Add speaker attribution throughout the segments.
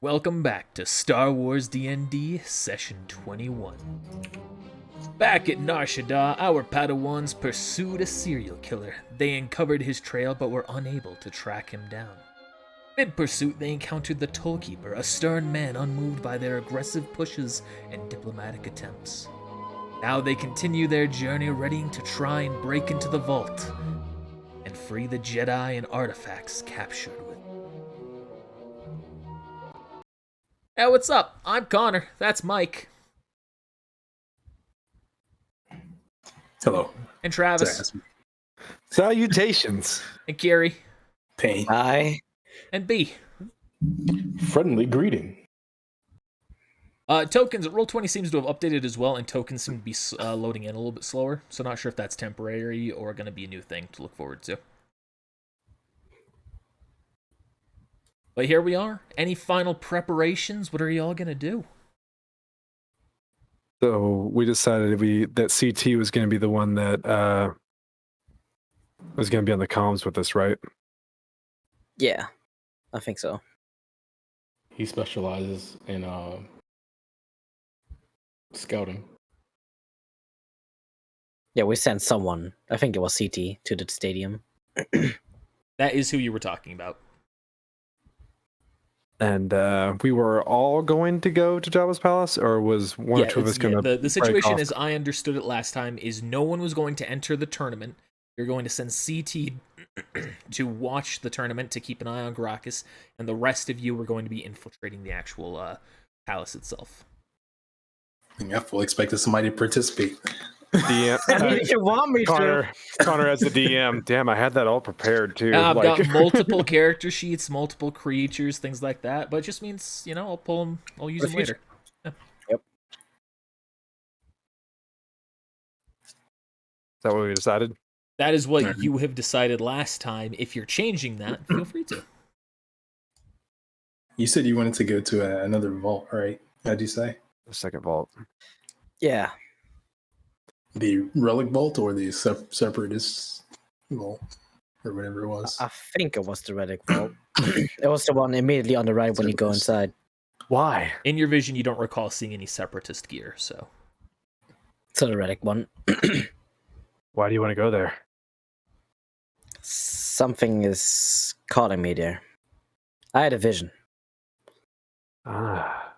Speaker 1: Welcome back to Star Wars D&D Session 21. Back at Nar Shaddaa, our Padawans pursued a serial killer. They uncovered his trail but were unable to track him down. Mid-pursuit, they encountered the Tollkeeper, a stern man unmoved by their aggressive pushes and diplomatic attempts. Now they continue their journey, readying to try and break into the vault and free the Jedi and artifacts captured with. Hey, what's up? I'm Connor. That's Mike.
Speaker 2: Hello.
Speaker 1: And Travis.
Speaker 3: Salutations.
Speaker 1: And Kiri.
Speaker 2: Pain.
Speaker 3: Hi.
Speaker 1: And B.
Speaker 2: Friendly greeting.
Speaker 1: Tokens, Roll20 seems to have updated as well, and tokens seem to be loading in a little bit slower, so not sure if that's temporary or going to be a new thing to look forward to. But here we are. Any final preparations? What are y'all going to do?
Speaker 3: So we decided that CT was going to be the one that was going to be on the comms with us, right?
Speaker 4: Yeah, I think so.
Speaker 2: He specializes in scouting.
Speaker 4: Yeah, we sent someone, I think it was CT, to the stadium.
Speaker 1: That is who you were talking about.
Speaker 3: And we were all going to go to Jabba's palace, or was one or two of us going to?
Speaker 1: The situation, as I understood it last time, is no one was going to enter the tournament. You're going to send CT to watch the tournament, to keep an eye on Gracchus, and the rest of you were going to be infiltrating the actual palace itself.
Speaker 5: I fully expected somebody to participate.
Speaker 3: DM,
Speaker 4: you want me
Speaker 3: Connor as the DM. Damn, I had that all prepared too.
Speaker 1: I've got multiple character sheets, multiple creatures, things like that. But it just means, I'll pull them. I'll use them later. Yeah.
Speaker 4: Yep.
Speaker 3: Is that what we decided?
Speaker 1: That is what you have decided last time. If you're changing that, feel free to.
Speaker 5: You said you wanted to go to another vault, right? How'd you say?
Speaker 3: The second vault.
Speaker 4: Yeah.
Speaker 5: The relic vault or the separatist vault? Or whatever it was.
Speaker 4: I think it was the relic vault. It was the one immediately on the right when you go inside.
Speaker 3: Why?
Speaker 1: In your vision, you don't recall seeing any separatist gear, so.
Speaker 4: So the relic one.
Speaker 3: Why do you want to go there?
Speaker 4: Something is calling me there. I had a vision.
Speaker 3: Ah.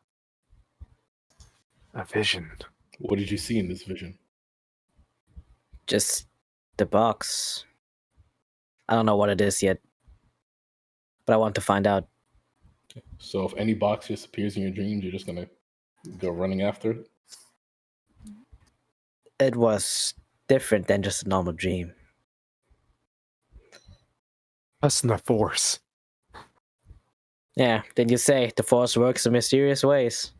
Speaker 3: A vision.
Speaker 2: What did you see in this vision?
Speaker 4: Just the box. I don't know what it is yet, but I want to find out.
Speaker 2: So if any box just appears in your dreams, you're just gonna go running after it?
Speaker 4: It was different than just a normal dream.
Speaker 3: Us in the Force.
Speaker 4: Yeah, then you say the Force works in mysterious ways.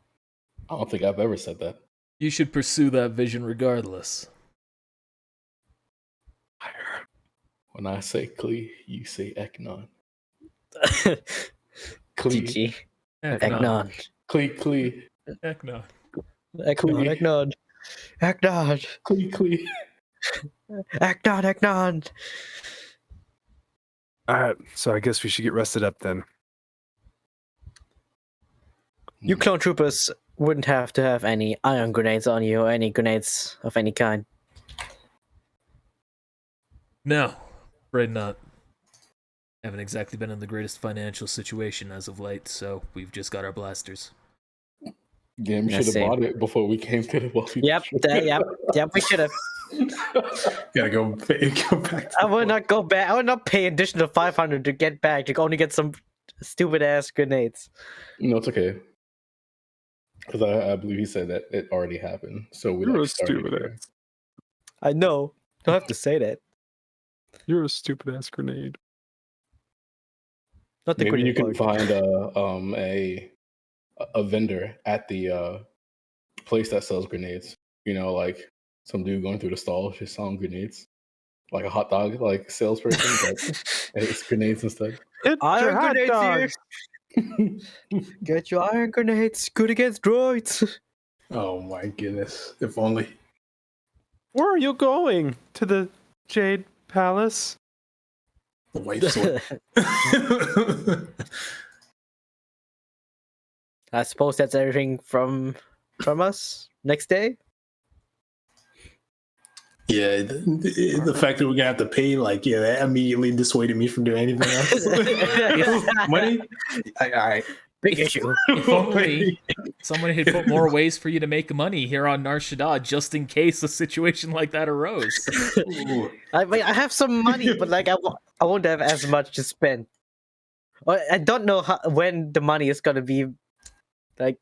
Speaker 2: I don't think I've ever said that.
Speaker 1: You should pursue that vision regardless.
Speaker 2: When I say Klee, you say Eknon.
Speaker 4: GG.
Speaker 1: Eknon.
Speaker 2: Klee.
Speaker 1: Eknon.
Speaker 4: Eknon.
Speaker 2: Klee.
Speaker 4: Eknon.
Speaker 3: Alright, so I guess we should get rested up then.
Speaker 4: You clone troopers wouldn't have to have any ion grenades on you or any grenades of any kind.
Speaker 1: No, afraid not. Haven't exactly been in the greatest financial situation as of late, so we've just got our blasters.
Speaker 2: Damn, we should have bought it before we came to the vault.
Speaker 4: Yep, we should have.
Speaker 5: Gotta go back.
Speaker 4: I would not go back. I would not pay additional 500 to get back to only get some stupid ass grenades.
Speaker 2: No, it's okay. Because I believe he said that it already happened. So we
Speaker 3: You're
Speaker 2: like
Speaker 3: a
Speaker 2: started
Speaker 3: stupid
Speaker 2: here.
Speaker 3: ass.
Speaker 4: I know. Don't have to say that.
Speaker 3: You're a stupid ass grenade.
Speaker 4: Not the
Speaker 2: Maybe you
Speaker 4: grenade
Speaker 2: can
Speaker 4: part.
Speaker 2: find a vendor at the place that sells grenades. Like some dude going through the stalls just selling grenades, like a hot dog like salesperson, but it's grenades instead.
Speaker 3: Get
Speaker 4: Iron
Speaker 3: your hot
Speaker 4: grenades
Speaker 3: dogs.
Speaker 4: Get your iron grenades. Good against droids.
Speaker 5: Oh my goodness. If only.
Speaker 3: Where are you going? To the Jade Palace?
Speaker 5: The white sword.
Speaker 4: I suppose that's everything from us. Next day.
Speaker 5: Yeah, the fact that we're gonna have to pay, that immediately dissuaded me from doing anything else. Money, all right,
Speaker 4: Big issue.
Speaker 1: If only someone had put more ways for you to make money here on Nar Shaddaa, just in case a situation like that arose.
Speaker 4: I have some money, but I won't have as much to spend. I don't know when the money is gonna be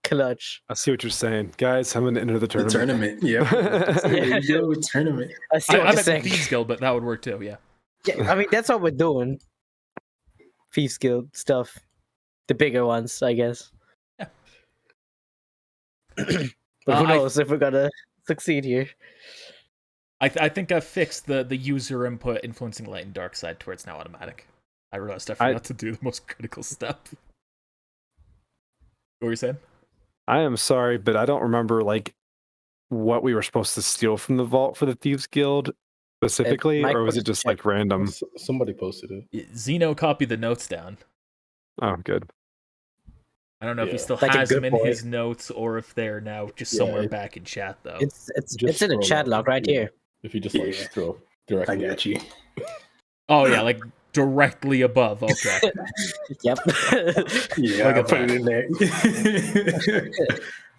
Speaker 4: clutch.
Speaker 3: I see what you're saying, guys. I'm gonna enter the
Speaker 5: the
Speaker 3: tournament.
Speaker 5: tournament. Yeah, there you go, tournament.
Speaker 4: I see what
Speaker 1: I'm
Speaker 4: you're
Speaker 1: at the
Speaker 4: saying.
Speaker 1: Thieves Guild, but that would work too, yeah.
Speaker 4: Yeah, I mean that's what we're doing. Thieves Guild stuff, the bigger ones, I guess.
Speaker 1: Yeah.
Speaker 4: But who knows if we're gonna succeed here?
Speaker 1: I think I've fixed the user input influencing light and dark side to where it's now automatic. I realized I forgot to do the most critical step. What were you saying?
Speaker 3: I am sorry, but I don't remember what we were supposed to steal from the vault for the Thieves Guild specifically, or was it just random?
Speaker 2: Somebody posted it.
Speaker 1: Zeno copied the notes down.
Speaker 3: Oh, good.
Speaker 1: I don't know if he still
Speaker 4: Like a
Speaker 1: has them
Speaker 4: good
Speaker 1: in
Speaker 4: boy.
Speaker 1: his notes or if they're now just somewhere back in chat though.
Speaker 4: It's in the chat log right here.
Speaker 2: If you just scroll directly.
Speaker 5: I got you.
Speaker 1: Oh yeah, directly above. Okay.
Speaker 4: Yep.
Speaker 5: Yeah, I put it in there.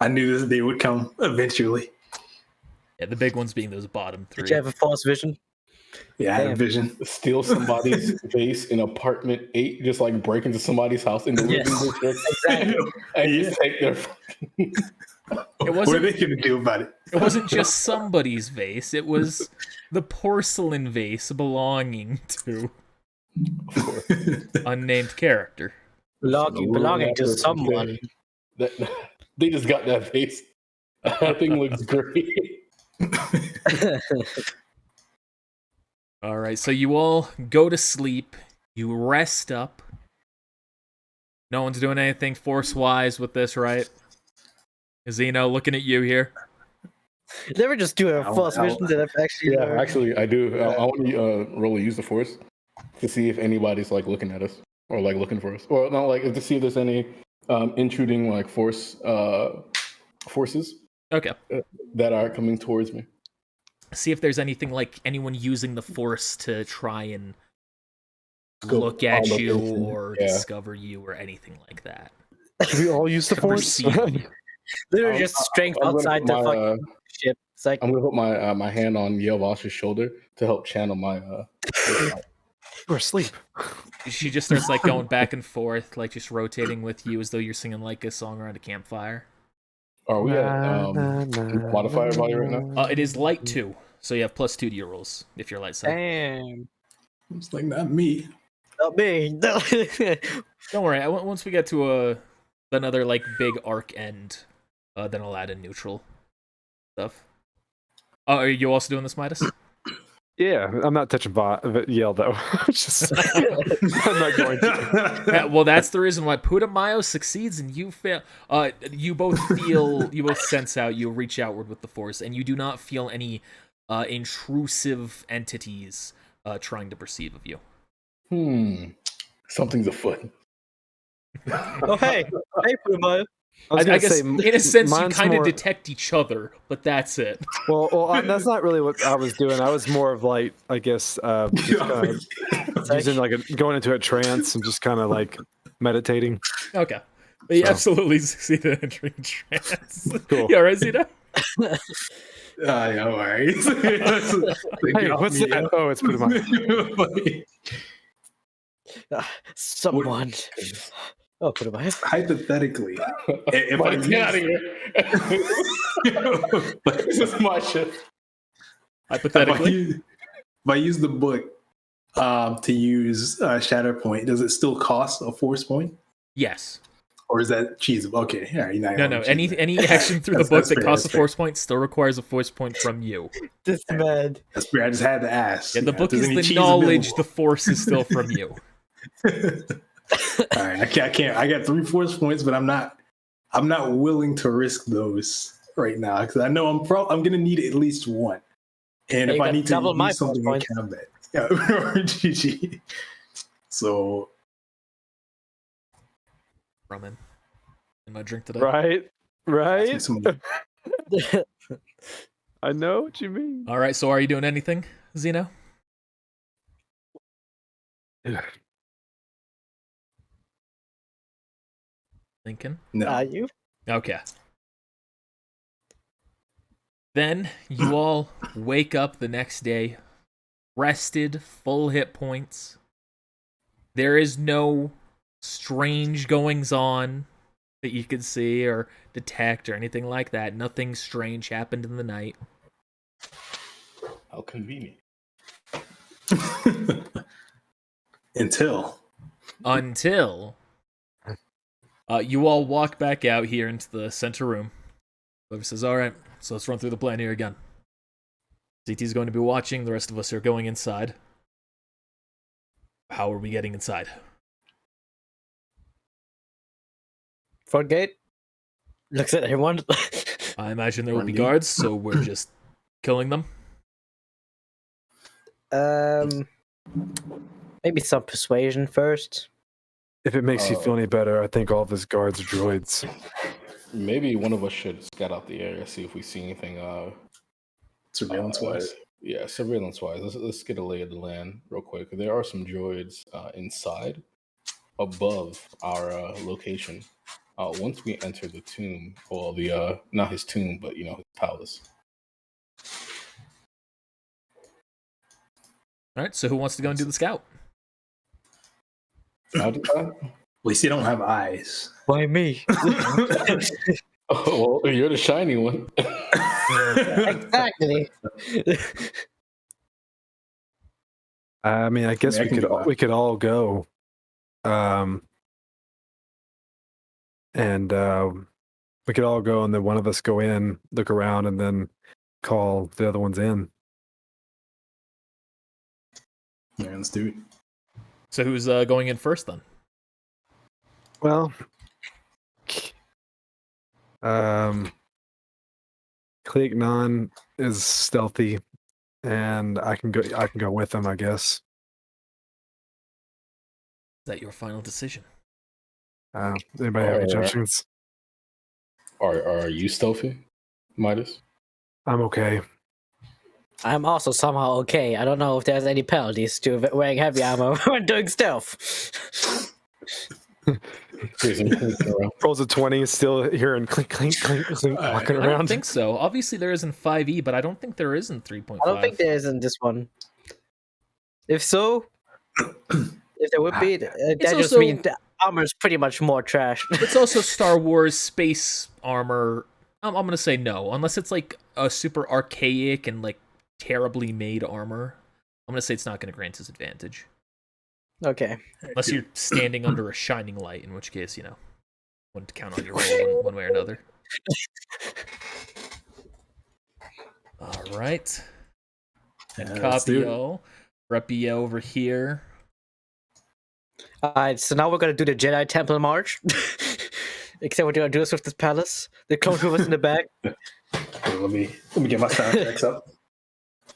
Speaker 5: I knew this day would come eventually.
Speaker 1: Yeah, the big ones being those bottom three.
Speaker 4: Did you have a false vision?
Speaker 5: Yeah, I had a vision.
Speaker 2: Steal somebody's base in apartment 8, just break into somebody's house in the living district.
Speaker 4: Exactly.
Speaker 2: And just take their fucking...
Speaker 5: What are they going to do about it?
Speaker 1: It wasn't just somebody's vase, it was the porcelain vase belonging to unnamed character.
Speaker 4: Belonging to someone.
Speaker 2: They just got that vase. That thing looks great.
Speaker 1: All right, so you all go to sleep. You rest up. No one's doing anything force-wise with this, right? Zeno, looking at you here.
Speaker 4: They were just doing a false vision that I've actually.
Speaker 2: Yeah, actually, I do. I want to roll a use the force to see if anybody's looking at us or looking for us, or not to see if there's any intruding forces.
Speaker 1: Okay.
Speaker 2: That are coming towards me.
Speaker 1: See if there's anything anyone using the force to try and look at you or discover you or anything like that.
Speaker 3: We all use the force.
Speaker 4: Literally just strength outside the fucking ship. It's
Speaker 2: I'm gonna put my hand on Yelvash's shoulder to help channel my.
Speaker 3: We're asleep.
Speaker 1: She just starts going back and forth, just rotating with you as though you're singing a song around a campfire.
Speaker 2: Are we at modifier body right now?
Speaker 1: It is light 2, so you have +2 to your rolls if you're light side.
Speaker 4: Damn.
Speaker 5: It's not me.
Speaker 4: Not me. No.
Speaker 1: Don't worry. Once we get to another big arc end, then I'll add in neutral stuff. Oh, are you also doing this, Midas?
Speaker 3: Yeah, I'm not touching Yale though. I'm not going to.
Speaker 1: Yeah, well, that's the reason why Putumayo succeeds and you fail. You both sense out. You reach outward with the force, and you do not feel any intrusive entities trying to perceive of you.
Speaker 2: Something's afoot.
Speaker 4: Oh hey, Putumayo.
Speaker 1: I guess in a sense you kind of detect each other, but that's it.
Speaker 3: Well, that's not really what I was doing. I was more of I guess, just using going into a trance and just kind of meditating.
Speaker 1: Okay, but you absolutely succeeded in entering trance.
Speaker 3: Cool.
Speaker 1: You alright, Zeta?
Speaker 5: Yeah, all right.
Speaker 3: Hey, what's that? Oh, it's Putumayo.
Speaker 4: Someone. Oh, Putumayo.
Speaker 5: Hypothetically, if I
Speaker 2: get out of here. This is my shit.
Speaker 1: Hypothetically,
Speaker 5: if I use the book to use Shatterpoint, does it still cost a force point?
Speaker 1: yes.
Speaker 5: Or is that cheesable? Okay, all right.
Speaker 1: No. Any action through the book that costs a force point still requires a force point from you.
Speaker 4: This man.
Speaker 5: That's fair. I just had to ask.
Speaker 1: Yeah, the book is the knowledge. The force is still from you.
Speaker 5: All right, I can't. I got 3 force points, but I'm not willing to risk those right now because I know I'm gonna need at least 1. And if I need to use something in combat, GG. So,
Speaker 1: From him. in my drink today.
Speaker 3: Right.
Speaker 5: Some of the-
Speaker 3: I know what you mean.
Speaker 1: All right, so are you doing anything, Zeno? Thinking?
Speaker 5: No.
Speaker 4: You?
Speaker 1: Okay. Then you all wake up the next day, rested, full hit points. There is no strange goings on that you can see or detect or anything like that. Nothing strange happened in the night.
Speaker 2: How convenient.
Speaker 5: Until
Speaker 1: you all walk back out here into the center room. Whoever says, all right, so let's run through the plan here again. CT's going to be watching. The rest of us are going inside. How are we getting inside?
Speaker 4: Front gate. Looks at everyone.
Speaker 1: I imagine there will be
Speaker 5: Run deep.
Speaker 1: guards, so we're just killing them.
Speaker 4: Maybe some persuasion first.
Speaker 3: If it makes you feel any better, I think all of his guards are droids.
Speaker 2: Maybe one of us should scout out the area, see if we see anything.
Speaker 5: surveillance wise.
Speaker 2: Yeah, surveillance wise. Let's get a lay of the land real quick. There are some droids inside, above our location. Once we enter the tomb, well, the not his tomb, but his palace.
Speaker 1: All right, so who wants to go and do the scout?
Speaker 2: How did that?
Speaker 5: At least you don't have eyes.
Speaker 4: Why me?
Speaker 2: Oh, well, you're the shiny one.
Speaker 4: Exactly.
Speaker 3: I mean, I guess
Speaker 5: I
Speaker 3: we
Speaker 5: can do that.
Speaker 3: we could all go, and we could all go, and then one of us go in, look around, and then call the other ones in.
Speaker 5: Yeah, let's do it.
Speaker 1: So who's going in first then?
Speaker 3: Well, Cleagnon is stealthy, and I can go with him, I guess.
Speaker 1: Is that your final decision?
Speaker 3: Anybody have any objections?
Speaker 2: Are you stealthy, Midas?
Speaker 3: I'm okay.
Speaker 4: I'm also somehow okay. I don't know if there's any penalties to wearing heavy armor when doing stealth.
Speaker 3: Rolls a 20, still hearing clink, clink, clink, clink, walking
Speaker 1: I
Speaker 3: around.
Speaker 1: don't think so. Obviously there is in 5e, but I don't think there is in 3.5.
Speaker 4: I don't think there is in this one. If so, if there would be, that just
Speaker 1: also-
Speaker 4: means the armor is pretty much more trash.
Speaker 1: It's also Star Wars space armor. I'm going to say no, unless it's like a super archaic and like terribly made armor. I'm going to say it's not going to grant his advantage.
Speaker 4: Okay.
Speaker 1: Unless you're standing under a shining light, in which case, wouldn't count on your roll one way or another. All right. And
Speaker 5: let's do it.
Speaker 1: Capio, Repia over here.
Speaker 4: Alright, so now we're gonna do the Jedi Temple March. Except we're gonna do this with this palace. The clone troopers in the back.
Speaker 5: Okay, let me get my sound checks up.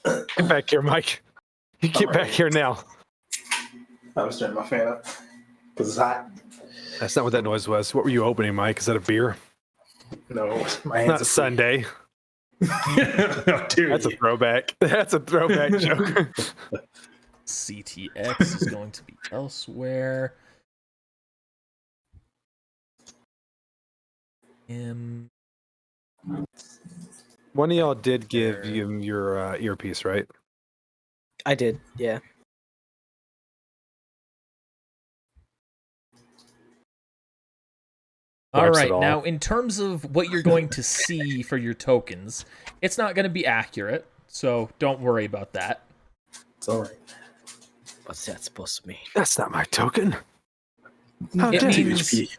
Speaker 3: Get back here, Mike. You get back here now.
Speaker 5: I was turning my fan up because it's hot.
Speaker 3: That's not what that noise was. What were you opening, Mike? Is that a beer?
Speaker 5: No, my hands
Speaker 3: Not
Speaker 5: are
Speaker 3: Sunday.
Speaker 5: Dude,
Speaker 3: That's a throwback. That's a throwback joke.
Speaker 1: CTX is going to be elsewhere.
Speaker 3: One of y'all did give him your earpiece, right?
Speaker 4: I did, yeah.
Speaker 1: All
Speaker 3: Wipes
Speaker 1: right,
Speaker 3: it all.
Speaker 1: now in terms of what you're going to see for your tokens, it's not going to be accurate, so don't worry about that.
Speaker 5: it's all right.
Speaker 4: What's that supposed to mean?
Speaker 3: That's not my token. How
Speaker 1: It
Speaker 3: dare you?
Speaker 1: means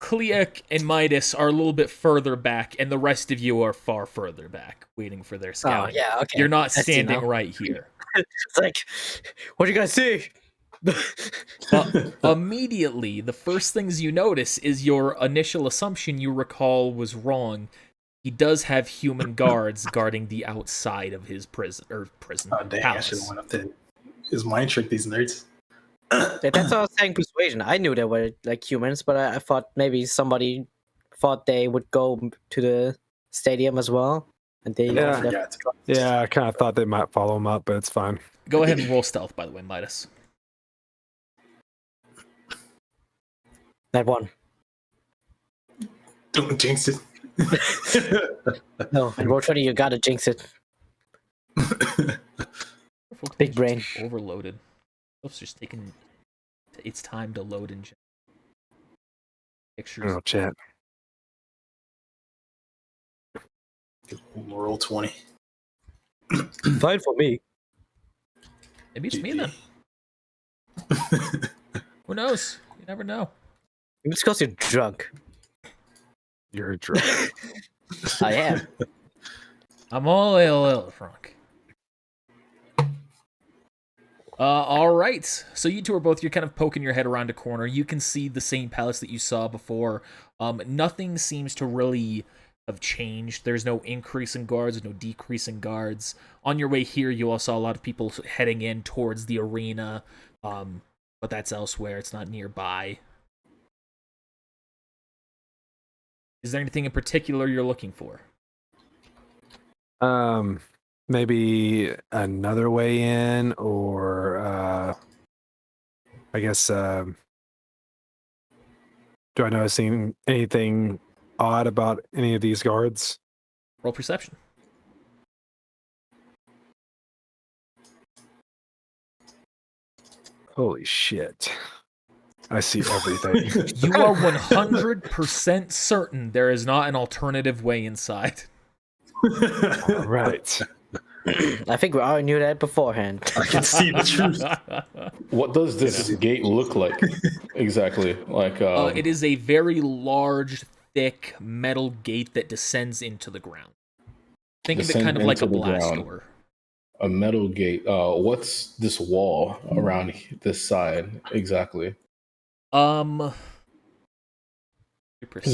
Speaker 1: Kleek and Midas are a little bit further back, and the rest of you are far further back, waiting for their
Speaker 4: Oh,
Speaker 1: scouting.
Speaker 4: yeah, okay.
Speaker 1: You're not
Speaker 4: I see
Speaker 1: standing
Speaker 4: now.
Speaker 1: right here.
Speaker 4: It's like, what do you guys see?
Speaker 1: Immediately, the first things you notice is your initial assumption you recall was wrong. He does have human guards guarding the outside of his prison
Speaker 5: Oh dang! I should
Speaker 1: palace.
Speaker 5: have went up there. Is mind trick these nerds?
Speaker 4: That's why I was saying persuasion. I knew they were like humans, but I thought maybe somebody thought they would go to the stadium as well, and they
Speaker 3: Yeah.
Speaker 5: forgot to-
Speaker 3: Yeah, I kind of thought they might follow him up, but it's fine.
Speaker 1: Go ahead and roll stealth, by the way, Midas.
Speaker 4: that one.
Speaker 5: Don't jinx it.
Speaker 4: No, in roll 20, you gotta jinx it. Big brain.
Speaker 1: Overloaded. It's just taking its time to load in pictures.
Speaker 3: Oh, chat.
Speaker 5: Roll 20.
Speaker 3: Fine for me.
Speaker 1: Maybe it's me then. Who knows? You never know.
Speaker 4: It's because you're drunk.
Speaker 3: You're drunk.
Speaker 4: I am.
Speaker 1: I'm all ill, Frank. All right. So you two are both, you're kind of poking your head around a corner. You can see the same palace that you saw before. Nothing seems to really have changed. There's no increase in guards, no decrease in guards. On your way here, you all saw a lot of people heading in towards the arena, but that's elsewhere. It's not nearby. Is there anything in particular you're looking for?
Speaker 3: Maybe another way in, or I guess do I notice anything odd about any of these guards?
Speaker 1: Roll perception.
Speaker 3: Holy shit. I see everything.
Speaker 1: You are 100% certain there is not an alternative way inside.
Speaker 3: All right.
Speaker 4: I think we already knew that beforehand.
Speaker 5: I can see the truth.
Speaker 2: What does this gate look like exactly? Like
Speaker 1: it is a very large, thick metal gate that descends into the ground. Think of it kind of like a blast door.
Speaker 2: A metal gate. What's this wall around this side exactly? Is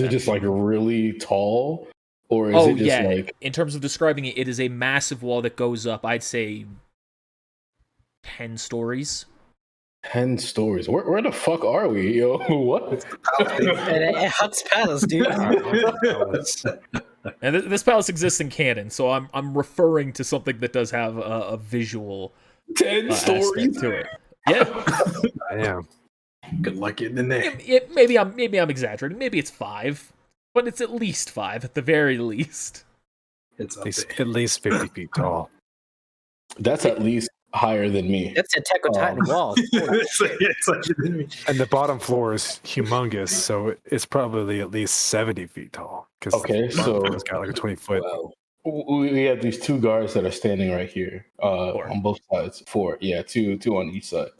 Speaker 2: it just like really tall, or is it just like?
Speaker 1: In terms of describing it, it is a massive wall that goes up, I'd say, 10 stories.
Speaker 2: 10 stories. Where the fuck are we, yo? What?
Speaker 4: Hut's Palace, dude.
Speaker 1: And this palace exists in canon, so I'm referring to something that does have a visual
Speaker 2: 10 stories
Speaker 1: to it. Yeah,
Speaker 3: I am.
Speaker 5: Good luck getting in there.
Speaker 1: Maybe I'm exaggerating. Maybe it's 5, but it's at least 5 at the very least.
Speaker 5: It's
Speaker 3: At least 50 feet tall.
Speaker 2: That's at least higher than me.
Speaker 4: That's Attack on Titan wall.
Speaker 3: And the bottom floor is humongous, so it's probably at least 70 feet tall.
Speaker 2: Okay, so
Speaker 3: it's got like a 20-foot.
Speaker 2: Wow. We have these 2 guards that are standing right here on both sides. 4, yeah, two on each side.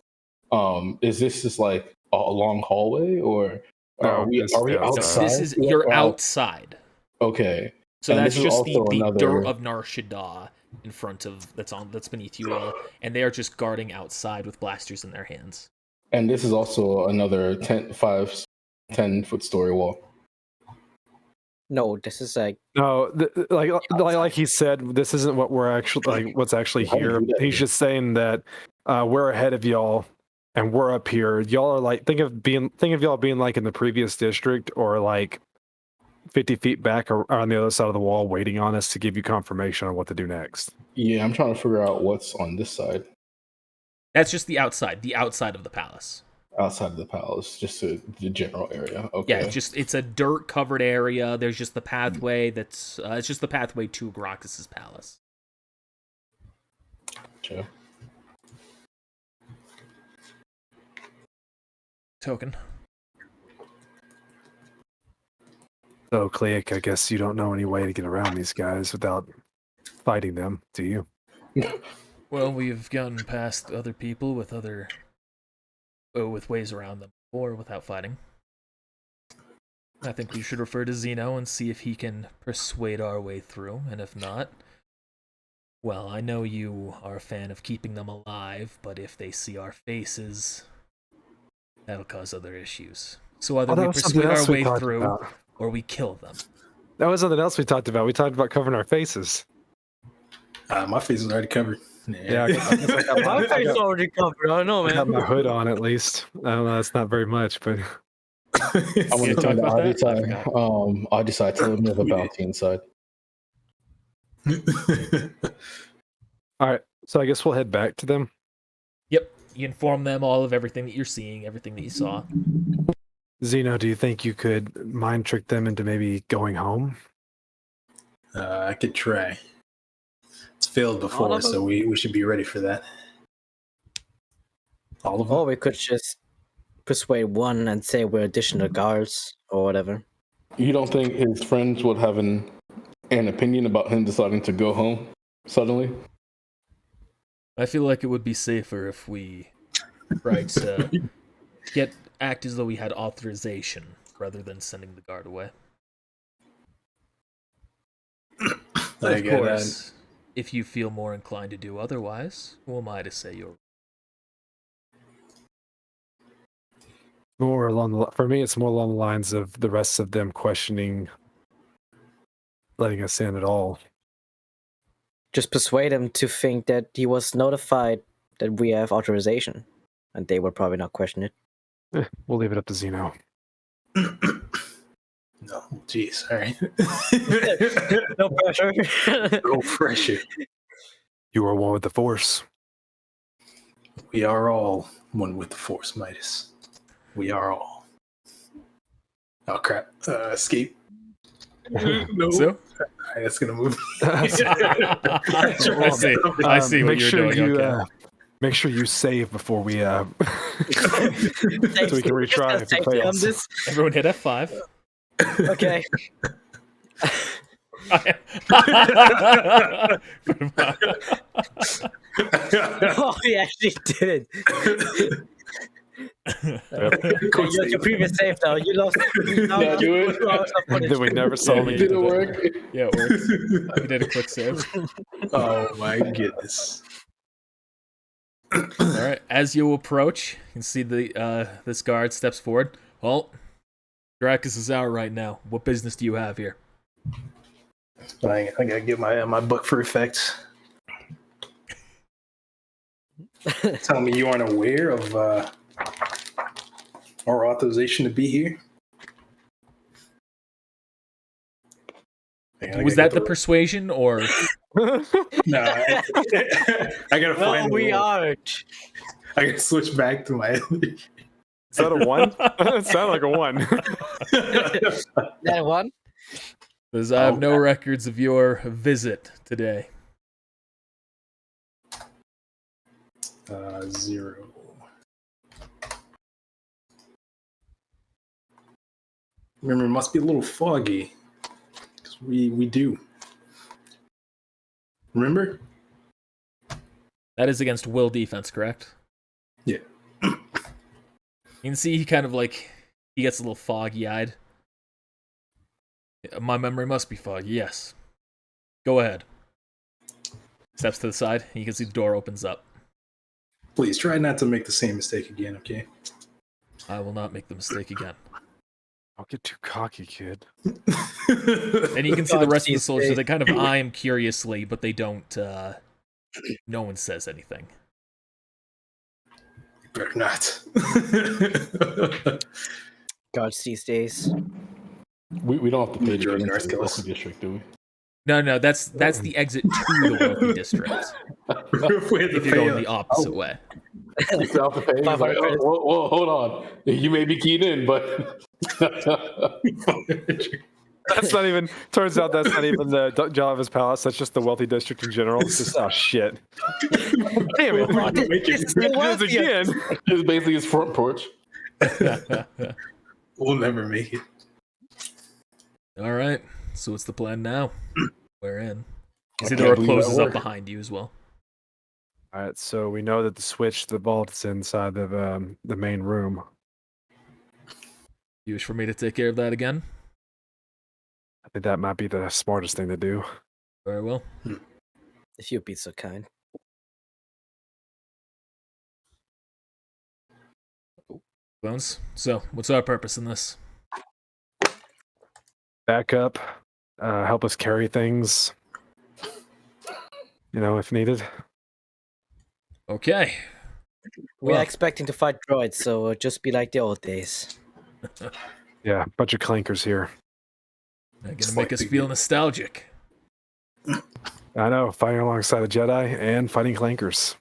Speaker 2: Is this just like a long hallway, or are we outside?
Speaker 1: This is you're outside.
Speaker 2: Okay,
Speaker 1: so
Speaker 2: and
Speaker 1: that's just the dirt of Nar
Speaker 2: Shaddaa
Speaker 1: in front of that's beneath you all, and they are just guarding outside with blasters in their hands.
Speaker 2: And this is also another 10-foot story wall.
Speaker 4: No, this is like
Speaker 3: like he said, this isn't what we're actually like. What's actually here? He's just saying that we're ahead of y'all, and we're up here. Y'all are like think of y'all being like in the previous district, or like 50 feet back or on the other side of the wall, waiting on us to give you confirmation on what to do next.
Speaker 2: Yeah, I'm trying to figure out what's on this side.
Speaker 1: That's just the outside of the palace.
Speaker 2: Outside of the palace, just the general area. Okay.
Speaker 1: Yeah, it's a dirt covered area. There's just the pathway that's it's just the pathway to Grockus's palace.
Speaker 2: Sure.
Speaker 1: Token.
Speaker 3: So, Cleek, I guess you don't know any way to get around these guys without fighting them, do you?
Speaker 1: Well, we've gotten past other people with ways around them, or without fighting. I think we should refer to Zeno and see if he can persuade our way through, and if not, well, I know you are a fan of keeping them alive, but if they see our faces, that'll cause other issues. So either we persuade our way through, or we kill them.
Speaker 3: That was something else we talked about. We talked about covering our faces.
Speaker 5: My face is already covered.
Speaker 3: Yeah, I guess I got
Speaker 4: My face already covered. I know,
Speaker 3: I got
Speaker 4: man.
Speaker 3: my hood on at least. I don't know. That's not very much, but
Speaker 2: I want to
Speaker 1: talk
Speaker 2: talk
Speaker 1: about
Speaker 2: about
Speaker 1: that?
Speaker 2: I decided to live a bounty inside.
Speaker 3: all right. So I guess we'll head back to them.
Speaker 1: Yep. You inform them all of everything that you're seeing, everything that you saw.
Speaker 3: Zeno, do you think you could mind trick them into maybe going home?
Speaker 5: I could try. It's failed before, so we should be ready for that. All of them?
Speaker 4: Or we could just persuade one and say we're additional guards or whatever.
Speaker 2: You don't think his friends would have an opinion about him deciding to go home suddenly?
Speaker 1: I feel like it would be safer if we tried to act as though we had authorization rather than sending the guard away. But of course, if you feel more inclined to do otherwise, who am I to say you're...
Speaker 3: More for me, it's more along the lines of the rest of them questioning letting us in at all.
Speaker 4: Just persuade him to think that he was notified that we have authorization, and they would probably not question it.
Speaker 3: We'll leave it up to Zeno.
Speaker 5: No, jeez, all right.
Speaker 4: No pressure.
Speaker 5: No pressure.
Speaker 3: You are one with the Force.
Speaker 5: We are all one with the Force, Midas. We are all. Oh crap! Escape. No.
Speaker 1: So?
Speaker 5: All right, that's gonna move.
Speaker 1: I see what
Speaker 3: Make
Speaker 1: you're
Speaker 3: sure
Speaker 1: doing.
Speaker 3: you make sure you save before we so we can retry if it fails.
Speaker 1: Everyone hit F5.
Speaker 4: Okay. Oh, he actually did it. Your previous save though, you lost.
Speaker 2: Yeah, do it.
Speaker 3: Then we never saw
Speaker 1: me.
Speaker 3: me.
Speaker 2: Did it work?
Speaker 1: Yeah, it works. You did a quick save.
Speaker 5: Oh my goodness!
Speaker 1: All right. As you approach, you can see this guard steps forward. Well, Dracus is out right now. What business do you have here?
Speaker 5: I gotta get my book for effects. Tell me you aren't aware of our authorization to be here.
Speaker 1: Was that the persuasion or?
Speaker 5: No, I gotta find.
Speaker 4: We aren't.
Speaker 5: I gotta switch back to my.
Speaker 3: Is that a 1? It sounded like a 1.
Speaker 4: That one?
Speaker 1: Because I have no records of your visit today.
Speaker 5: 0. Remember, it must be a little foggy. Because we do. Remember?
Speaker 1: That is against will defense, correct?
Speaker 5: Yeah.
Speaker 1: You can see he kind of he gets a little foggy-eyed. My memory must be foggy, yes. Go ahead. Steps to the side, and you can see the door opens up.
Speaker 5: Please try not to make the same mistake again, okay?
Speaker 1: I will not make the mistake again.
Speaker 3: Don't get too cocky, kid.
Speaker 1: And you can see the rest of the soldiers, they kind of eye him curiously, but they don't, no one says anything.
Speaker 5: Better not.
Speaker 4: Guards these days.
Speaker 2: We don't have to pay
Speaker 5: Drug
Speaker 2: the
Speaker 5: nurse
Speaker 2: into the
Speaker 5: kills.
Speaker 2: local district, do we?
Speaker 1: No, that's the exit to the wealthy district. If you go in the opposite way.
Speaker 2: You still have to pay. He's like, well, hold on. You may be keyed in, but
Speaker 3: That's not even. Turns out that's not even the Java's palace. That's just the wealthy district in general. It's just shit. Damn it!
Speaker 5: It's
Speaker 3: Again.
Speaker 2: it's basically his front porch.
Speaker 5: We'll never make it.
Speaker 1: All right. So what's the plan now? We're in. You see
Speaker 2: I
Speaker 1: the door
Speaker 2: can't believe that
Speaker 1: closes up
Speaker 2: worked.
Speaker 1: behind you as well.
Speaker 3: All right, so we know that the switch to the vault is inside of the main room.
Speaker 1: You wish for me to take care of that again?
Speaker 3: I think that might be the smartest thing to do.
Speaker 1: Very well.
Speaker 4: If you'd be so kind.
Speaker 1: Bones. So, what's our purpose in this?
Speaker 3: Back up, help us carry things. If needed.
Speaker 1: Okay.
Speaker 4: We
Speaker 1: Well.
Speaker 4: are expecting to fight droids, so it'll just be like the old days.
Speaker 3: Yeah, bunch of clankers here.
Speaker 1: Gonna make us feel nostalgic.
Speaker 3: I know, fighting alongside the Jedi and fighting clankers.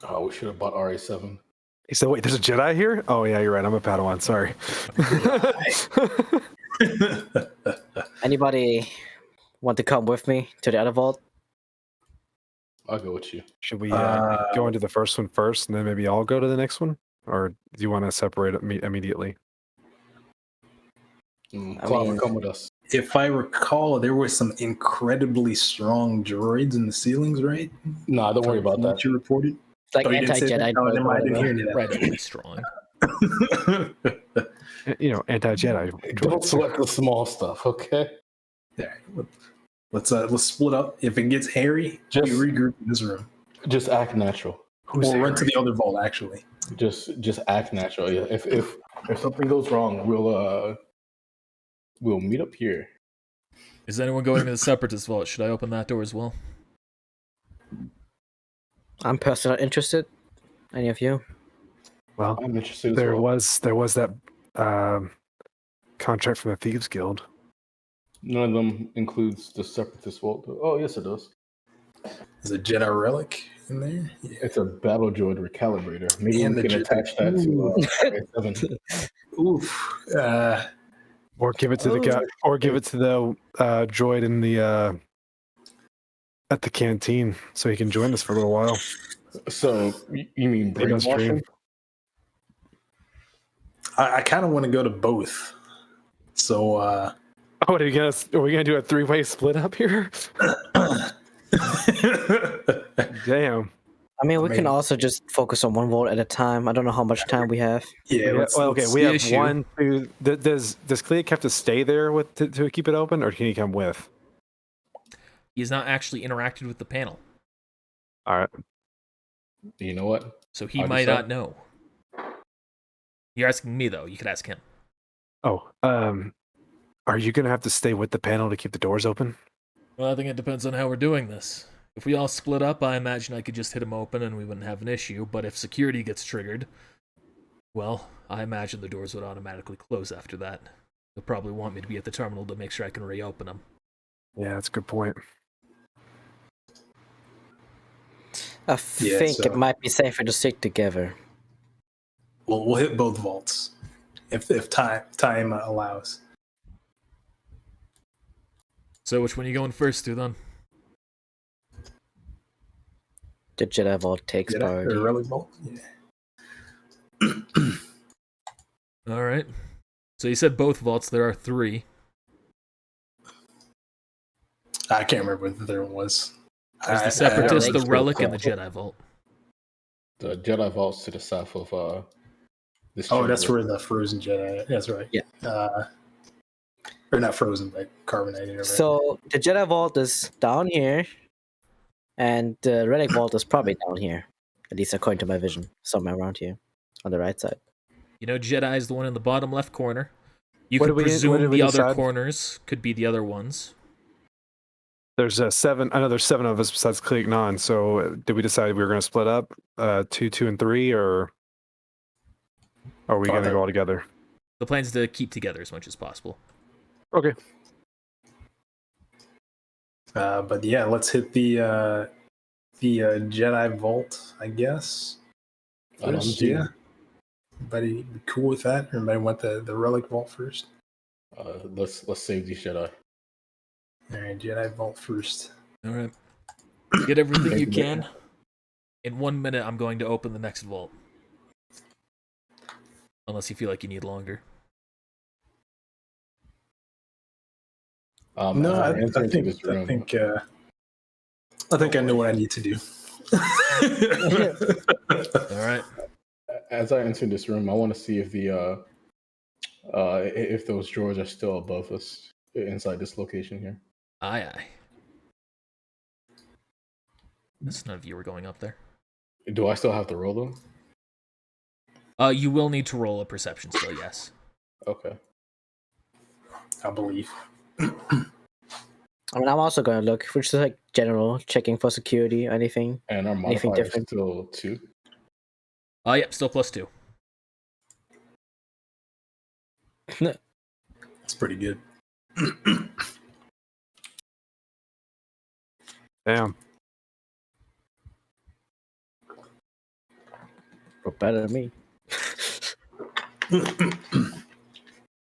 Speaker 2: Oh, we should have bought RA7.
Speaker 3: He said, wait, there's a Jedi here? Oh, yeah, you're right. I'm a Padawan. Sorry.
Speaker 4: Anybody want to come with me to the other vault?
Speaker 2: I'll go with you.
Speaker 3: Should we go into the first one first, and then maybe I'll go to the next one? Or do you want to separate it immediately?
Speaker 2: Clover, come with us.
Speaker 5: If I recall, there were some incredibly strong droids in the ceilings, right?
Speaker 2: Nah, don't worry about that.
Speaker 5: What you reported?
Speaker 4: It's like
Speaker 5: Oh, you didn't say
Speaker 4: anti-Jedi.
Speaker 5: that? Oh, never mind, I didn't hear any of
Speaker 1: Incredibly strong.
Speaker 5: that.
Speaker 3: You know, anti-Jedi.
Speaker 2: Don't sweat the small stuff, okay?
Speaker 5: Yeah, let's split up. If it gets hairy, we regroup in this room.
Speaker 2: Just act natural.
Speaker 5: We'll run to the other vault. Actually,
Speaker 2: just act natural. Yeah. If something goes wrong, we'll meet up here.
Speaker 1: Is anyone going to the separatist vault? Should I open that door as well?
Speaker 4: I'm personally interested. Any of you?
Speaker 3: Well,
Speaker 2: I'm interested.
Speaker 3: There was that contract from the Thieves Guild.
Speaker 2: None of them includes the separatist vault. Oh, yes, it does.
Speaker 5: Is a Jedi relic in there? Yeah.
Speaker 2: It's a battle droid recalibrator. Maybe
Speaker 5: And
Speaker 2: we can attach that to RA7.
Speaker 5: Oof.
Speaker 3: Or give it to the guy, or give it to the droid in the at the canteen, so he can join us for a little while.
Speaker 2: So you mean brainwashing?
Speaker 5: I kind of want to go to both. So,
Speaker 3: are we gonna do a 3-way split up here? Damn.
Speaker 4: I mean, we can also just focus on one vault at a time. I don't know how much time we have.
Speaker 5: Yeah.
Speaker 3: We have 1, 2. Does Cleek have to stay there to keep it open, or can he come with?
Speaker 1: He's not actually interacted with the panel.
Speaker 3: All right.
Speaker 2: You know what?
Speaker 1: So he might not know. You're asking me, though. You could ask him.
Speaker 3: Oh, are you going to have to stay with the panel to keep the doors open?
Speaker 1: Well, I think it depends on how we're doing this. If we all split up, I imagine I could just hit him open and we wouldn't have an issue. But if security gets triggered, well, I imagine the doors would automatically close after that. They'll probably want me to be at the terminal to make sure I can reopen them.
Speaker 3: Yeah, that's a good point.
Speaker 4: I think it might be safer to stick together.
Speaker 5: We'll hit both vaults if time allows.
Speaker 1: So which one are you going first to, then?
Speaker 4: The Jedi vault takes priority.
Speaker 5: The relic vault? Yeah.
Speaker 1: All right. So you said both vaults. There are 3.
Speaker 5: I can't remember what the third one was.
Speaker 1: There's the separatist, the relic, and the Jedi vault.
Speaker 2: The Jedi vault's to the south of this.
Speaker 5: Oh, that's where the frozen Jedi. That's right.
Speaker 4: Yeah.
Speaker 5: Or not frozen, but carbonated.
Speaker 4: So the Jedi vault is down here, and the relic vault is probably down here. At least according to my vision, somewhere around here, on the right side.
Speaker 1: You know, Jedi is the one in the bottom left corner. You could presume the other corners could be the other ones.
Speaker 3: There's 7. I know there's 7 of us besides Cleek Non. So did we decide we were going to split up 2, 2, and 3, or are we going to go all together?
Speaker 1: The plan is to keep together as much as possible.
Speaker 3: Okay.
Speaker 5: But yeah, let's hit the Jedi vault, I guess. First, yeah. Everybody be cool with that? Everybody want the relic vault first?
Speaker 2: Let's save these Jedi.
Speaker 5: All right, Jedi vault first.
Speaker 1: All right. Get everything you can. In 1 minute, I'm going to open the next vault. Unless you feel like you need longer.
Speaker 5: No, I think I know what I need to do.
Speaker 1: All right.
Speaker 2: As I enter this room, I want to see if if those drawers are still above us inside this location here.
Speaker 1: Aye, aye. That's none of you were going up there.
Speaker 2: Do I still have to roll them?
Speaker 1: You will need to roll a perception still, yes.
Speaker 2: Okay.
Speaker 5: I believe.
Speaker 4: I mean, I'm also gonna look, which is like general, checking for security, anything.
Speaker 2: And our
Speaker 4: Anything
Speaker 2: modifier is
Speaker 4: different?
Speaker 2: still 2.
Speaker 1: Yep, still +2.
Speaker 5: That's pretty good.
Speaker 3: Damn.
Speaker 4: Or better than me.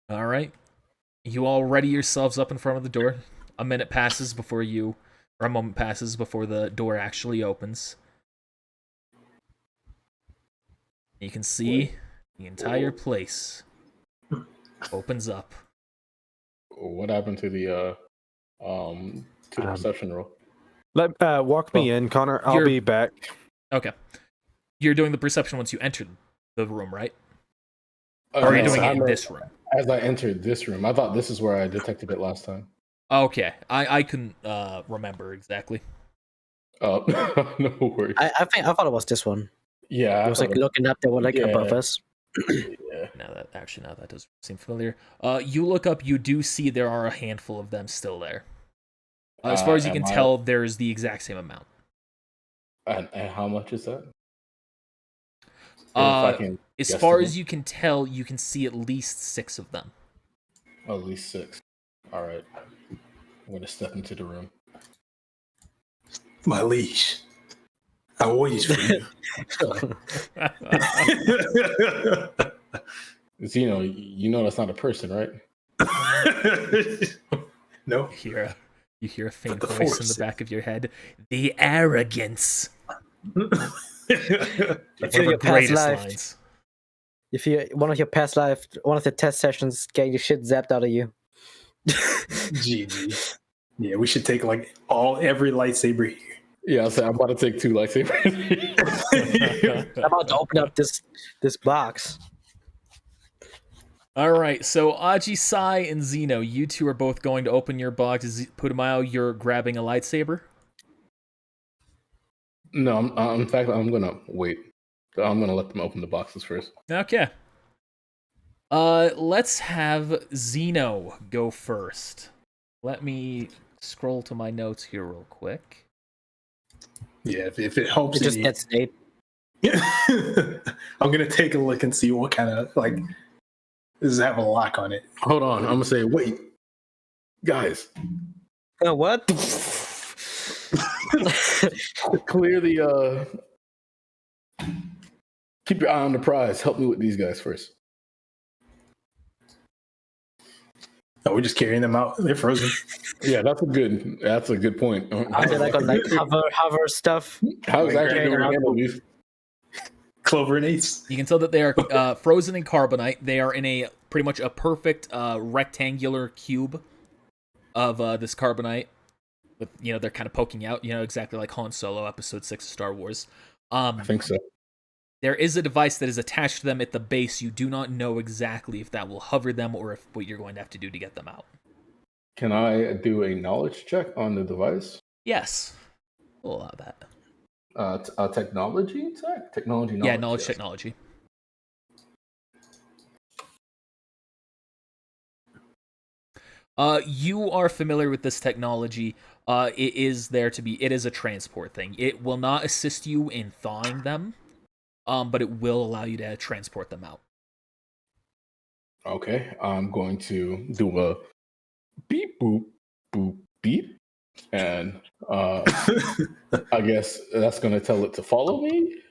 Speaker 1: All right. You all ready yourselves up in front of the door. A moment passes before the door actually opens. You can see the entire place opens up.
Speaker 2: What happened to the perception roll?
Speaker 3: Walk me in, Connor. I'll be back.
Speaker 1: Okay. You're doing the perception once you enter the room, right? Or are you doing it in this room?
Speaker 2: As I entered this room. I thought this is where I detected it last time.
Speaker 1: Okay. I couldn't remember exactly.
Speaker 2: Oh, no worries.
Speaker 4: I thought it was this one.
Speaker 2: Yeah.
Speaker 4: It was like looking up, they were like above us.
Speaker 2: Yeah.
Speaker 1: Now that does seem familiar. You look up, you do see there are a handful of them still there. As far as you can tell, there's the exact same amount.
Speaker 2: And how much is that?
Speaker 1: As far as you can tell, you can see at least 6 of them.
Speaker 2: At least 6. All right. I'm going to step into the room.
Speaker 5: My liege, I wait for you.
Speaker 2: Zeno, you know that's not a person, right?
Speaker 5: No.
Speaker 1: You hear a faint voice in the back of your head. The arrogance.
Speaker 4: If you're your past life, if you one of the test sessions, getting your shit zapped out of you.
Speaker 5: GG. Yeah, we should take like every lightsaber here.
Speaker 2: Yeah, I'm about to take 2 lightsabers.
Speaker 4: I'm about to open up this box.
Speaker 1: All right, so Aji, Sai, and Zeno, you two are both going to open your box. Putumayo, you're grabbing a lightsaber?
Speaker 2: No, in fact, I'm going to wait. I'm going to let them open the boxes first.
Speaker 1: Okay. Let's have Zeno go first. Let me scroll to my notes here real quick.
Speaker 5: Yeah, if it helps.
Speaker 4: It just gets Nate.
Speaker 5: I'm gonna take a look and see what kind of does it have a lock on it.
Speaker 2: Hold on, I'm gonna say, wait, guys.
Speaker 4: What?
Speaker 2: Clear the. Keep your eye on the prize. Help me with these guys first.
Speaker 5: Oh, we're just carrying them out. They're frozen.
Speaker 2: Yeah, that's a good point.
Speaker 4: Are they like on hover stuff?
Speaker 2: How exactly do we handle these?
Speaker 5: Clover and Ace.
Speaker 1: You can tell that they are frozen in carbonite. They are in pretty much a perfect rectangular cube of this carbonite. With they're kind of poking out. Exactly like Han Solo, Episode 6 of Star Wars.
Speaker 2: I think so.
Speaker 1: There is a device that is attached to them at the base. You do not know exactly if that will hover them or if what you're going to have to do to get them out.
Speaker 2: Can I do a knowledge check on the device?
Speaker 1: Yes. We'll allow that.
Speaker 2: Technology tech? Technology knowledge.
Speaker 1: Yeah, knowledge technology. You are familiar with this technology. It is a transport thing. It will not assist you in thawing them. But it will allow you to transport them out.
Speaker 2: Okay, I'm going to do a beep, boop, boop, beep. And I guess that's going to tell it to follow me?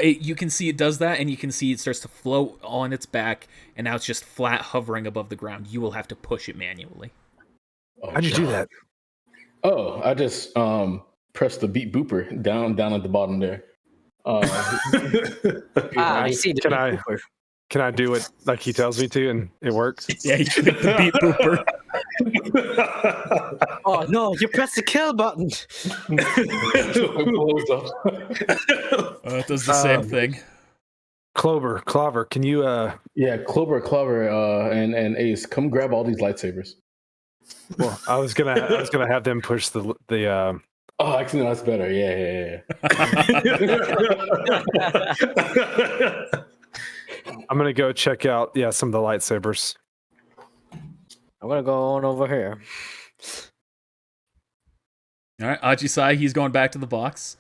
Speaker 1: You can see it does that, and you can see it starts to float on its back, and now it's just flat hovering above the ground. You will have to push it manually.
Speaker 2: Oh,
Speaker 3: how'd you do that?
Speaker 2: Oh, I just pressed the beep booper down at the bottom there.
Speaker 4: I see.
Speaker 3: Can I do it like he tells me to, and it works?
Speaker 1: Yeah, you click the beep booper.
Speaker 4: Oh no! You press the kill button.
Speaker 1: It does the same thing.
Speaker 3: Clover, can you?
Speaker 2: Yeah, Clover, and Ace, come grab all these lightsabers.
Speaker 3: Well, I was gonna have them push the.
Speaker 2: Oh, actually, no, that's better. Yeah.
Speaker 3: I'm gonna go check out some of the lightsabers.
Speaker 4: I'm gonna go on over here.
Speaker 1: All right, Ajisai, he's going back to the box.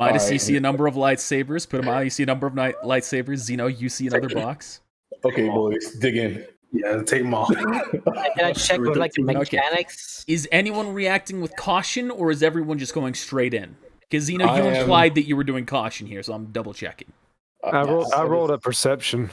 Speaker 1: Midas, you see a number of lightsabers. Putamaya, you see a number of lightsabers. Zeno, you see another box.
Speaker 2: Okay, boys, dig in.
Speaker 5: Yeah, take them all.
Speaker 4: Can I check with like the mechanics?
Speaker 1: Is anyone reacting with caution, or is everyone just going straight in? Because Zeno, you implied that you were doing caution here, so I'm double checking.
Speaker 3: I rolled a perception.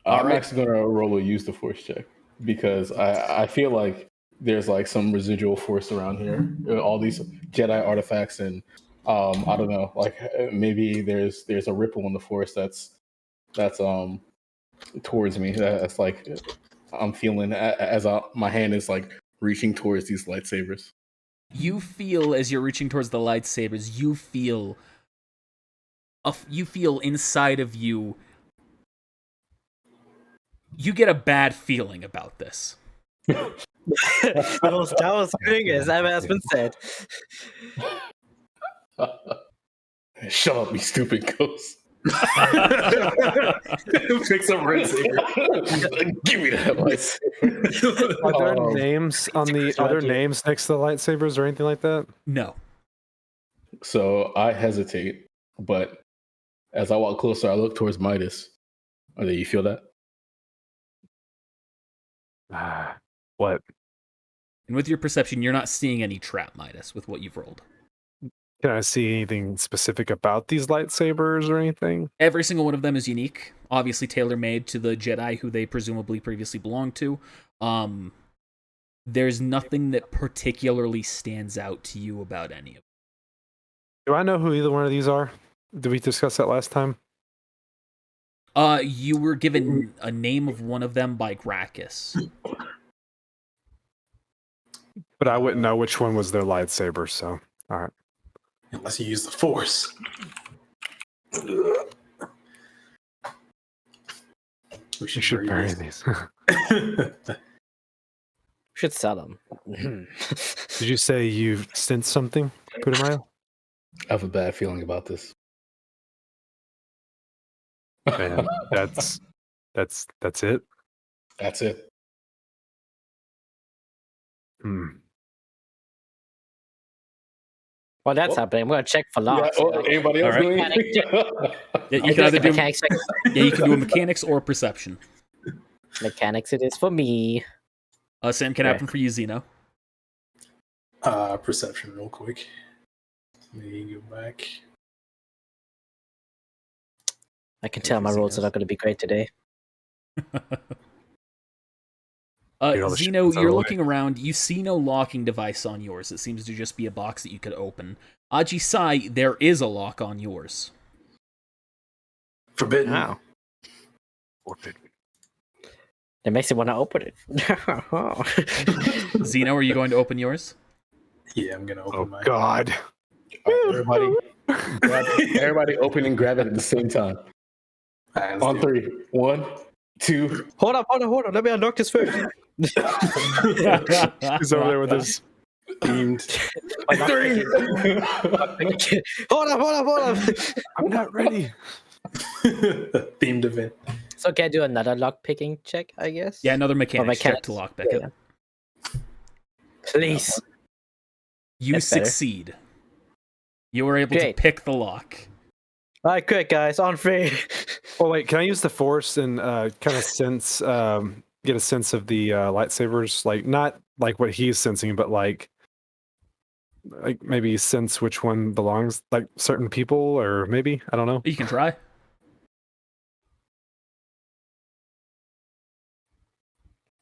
Speaker 2: I'm actually gonna roll a use the force check because I feel like there's like some residual force around here. All these Jedi artifacts and I don't know, like maybe there's a ripple in the force that's towards me. That's like I'm feeling as my hand is like reaching towards these lightsabers.
Speaker 1: You feel as you're reaching towards the lightsabers, you feel inside of you. You get a bad feeling about this.
Speaker 4: that was good, as has been said.
Speaker 2: Shut up, you stupid ghost.
Speaker 5: Picks up red saber.
Speaker 2: Give me that lightsaber.
Speaker 3: Are there names on the other names next to the lightsabers or anything like that?
Speaker 1: No.
Speaker 2: So I hesitate, but as I walk closer, I look towards Midas. Do you feel that?
Speaker 3: What?
Speaker 1: And with your perception, you're not seeing any trap, Midas, with what you've rolled.
Speaker 3: Can I see anything specific about these lightsabers or anything?
Speaker 1: Every single one of them is unique, obviously tailor-made to the Jedi who they presumably previously belonged to. There's nothing that particularly stands out to you about any of them.
Speaker 3: Do I know who either one of these are? Did we discuss that last time?
Speaker 1: You were given a name of one of them by Gracchus.
Speaker 3: But I wouldn't know which one was their lightsaber, so all right.
Speaker 5: Unless you use the force. We should
Speaker 3: bury these.
Speaker 4: Should sell them.
Speaker 3: Did you say you sensed something, Putamaya?
Speaker 2: I have a bad feeling about this.
Speaker 3: And that's it.
Speaker 2: That's it.
Speaker 4: While that's happening, I'm gonna check for locks.
Speaker 2: Anybody else doing
Speaker 1: you can either do you can do a mechanics or perception.
Speaker 4: Mechanics it is for me.
Speaker 1: Same can happen for you, Zeno.
Speaker 5: Perception real quick. Let me go back.
Speaker 4: I can tell my rolls are not going to be great today.
Speaker 1: Zeno, you're looking around. You see no locking device on yours. It seems to just be a box that you could open. Ajisai, there is a lock on yours.
Speaker 5: Forbidden.
Speaker 4: Wow. That makes it want to open it.
Speaker 1: Zeno, are you going to open yours?
Speaker 5: Yeah, I'm going to open mine.
Speaker 3: Oh, God.
Speaker 2: Everybody open and grab it at the same time.
Speaker 5: Right,
Speaker 2: on 3. 1, 2.
Speaker 4: Hold on. Let me unlock this first.
Speaker 3: He's over there with his
Speaker 5: themed.
Speaker 2: 3.
Speaker 4: Hold on.
Speaker 3: I'm not ready.
Speaker 5: Themed event.
Speaker 4: So can I do another lock picking check, I guess?
Speaker 1: Yeah, another mechanics check to lock back up.
Speaker 4: Please.
Speaker 1: You succeed. You were able to pick the lock.
Speaker 4: All right, quick, guys. On 3.
Speaker 3: Oh, wait. Can I use the force and kind of sense, get a sense of the lightsabers? Like, not like what he's sensing, but like maybe sense which one belongs, like certain people, or maybe, I don't know.
Speaker 1: You can try.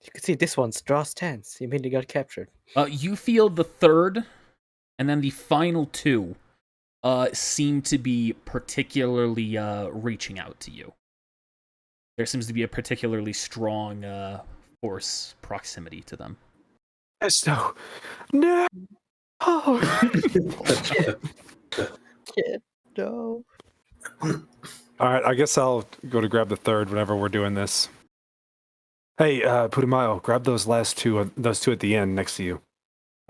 Speaker 4: You can see this one's draw stance. He immediately got captured.
Speaker 1: You feel the third and then the final 2 seem to be particularly reaching out to you. There seems to be a particularly strong force proximity to them.
Speaker 3: No. Oh.
Speaker 4: No.
Speaker 3: All right, I guess I'll go to grab the third whenever we're doing this. Hey, Putumayo, grab those last two, those two at the end next to you.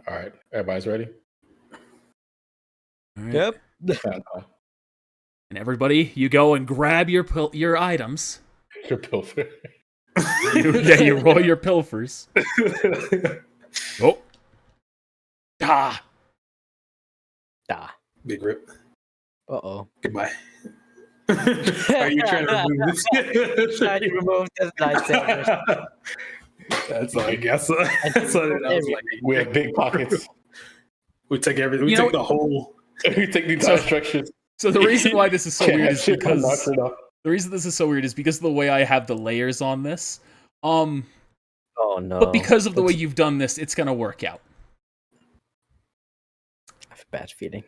Speaker 2: All right, everybody's ready?
Speaker 1: All right.
Speaker 4: Yep.
Speaker 1: And everybody, you go and grab your items.
Speaker 2: Your pilfer.
Speaker 1: You roll your pilfers. Oh. Ah.
Speaker 4: Da.
Speaker 5: Big rip.
Speaker 4: Uh-oh.
Speaker 5: Goodbye. Are you trying to remove this?
Speaker 4: Trying to remove this lightsaber.
Speaker 5: That's what I guess. That's what it was like.
Speaker 2: We have big pockets.
Speaker 5: We take everything. We take the whole.
Speaker 2: We take the entire structure.
Speaker 1: So the reason why this is so weird is because
Speaker 2: the
Speaker 1: reason this is so weird is because of the way I have the layers on this.
Speaker 4: Oh no!
Speaker 1: But because of the way you've done this, it's gonna work out.
Speaker 4: I have a bad feeling.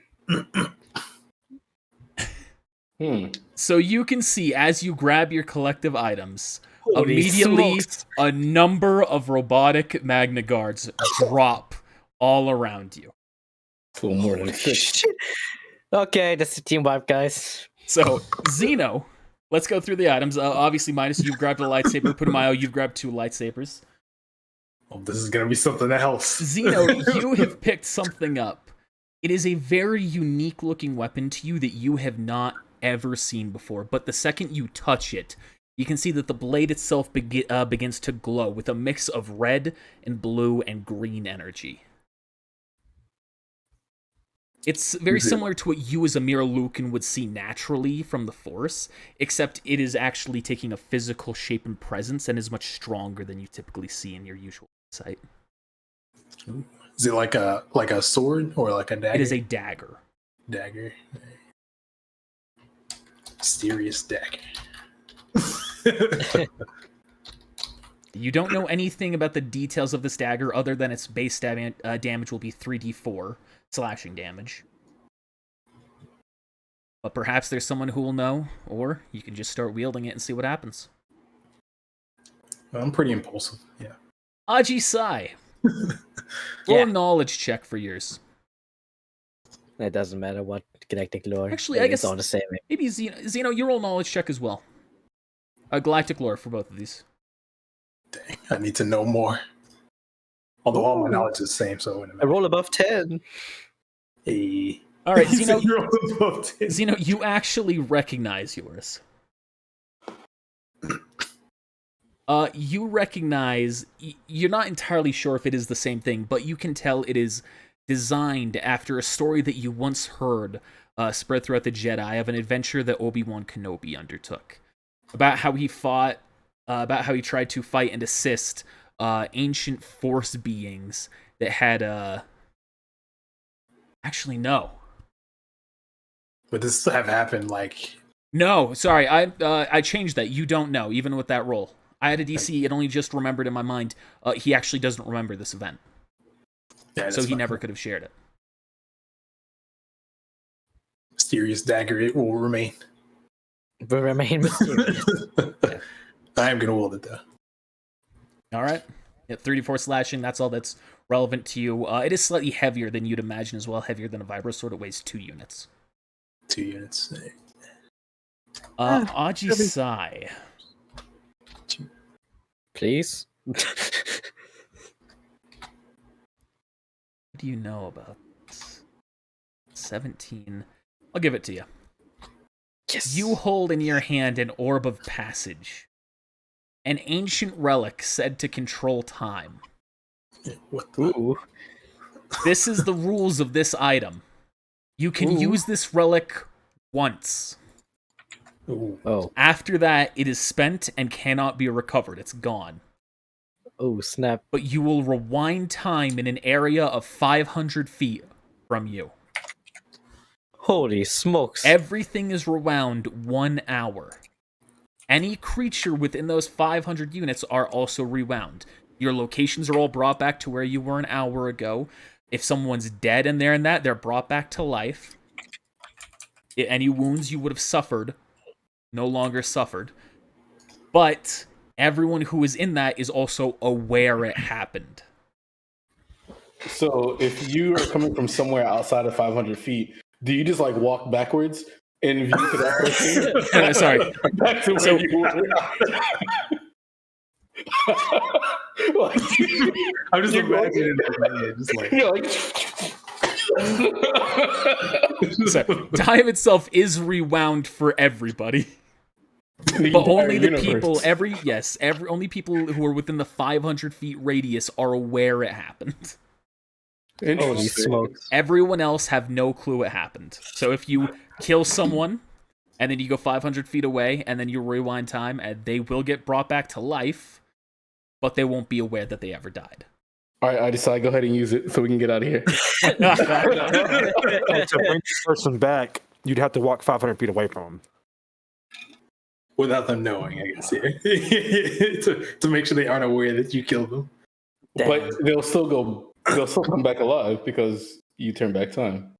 Speaker 1: So you can see as you grab your collective items,
Speaker 4: Holy
Speaker 1: immediately
Speaker 4: smokes.
Speaker 1: a number of robotic Magna Guards drop all around you.
Speaker 2: It's a little more than six.
Speaker 4: Shit. Okay, that's a team wipe, guys.
Speaker 1: So Zeno, let's go through the items. Obviously, minus you've grabbed a lightsaber. Putumayo, you've grabbed 2 lightsabers.
Speaker 5: Oh, this is gonna be something else.
Speaker 1: Zeno, you have picked something up. It is a very unique looking weapon to you that you have not ever seen before, but the second you touch it, you can see that the blade itself begins to glow with a mix of red and blue and green energy. It's very similar to what you as a mere Lucan would see naturally from the Force, except it is actually taking a physical shape and presence and is much stronger than you typically see in your usual sight.
Speaker 5: Is it like a sword or like a dagger?
Speaker 1: It is a dagger.
Speaker 5: Dagger. Mysterious dagger.
Speaker 1: You don't know anything about the details of this dagger other than its base damage will be 3d4 slashing damage. But perhaps there's someone who will know, or you can just start wielding it and see what happens.
Speaker 5: I'm pretty impulsive, yeah.
Speaker 1: Aji Sai. Roll a knowledge check for yours.
Speaker 4: It doesn't matter what galactic lore.
Speaker 1: Actually, I guess
Speaker 4: it's all the same.
Speaker 1: maybe Zeno, you roll knowledge check as well. Galactic lore for both of these.
Speaker 5: Dang, I need to know more. Although all my knowledge is the same, so
Speaker 4: I roll above 10.
Speaker 5: Hey.
Speaker 1: All right, Zeno.
Speaker 5: You rolled above 10.
Speaker 1: Zeno, you actually recognize yours. You recognize. You're not entirely sure if it is the same thing, but you can tell it is designed after a story that you once heard spread throughout the Jedi of an adventure that Obi-Wan Kenobi undertook. About how he fought, about how he tried to fight and assist ancient Force beings that had, actually, no.
Speaker 5: But this have happened, like...
Speaker 1: No, sorry, I changed that. You don't know, even with that roll. I had a DC, it only just remembered in my mind. He actually doesn't remember this event.
Speaker 5: Yeah,
Speaker 1: so he never could have shared it.
Speaker 5: Mysterious dagger, it will remain.
Speaker 4: Will remain mysterious.
Speaker 5: Yeah. I am going to wield it, though.
Speaker 1: All right. Yeah, 34 slashing, that's all that's relevant to you. It is slightly heavier than you'd imagine as well, heavier than a Vibrosword. It weighs 2 units.
Speaker 5: 2 units.
Speaker 1: Aji Sai.
Speaker 4: Please?
Speaker 1: What do you know about this? 17. I'll give it to you.
Speaker 4: Yes.
Speaker 1: You hold in your hand an orb of passage. An ancient relic said to control time.
Speaker 5: What the?
Speaker 4: Ooh.
Speaker 1: This is the rules of this item. You can use this relic once.
Speaker 5: Ooh.
Speaker 4: Oh.
Speaker 1: After that, it is spent and cannot be recovered. It's gone.
Speaker 4: Oh, snap.
Speaker 1: But you will rewind time in an area of 500 feet from you.
Speaker 4: Holy smokes.
Speaker 1: Everything is rewound 1 hour. Any creature within those 500 units are also rewound. Your locations are all brought back to where you were an hour ago. If someone's dead and they're brought back to life. Any wounds you would have suffered, no longer suffered. But everyone who is in that is also aware it happened.
Speaker 2: So if you are coming from somewhere outside of 500 feet, do you just like walk backwards in view to that person?
Speaker 1: Sorry.
Speaker 2: Back to where you were. Like,
Speaker 5: I'm just imagining that. Just like,
Speaker 2: you're like
Speaker 1: So, time itself is rewound for everybody. But only the people, only people who are within the 500 feet radius are aware it happened.
Speaker 4: Holy
Speaker 2: Interesting.
Speaker 4: smokes.
Speaker 1: Everyone else have no clue what happened. So if you kill someone, and then you go 500 feet away, and then you rewind time, and they will get brought back to life, but they won't be aware that they ever died.
Speaker 2: All right, I decide go ahead and use it so we can get out of here.
Speaker 3: And to bring the person back, you'd have to walk 500 feet away from them.
Speaker 5: Without them knowing, I guess. Yeah. to make sure they aren't aware that you killed them.
Speaker 2: But they'll still come back alive because you turn back time.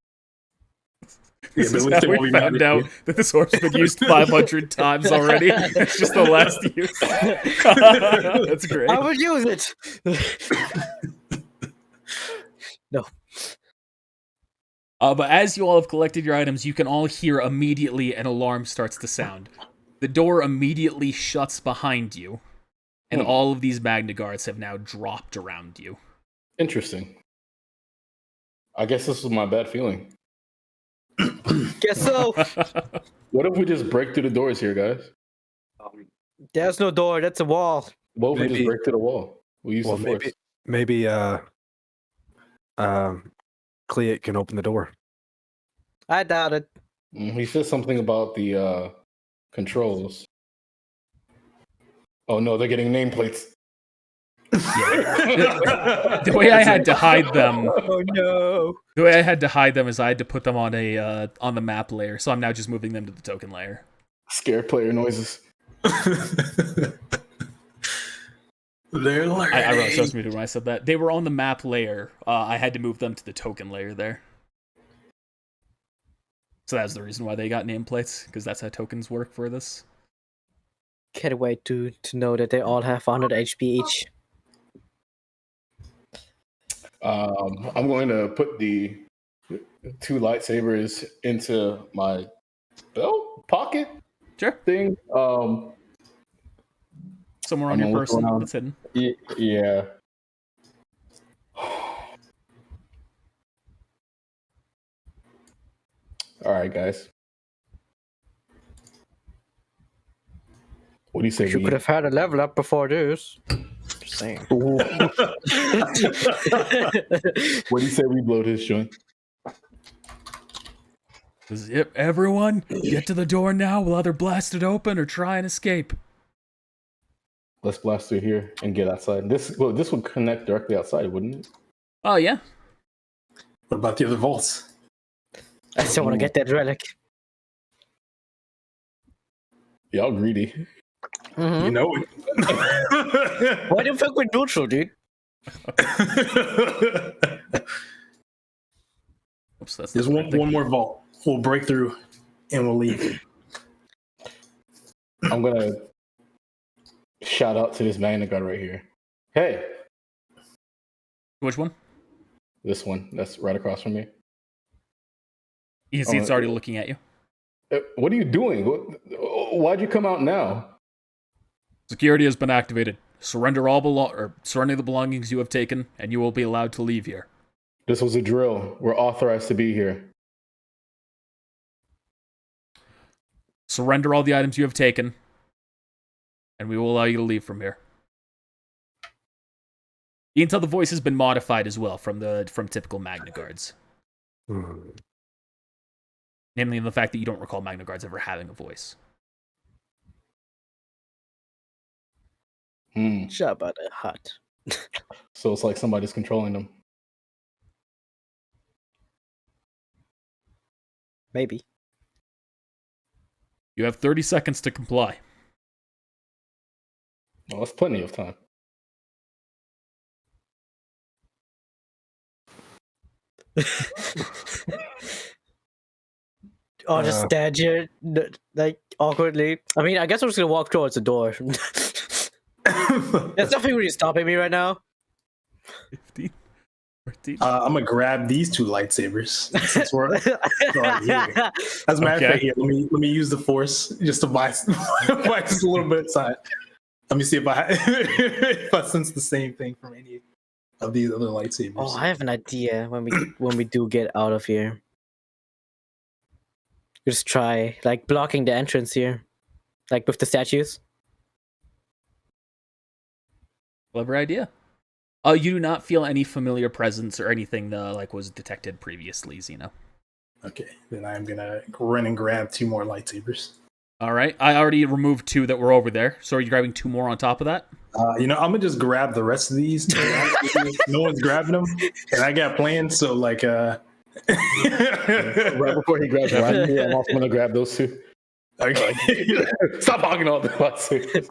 Speaker 1: This
Speaker 5: Yeah,
Speaker 1: is
Speaker 5: but at least
Speaker 1: how
Speaker 5: they won't
Speaker 1: we
Speaker 5: be
Speaker 1: found
Speaker 5: mad at
Speaker 1: out
Speaker 5: you.
Speaker 1: that this orb's been used 500 times already. It's just the last use. That's great.
Speaker 4: I will use it. No.
Speaker 1: But as you all have collected your items, you can all hear immediately an alarm starts to sound. The door immediately shuts behind you, and all of these Magna Guards have now dropped around you.
Speaker 2: Interesting. I guess this was my bad feeling.
Speaker 4: Guess so.
Speaker 2: What if we just break through the doors here, guys?
Speaker 4: There's no door. That's a wall.
Speaker 2: What if we just
Speaker 3: Maybe-
Speaker 2: break through the wall? We use the force.
Speaker 3: Maybe Cleat can open the door.
Speaker 4: I doubt it.
Speaker 2: He says something about the controls. Oh no, they're getting nameplates.
Speaker 1: The way I had to hide them,
Speaker 4: Oh no.
Speaker 1: the way I had to hide them is I had to put them on the map layer. So I'm now just moving them to the token layer.
Speaker 2: Scare player noises.
Speaker 5: They're learning.
Speaker 1: I really trust me when I said that. They were on the map layer. I had to move them to the token layer there. So that's the reason why they got nameplates, because that's how tokens work for this.
Speaker 4: Can't wait to know that they all have 100 HP each.
Speaker 2: I'm going to put the 2 lightsabers into my belt pocket
Speaker 1: Sure.
Speaker 2: thing.
Speaker 1: Somewhere on
Speaker 2: I'm
Speaker 1: your
Speaker 2: gonna look
Speaker 1: person
Speaker 2: around.
Speaker 1: that's hidden.
Speaker 2: Yeah. All right, guys. What do you say?
Speaker 4: You could have had a level up before this. Just saying.
Speaker 2: What do you say we blow this joint?
Speaker 1: Yep, everyone, get to the door now. We'll either blast it open or try and escape.
Speaker 2: Let's blast through here and get outside. This would connect directly outside, wouldn't it?
Speaker 1: Oh, yeah.
Speaker 5: What about the other vaults?
Speaker 4: I still want to get that relic.
Speaker 2: Y'all greedy.
Speaker 4: Mm-hmm.
Speaker 5: You know it.
Speaker 4: Why do you think we're neutral, dude?
Speaker 1: Oops, that's
Speaker 5: There's one more vault. We'll break through and we'll leave.
Speaker 2: I'm gonna shout out to this Magna Guard right here. Hey,
Speaker 1: Which one?
Speaker 2: this one that's right across from me.
Speaker 1: You can see it's already looking at you.
Speaker 2: What are you doing? Why'd you come out now?
Speaker 1: Security has been activated. Surrender the belongings you have taken, and you will be allowed to leave here.
Speaker 2: This was a drill. We're authorized to be here.
Speaker 1: Surrender all the items you have taken, and we will allow you to leave from here. You can tell the voice has been modified as well from typical Magna Guards. Namely, in the fact that you don't recall Magna Guards ever having a voice.
Speaker 4: Jabba the Hutt.
Speaker 2: So it's like somebody's controlling them.
Speaker 4: Maybe.
Speaker 1: You have 30 seconds to comply.
Speaker 2: Well, that's plenty of time.
Speaker 4: Oh, just stand here, like, awkwardly. I mean, I guess I'm just gonna walk towards the door. There's nothing really stopping me right now.
Speaker 1: 15, 14.
Speaker 5: I'm gonna grab these 2 lightsabers since we're already here. As a matter of fact, here, let me use the force just to buy just a little bit of time. Let me see if I sense the same thing from any of these other lightsabers.
Speaker 4: Oh, I have an idea when we do get out of here. Just try like blocking the entrance here, like with the statues.
Speaker 1: Clever idea. You do not feel any familiar presence or anything like was detected previously, Zeno.
Speaker 5: Okay, then I'm gonna run and grab 2 more lightsabers.
Speaker 1: All right, I already removed 2 that were over there. So are you grabbing 2 more on top of that?
Speaker 5: I'm gonna just grab the rest of these. No one's grabbing them, and I got plans. So like,
Speaker 2: right before he grabs one, I'm also gonna grab those 2. Okay. Stop hogging all the lightsabers.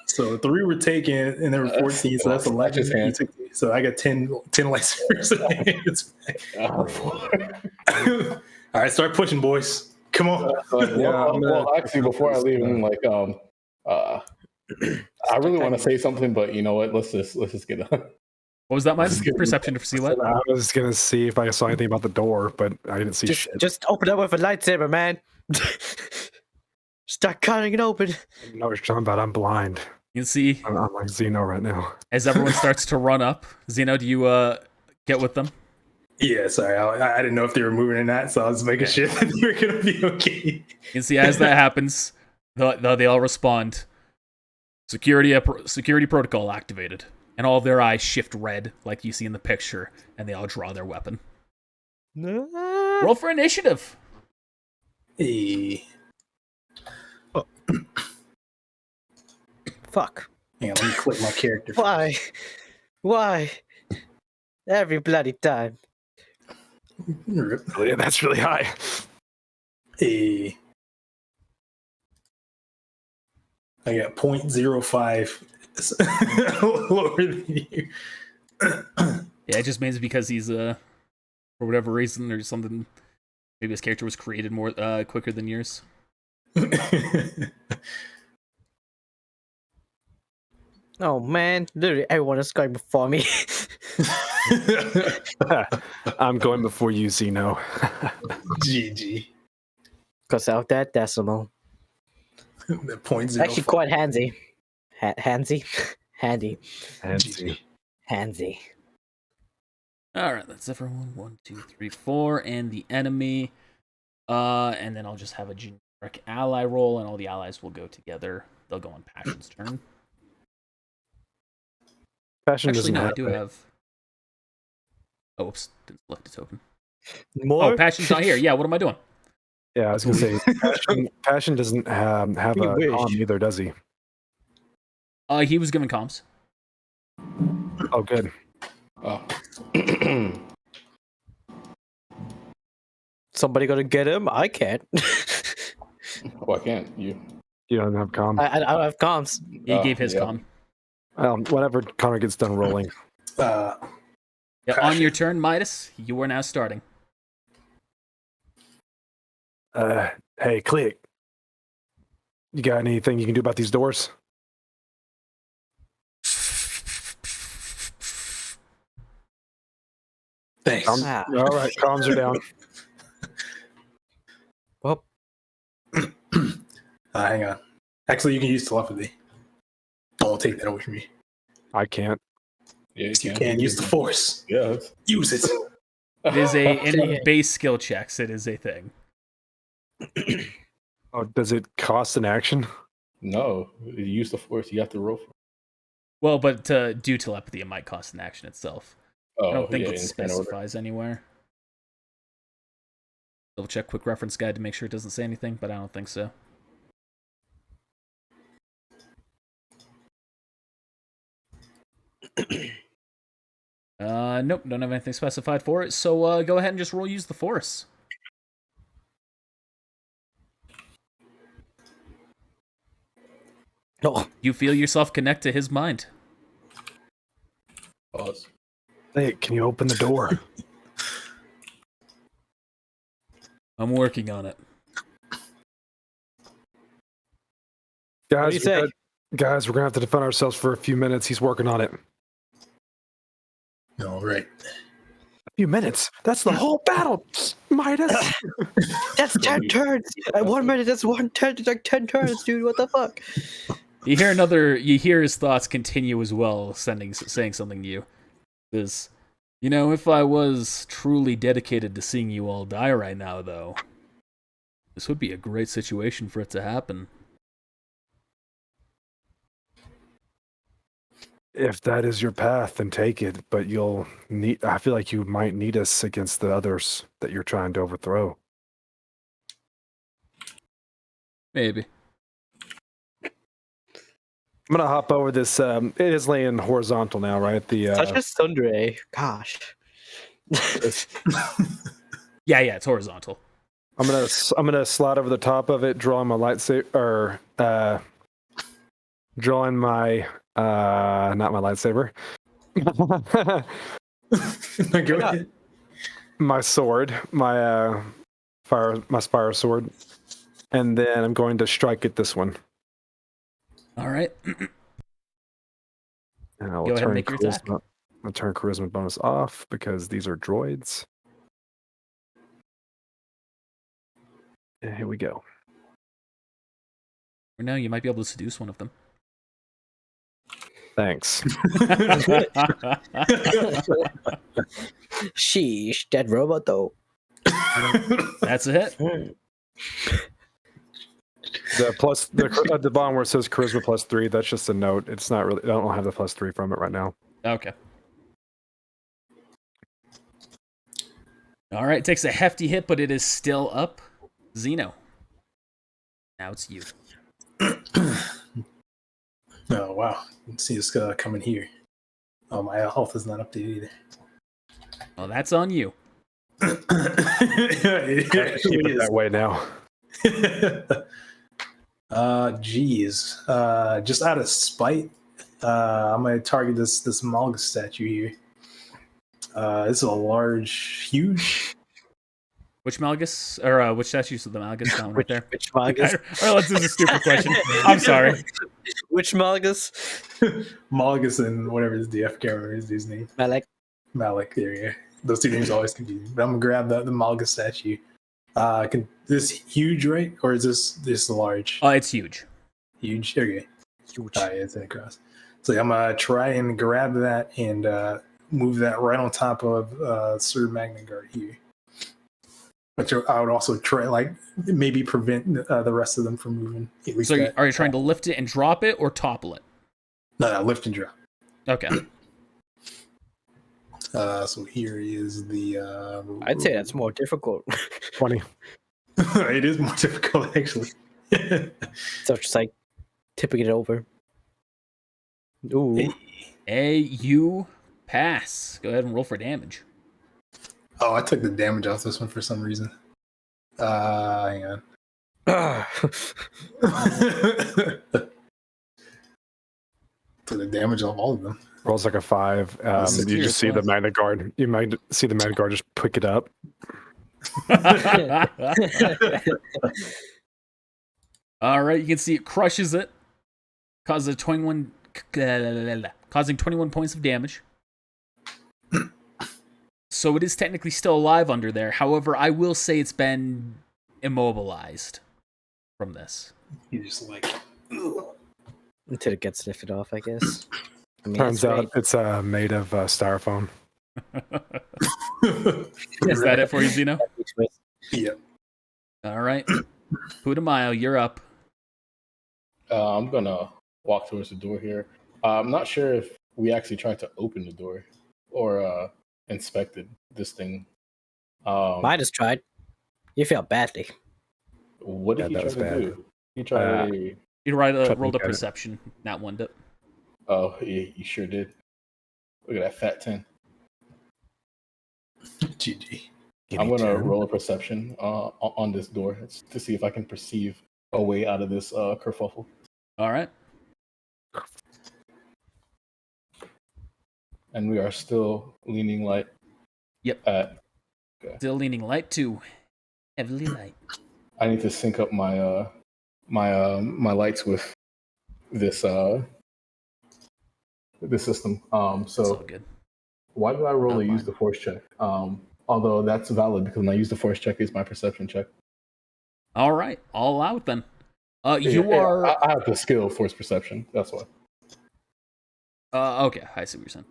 Speaker 5: So 3 were taken, and there were 14. So that's 11. So I got 10 lightsabers. All right, start pushing, boys. Come on.
Speaker 2: Well, actually, before I leave, I'm like, I really want to say something, but you know what? Let's just get on.
Speaker 1: What was that, my perception to see what?
Speaker 3: I was gonna see if I saw anything about the door, but I didn't see shit.
Speaker 4: Just open up with a lightsaber, man. Start cutting it open.
Speaker 3: I know what you're talking about. I'm blind.
Speaker 1: You can see
Speaker 3: I'm like Zeno right now.
Speaker 1: as everyone starts to run up. Zeno, do you get with them?
Speaker 5: Yeah, sorry. I didn't know if they were moving or not, so I was making sure that they were going to be okay.
Speaker 1: You can see as that happens, they all respond. Security protocol activated. And all of their eyes shift red, like you see in the picture, and they all draw their weapon. Roll for initiative.
Speaker 5: Hey.
Speaker 4: Oh. Fuck.
Speaker 5: Hang on, let me click my character.
Speaker 4: Why? Every bloody time.
Speaker 3: Yeah, that's really high.
Speaker 5: Hey. I got 0.05 lower than you.
Speaker 1: Yeah, it just means because he's for whatever reason or something, maybe his character was created more quicker than yours.
Speaker 4: Oh man, literally everyone is going before me.
Speaker 3: I'm going before you, Zeno.
Speaker 5: GG.
Speaker 4: Because of that decimal.
Speaker 5: The 0.05.
Speaker 4: Actually, quite handsy. Handsy? Handy.
Speaker 3: Handsy.
Speaker 1: All right, that's everyone. 1, 2, 3, 4, and the enemy. And then I'll just have a generic ally roll, and all the allies will go together. They'll go on Passion's turn.
Speaker 3: Passion
Speaker 1: Actually,
Speaker 3: doesn't
Speaker 1: no, I
Speaker 3: have
Speaker 1: do
Speaker 3: it.
Speaker 1: have. Oh, oops, didn't select a token.
Speaker 4: More?
Speaker 1: Oh, Passion's not here. Yeah, what am I doing?
Speaker 3: Yeah, I was gonna say Passion doesn't have a
Speaker 4: wish.
Speaker 3: comm either, does he?
Speaker 1: He was given comms.
Speaker 3: Oh, good.
Speaker 4: Somebody gonna get him? I can't.
Speaker 2: Why can't you?
Speaker 3: You don't have comm.
Speaker 4: I don't have comms.
Speaker 1: He gave his comm.
Speaker 3: Whenever Connor gets done rolling.
Speaker 1: Yeah, on your turn, Midas, you are now starting.
Speaker 3: Hey, Click. You got anything you can do about these doors?
Speaker 5: Thanks.
Speaker 3: All right, comms are down.
Speaker 4: Well,
Speaker 5: hang on. Actually, you can use telepathy. Don't take that away from me.
Speaker 3: I can't.
Speaker 2: Yeah,
Speaker 5: You can use the force.
Speaker 2: Yeah.
Speaker 5: Use it.
Speaker 1: It is in base skill checks. It is a thing.
Speaker 3: Oh, does it cost an action?
Speaker 2: No, you use the force. You have to roll for it.
Speaker 1: Well, but to do telepathy, it might cost an action itself.
Speaker 2: Oh,
Speaker 1: I don't think
Speaker 2: yeah,
Speaker 1: it specifies anywhere. Double check quick reference guide to make sure it doesn't say anything, but I don't think so. Nope, don't have anything specified for it. So go ahead and just roll use the force.
Speaker 4: no.
Speaker 1: You feel yourself connect to his mind.
Speaker 2: Pause.
Speaker 3: Hey, can you open the door?
Speaker 1: I'm working on it.
Speaker 3: Guys,
Speaker 4: do you say?
Speaker 3: Guys, we're gonna have to defend ourselves for a few minutes. He's working on it.
Speaker 5: All right.
Speaker 3: A few minutes? That's the whole battle, Midas.
Speaker 4: That's 10 turns. 1 minute, that's 1 turn. It's like 10 turns, dude. What the fuck?
Speaker 1: You hear his thoughts continue as well, saying something to you. Because, if I was truly dedicated to seeing you all die right now, though, this would be a great situation for it to happen.
Speaker 3: If that is your path, then take it. But I feel like you might need us against the others that you're trying to overthrow.
Speaker 1: Maybe.
Speaker 3: I'm gonna hop over this. It is laying horizontal now, right?
Speaker 4: Such a sundry. Gosh.
Speaker 1: Yeah, it's horizontal.
Speaker 3: I'm gonna slide over the top of it, drawing my lightsaber, or drawing my not my lightsaber.
Speaker 5: Go ahead.
Speaker 3: My sword, my spire sword, and then I'm going to strike at this one.
Speaker 1: All right.
Speaker 3: And I will
Speaker 1: Go ahead and make your attack.
Speaker 3: I'll turn charisma bonus off because these are droids. And here we go.
Speaker 1: Or now you might be able to seduce one of them.
Speaker 3: Thanks.
Speaker 4: Sheesh, dead robot though.
Speaker 1: That's a hit.
Speaker 3: The bottom where it says charisma +3, that's just a note. It's not really. I don't have the +3 from it right now.
Speaker 1: Okay. All right, takes a hefty hit, but it is still up. Xeno. Now it's you.
Speaker 5: Oh wow! Let's see this coming here. Oh, my health is not up to either.
Speaker 1: Well, that's on you.
Speaker 3: Keep it that way now.
Speaker 5: Geez. Just out of spite, I'm gonna target this Malgus statue here. It's a large, huge.
Speaker 1: Which Malgus, or which statues of the Malgus down right there?
Speaker 4: Which Malgus?
Speaker 1: All right, this is a stupid question. I'm sorry.
Speaker 4: Which Malgus?
Speaker 5: Malgus and whatever his DF can't remember his dude's name.
Speaker 4: Malik.
Speaker 5: There you go. Those two names always confuse me. But I'm gonna grab the Malgus statue. This huge, right? Or is this large?
Speaker 1: It's huge.
Speaker 5: Huge. Okay.
Speaker 4: Huge.
Speaker 5: It's across. So I'm gonna try and grab that and move that right on top of Sir Magnagard here. But I would also try, maybe prevent the rest of them from moving.
Speaker 1: So are you trying to lift it and drop it, or topple it?
Speaker 5: No, lift and drop.
Speaker 1: Okay.
Speaker 5: So here is the.
Speaker 4: I'd say that's more difficult.
Speaker 3: 20.
Speaker 5: It is more difficult, actually.
Speaker 4: So just tipping it over. Ooh.
Speaker 1: You pass. Go ahead and roll for damage.
Speaker 5: Oh, I took the damage off this one for some reason. Hang on. Took the damage off all of them.
Speaker 3: Rolls like a 5. You just see the Magna Guard. You might see the Magna Guard just pick it up.
Speaker 1: All right, you can see it crushes it, causing 21 points of damage. So it is technically still alive under there. However, I will say it's been immobilized from this.
Speaker 5: You just
Speaker 4: until it gets lifted off, I guess. I mean,
Speaker 3: Turns out it's made of styrofoam.
Speaker 1: Is that it for you, Xeno?
Speaker 5: Yeah.
Speaker 1: All right. Putumayo, you're up.
Speaker 2: I'm gonna walk towards the door here. I'm not sure if we actually tried to open the door or inspected this thing.
Speaker 4: Might have tried. You failed badly.
Speaker 2: What did he try to do? He tried.
Speaker 1: You rolled a perception, not one dip.
Speaker 2: Oh, he sure did. Look at that fat 10.
Speaker 5: GG.
Speaker 2: I'm gonna roll a perception on this door to see if I can perceive a way out of this kerfuffle.
Speaker 1: All right.
Speaker 2: And we are still leaning light.
Speaker 1: Yep.
Speaker 2: Okay.
Speaker 1: Still leaning light to heavily light.
Speaker 2: I need to sync up my my lights with this this system.
Speaker 1: That's all good.
Speaker 2: Why do I roll use the force check? Although that's valid because when I use the force check is my perception check.
Speaker 1: All right, I'll allow it then. I
Speaker 2: have the skill force perception. That's why.
Speaker 1: Okay, I see what you're saying.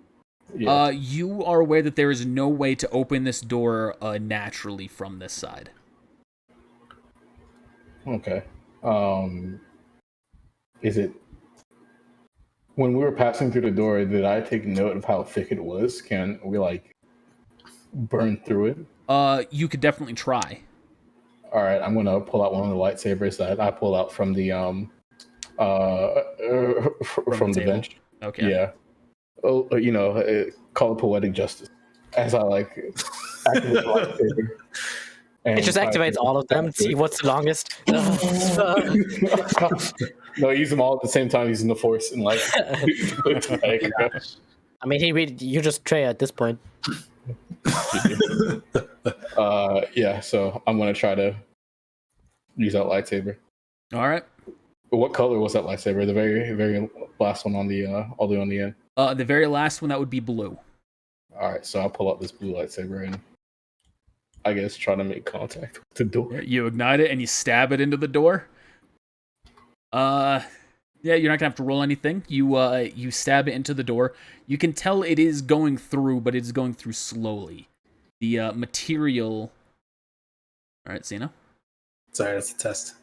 Speaker 2: Yeah.
Speaker 1: You are aware that there is no way to open this door naturally from this side.
Speaker 2: Okay. Is it When we were passing through the door, did I take note of how thick it was? Can we like burn through it?
Speaker 1: You could definitely try.
Speaker 2: All right, I'm gonna pull out one of the lightsabers that I pulled out from the from the bench.
Speaker 1: Okay.
Speaker 2: Yeah. Oh, call it poetic justice. As I like activate the lightsaber.
Speaker 4: It just activates all of them. See what's the longest.
Speaker 2: No, use them all at the same time using the force and like.
Speaker 4: I mean, you just Trey at this point.
Speaker 2: Yeah. So I'm gonna try to use that lightsaber.
Speaker 1: All right.
Speaker 2: But what color was that lightsaber? The very, very last one on the all the way on the end.
Speaker 1: The very last one, that would be blue.
Speaker 2: All right, so I'll pull out this blue lightsaber and I guess try to make contact with the door.
Speaker 1: You ignite it and you stab it into the door. Yeah, you're not gonna have to roll anything. You stab it into the door. You can tell it is going through, but it's going through slowly. The material. All right, Sina.
Speaker 5: Sorry, that's a test.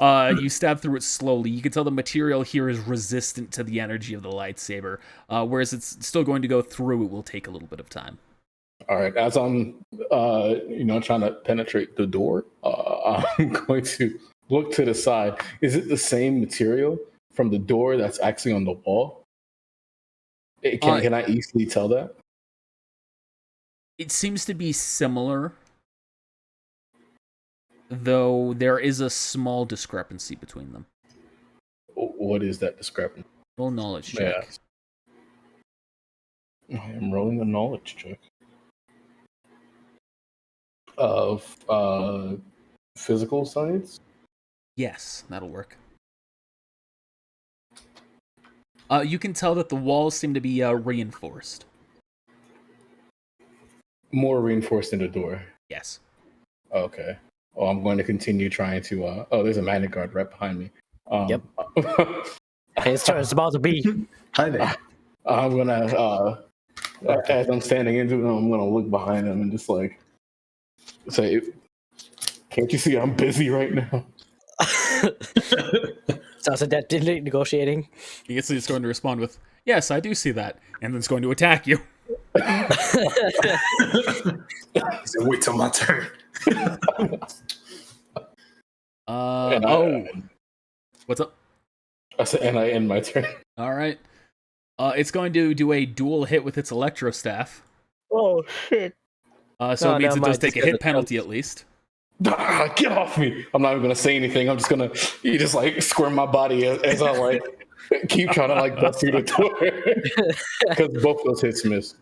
Speaker 1: You stab through it slowly. You can tell the material here is resistant to the energy of the lightsaber, whereas it's still going to go through. It will take a little bit of time.
Speaker 2: All right, as I'm, trying to penetrate the door, I'm going to look to the side. Is it the same material from the door that's actually on the wall? Can I easily tell that?
Speaker 1: It seems to be similar, though there is a small discrepancy between them.
Speaker 2: What is that discrepancy?
Speaker 1: Roll knowledge check.
Speaker 2: Yeah. I am rolling a knowledge check. Of physical science?
Speaker 1: Yes, that'll work. You can tell that the walls seem to be reinforced.
Speaker 2: More reinforced than the door?
Speaker 1: Yes.
Speaker 2: Okay. Oh, I'm going to continue trying to... there's a magnet guard right behind me.
Speaker 4: Yep. His turn is about to be.
Speaker 5: Hi there.
Speaker 2: I'm going to... as I'm standing into them, I'm going to look behind them and just like... say, can't you see I'm busy right now?
Speaker 4: Sounds like that negotiating.
Speaker 1: You can see it's going to respond with, yes, I do see that. And then it's going to attack you.
Speaker 5: He said, wait till my turn.
Speaker 1: What's up?
Speaker 2: I said, and I end my turn.
Speaker 1: All right. It's going to do a dual hit with its electro staff.
Speaker 4: Oh, shit.
Speaker 1: So it means it does take a hit penalty at least.
Speaker 2: Get off me! I'm not even gonna say anything. I'm just gonna like squirm my body as I like keep trying to like bust through the door because both those hits miss.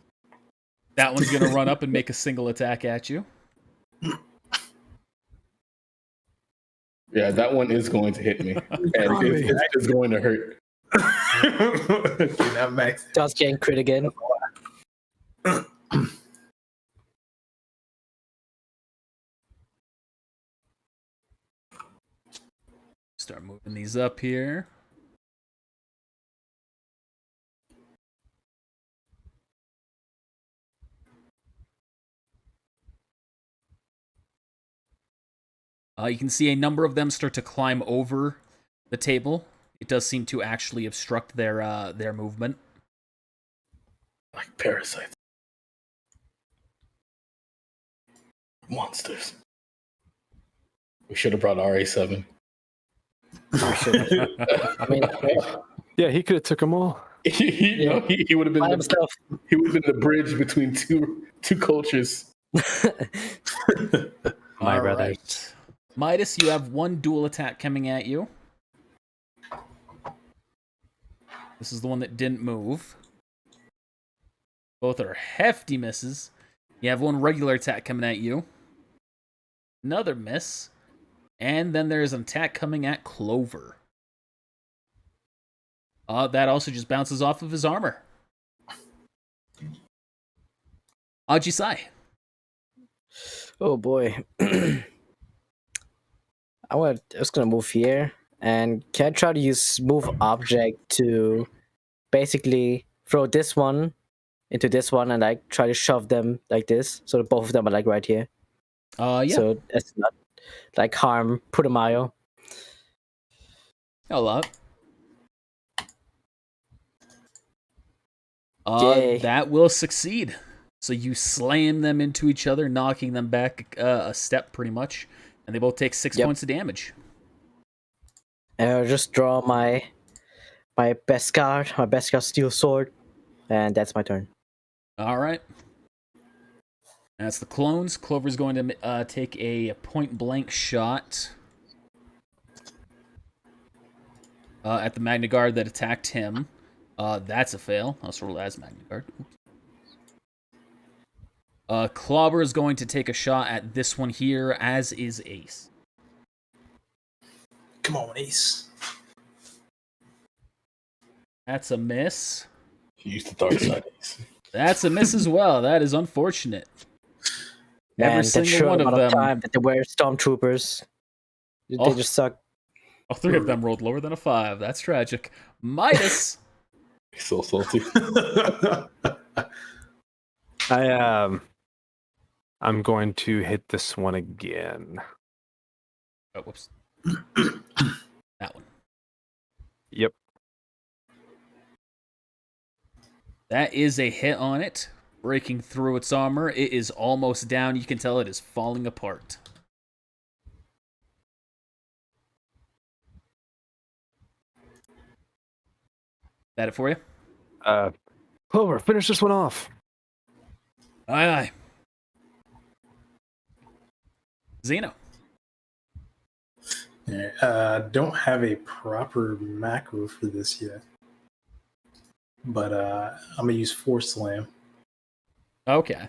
Speaker 1: That one's gonna run up and make a single attack at you.
Speaker 2: Yeah, that one is going to hit me, and it's going to hurt.
Speaker 5: That max.
Speaker 4: Just getting crit again.
Speaker 1: Start moving these up here. You can see a number of them start to climb over the table. It does seem to actually obstruct their movement.
Speaker 2: Like parasites. Monsters. We should have brought RA7.
Speaker 4: I mean,
Speaker 3: yeah, he could have took them all.
Speaker 2: He would have been he would have been the bridge between two cultures.
Speaker 4: My brother.
Speaker 1: Right. Midas, you have one dual attack coming at you. This is the one that didn't move. Both are hefty misses. You have one regular attack coming at you. Another miss. And then there's an attack coming at Clover. That also just bounces off of his armor. Ajisai.
Speaker 4: Oh boy. I'm just gonna move here, and can I try to use move object to basically throw this one into this one and like try to shove them like this, so that both of them are like right here.
Speaker 1: Yeah.
Speaker 4: So it's not like harm Putumayo.
Speaker 1: A lot.
Speaker 4: Yay.
Speaker 1: That will succeed. So you slam them into each other, knocking them back a step pretty much, and they both take 6 points of damage.
Speaker 4: And I'll just draw my best card, steel sword, and that's my turn.
Speaker 1: All right. That's the clones. Clover's going to take a point-blank shot at the Magna Guard that attacked him. That's a fail. I'll roll as Magna Guard. Clobber is going to take a shot at this one here, as is Ace.
Speaker 5: Come on, Ace.
Speaker 1: That's a miss.
Speaker 2: He used the dark side.
Speaker 1: That's a miss as well. That is unfortunate. Every single one of them.
Speaker 4: Time that they were stormtroopers. They just suck.
Speaker 1: All 3 of them rolled lower than a 5. That's tragic. Midas.
Speaker 2: So salty.
Speaker 3: I'm going to hit this one again.
Speaker 1: Oh, whoops. That one.
Speaker 3: Yep.
Speaker 1: That is a hit on it, breaking through its armor. It is almost down. You can tell it is falling apart. That it for you?
Speaker 3: Clover, finish this one off.
Speaker 1: Aye, aye. Xeno.
Speaker 5: Yeah, don't have a proper macro for this yet. But I'm going to use Force Slam.
Speaker 1: Okay.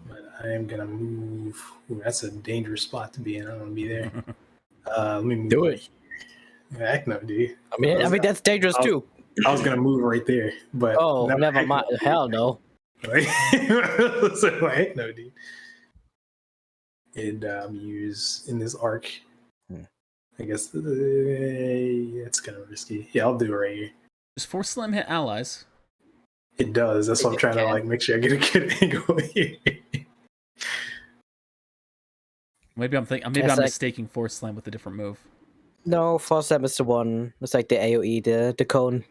Speaker 5: But I am going to move. Ooh, that's a dangerous spot to be in. I don't want to be there. Let me move.
Speaker 4: Do it.
Speaker 5: Heck no, dude.
Speaker 4: I mean that's dangerous too.
Speaker 5: I was going to move right there. But
Speaker 4: never mind. Hell no.
Speaker 5: So, heck no, dude. And use in this arc. I guess it's kind of risky. Yeah, I'll do it right here.
Speaker 1: Does Force Slam hit allies?
Speaker 5: It does. That's what I'm trying to make sure I get a good angle here.
Speaker 1: Maybe I'm mistaking Force Slam with a different move.
Speaker 4: No, Force Slam is the one. It's like the AoE, the cone.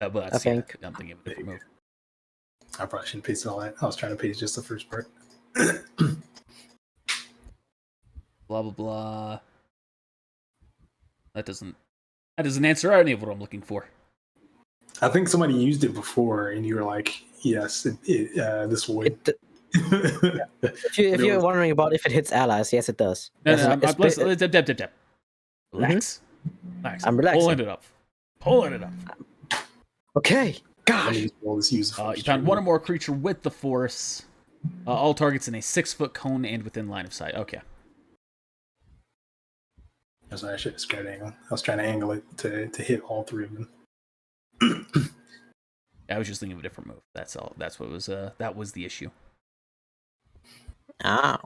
Speaker 1: I think. I'm thinking of a different move.
Speaker 5: I probably shouldn't paste all that. I was trying to paste just the first part.
Speaker 1: Blah blah blah. That doesn't answer any of what I'm looking for.
Speaker 5: I think somebody used it before, and you were like, "Yes, this would."
Speaker 4: If you're wondering about if it hits allies, yes, it does.
Speaker 1: No, relax. Relax.
Speaker 4: I'm relaxing.
Speaker 1: Pulling it up.
Speaker 4: Okay. Gosh.
Speaker 5: You
Speaker 1: found one or more creature with the Force. All targets in a 6-foot cone and within line of sight. Okay.
Speaker 5: That's why I should have spread angle. I was trying to angle it to hit all 3 of them.
Speaker 1: I was just thinking of a different move. That's all. That's what was. That was the issue.
Speaker 4: Oh.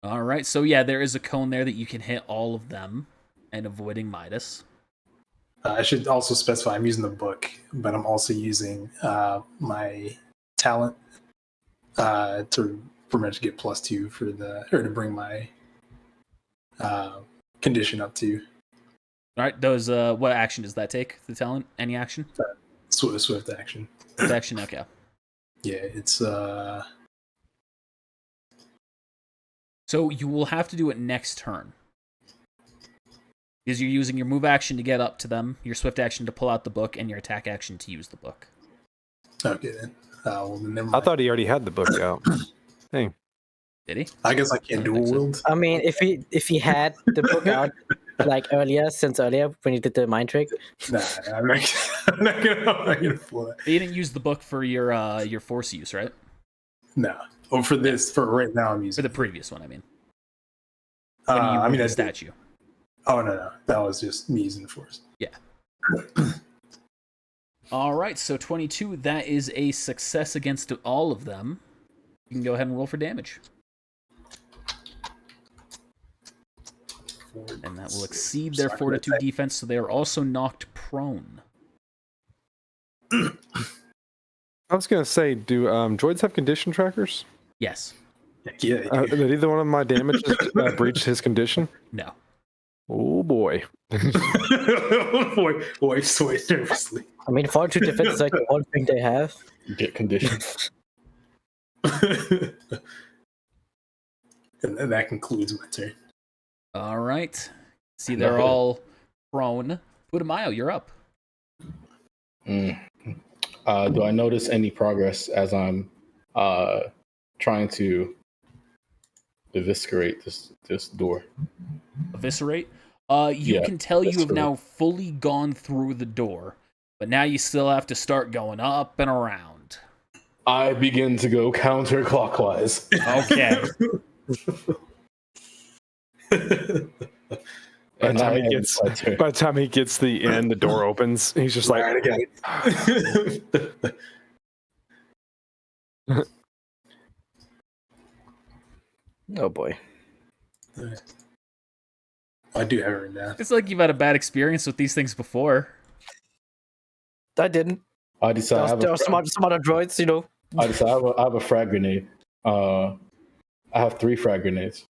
Speaker 1: All right. So yeah, there is a cone there that you can hit all of them, and avoiding Midas.
Speaker 5: I should also specify I'm using the book, but I'm also using my talent to pretty much get +2 for to bring my condition up to.
Speaker 1: All right. Those. What action does that take? The talent? Any action?
Speaker 5: Swift action.
Speaker 1: Swift action. Okay.
Speaker 5: Yeah, it's.
Speaker 1: So you will have to do it next turn. Because you're using your move action to get up to them, your swift action to pull out the book, and your attack action to use the book.
Speaker 5: Okay then. Well, then never mind.
Speaker 3: I thought he already had the book out. Dang.
Speaker 1: Did he?
Speaker 5: I guess I can't dual wield.
Speaker 4: I mean, if he had the book out like earlier when he did the mind trick.
Speaker 5: Nah, I'm not gonna pull that.
Speaker 1: You didn't use the book for your force use, right?
Speaker 5: No. Oh, for right now I'm using
Speaker 1: for the previous one. I mean,
Speaker 5: the
Speaker 1: statue.
Speaker 5: Oh no, that was just me using the force.
Speaker 1: Yeah. All right, so 22. That is a success against all of them. You can go ahead and roll for damage. And that will exceed their fortitude defense, so they are also knocked prone.
Speaker 3: I was going to say, do droids have condition trackers?
Speaker 1: Yes.
Speaker 5: Yeah.
Speaker 3: Did either one of my damages breach his condition?
Speaker 1: No.
Speaker 3: Oh boy.
Speaker 5: Boy, sweat nervously.
Speaker 4: I mean, fortitude defense is like the one thing they have.
Speaker 2: Get conditioned.
Speaker 5: And that concludes my turn.
Speaker 1: All right. See, they're all prone. Putumayo, you're up.
Speaker 2: Do I notice any progress as I'm trying to eviscerate this door?
Speaker 1: Eviscerate? You can tell you have now fully gone through the door, but now you still have to start going up and around.
Speaker 2: I begin to go counterclockwise.
Speaker 1: Okay.
Speaker 3: By the time he gets to the end, the door opens. He's just like,
Speaker 5: again.
Speaker 4: Oh boy.
Speaker 5: I do have it written down.
Speaker 1: It's like you've had a bad experience with these things before.
Speaker 4: I didn't.
Speaker 2: I decide
Speaker 4: There were some other droids, you know.
Speaker 2: I have a frag grenade. I have 3 frag grenades.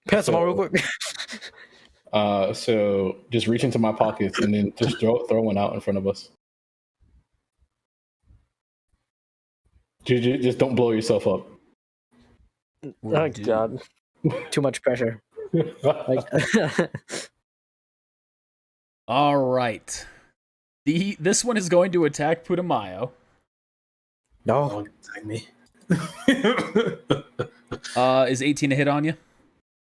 Speaker 4: Pass them all real quick.
Speaker 2: So just reach into my pockets and then just throw one out in front of us. Just don't blow yourself up.
Speaker 4: Oh god. Too much pressure.
Speaker 1: All right. This one is going to attack Putumayo.
Speaker 4: No.
Speaker 5: Don't attack me.
Speaker 1: Is 18 a hit on you?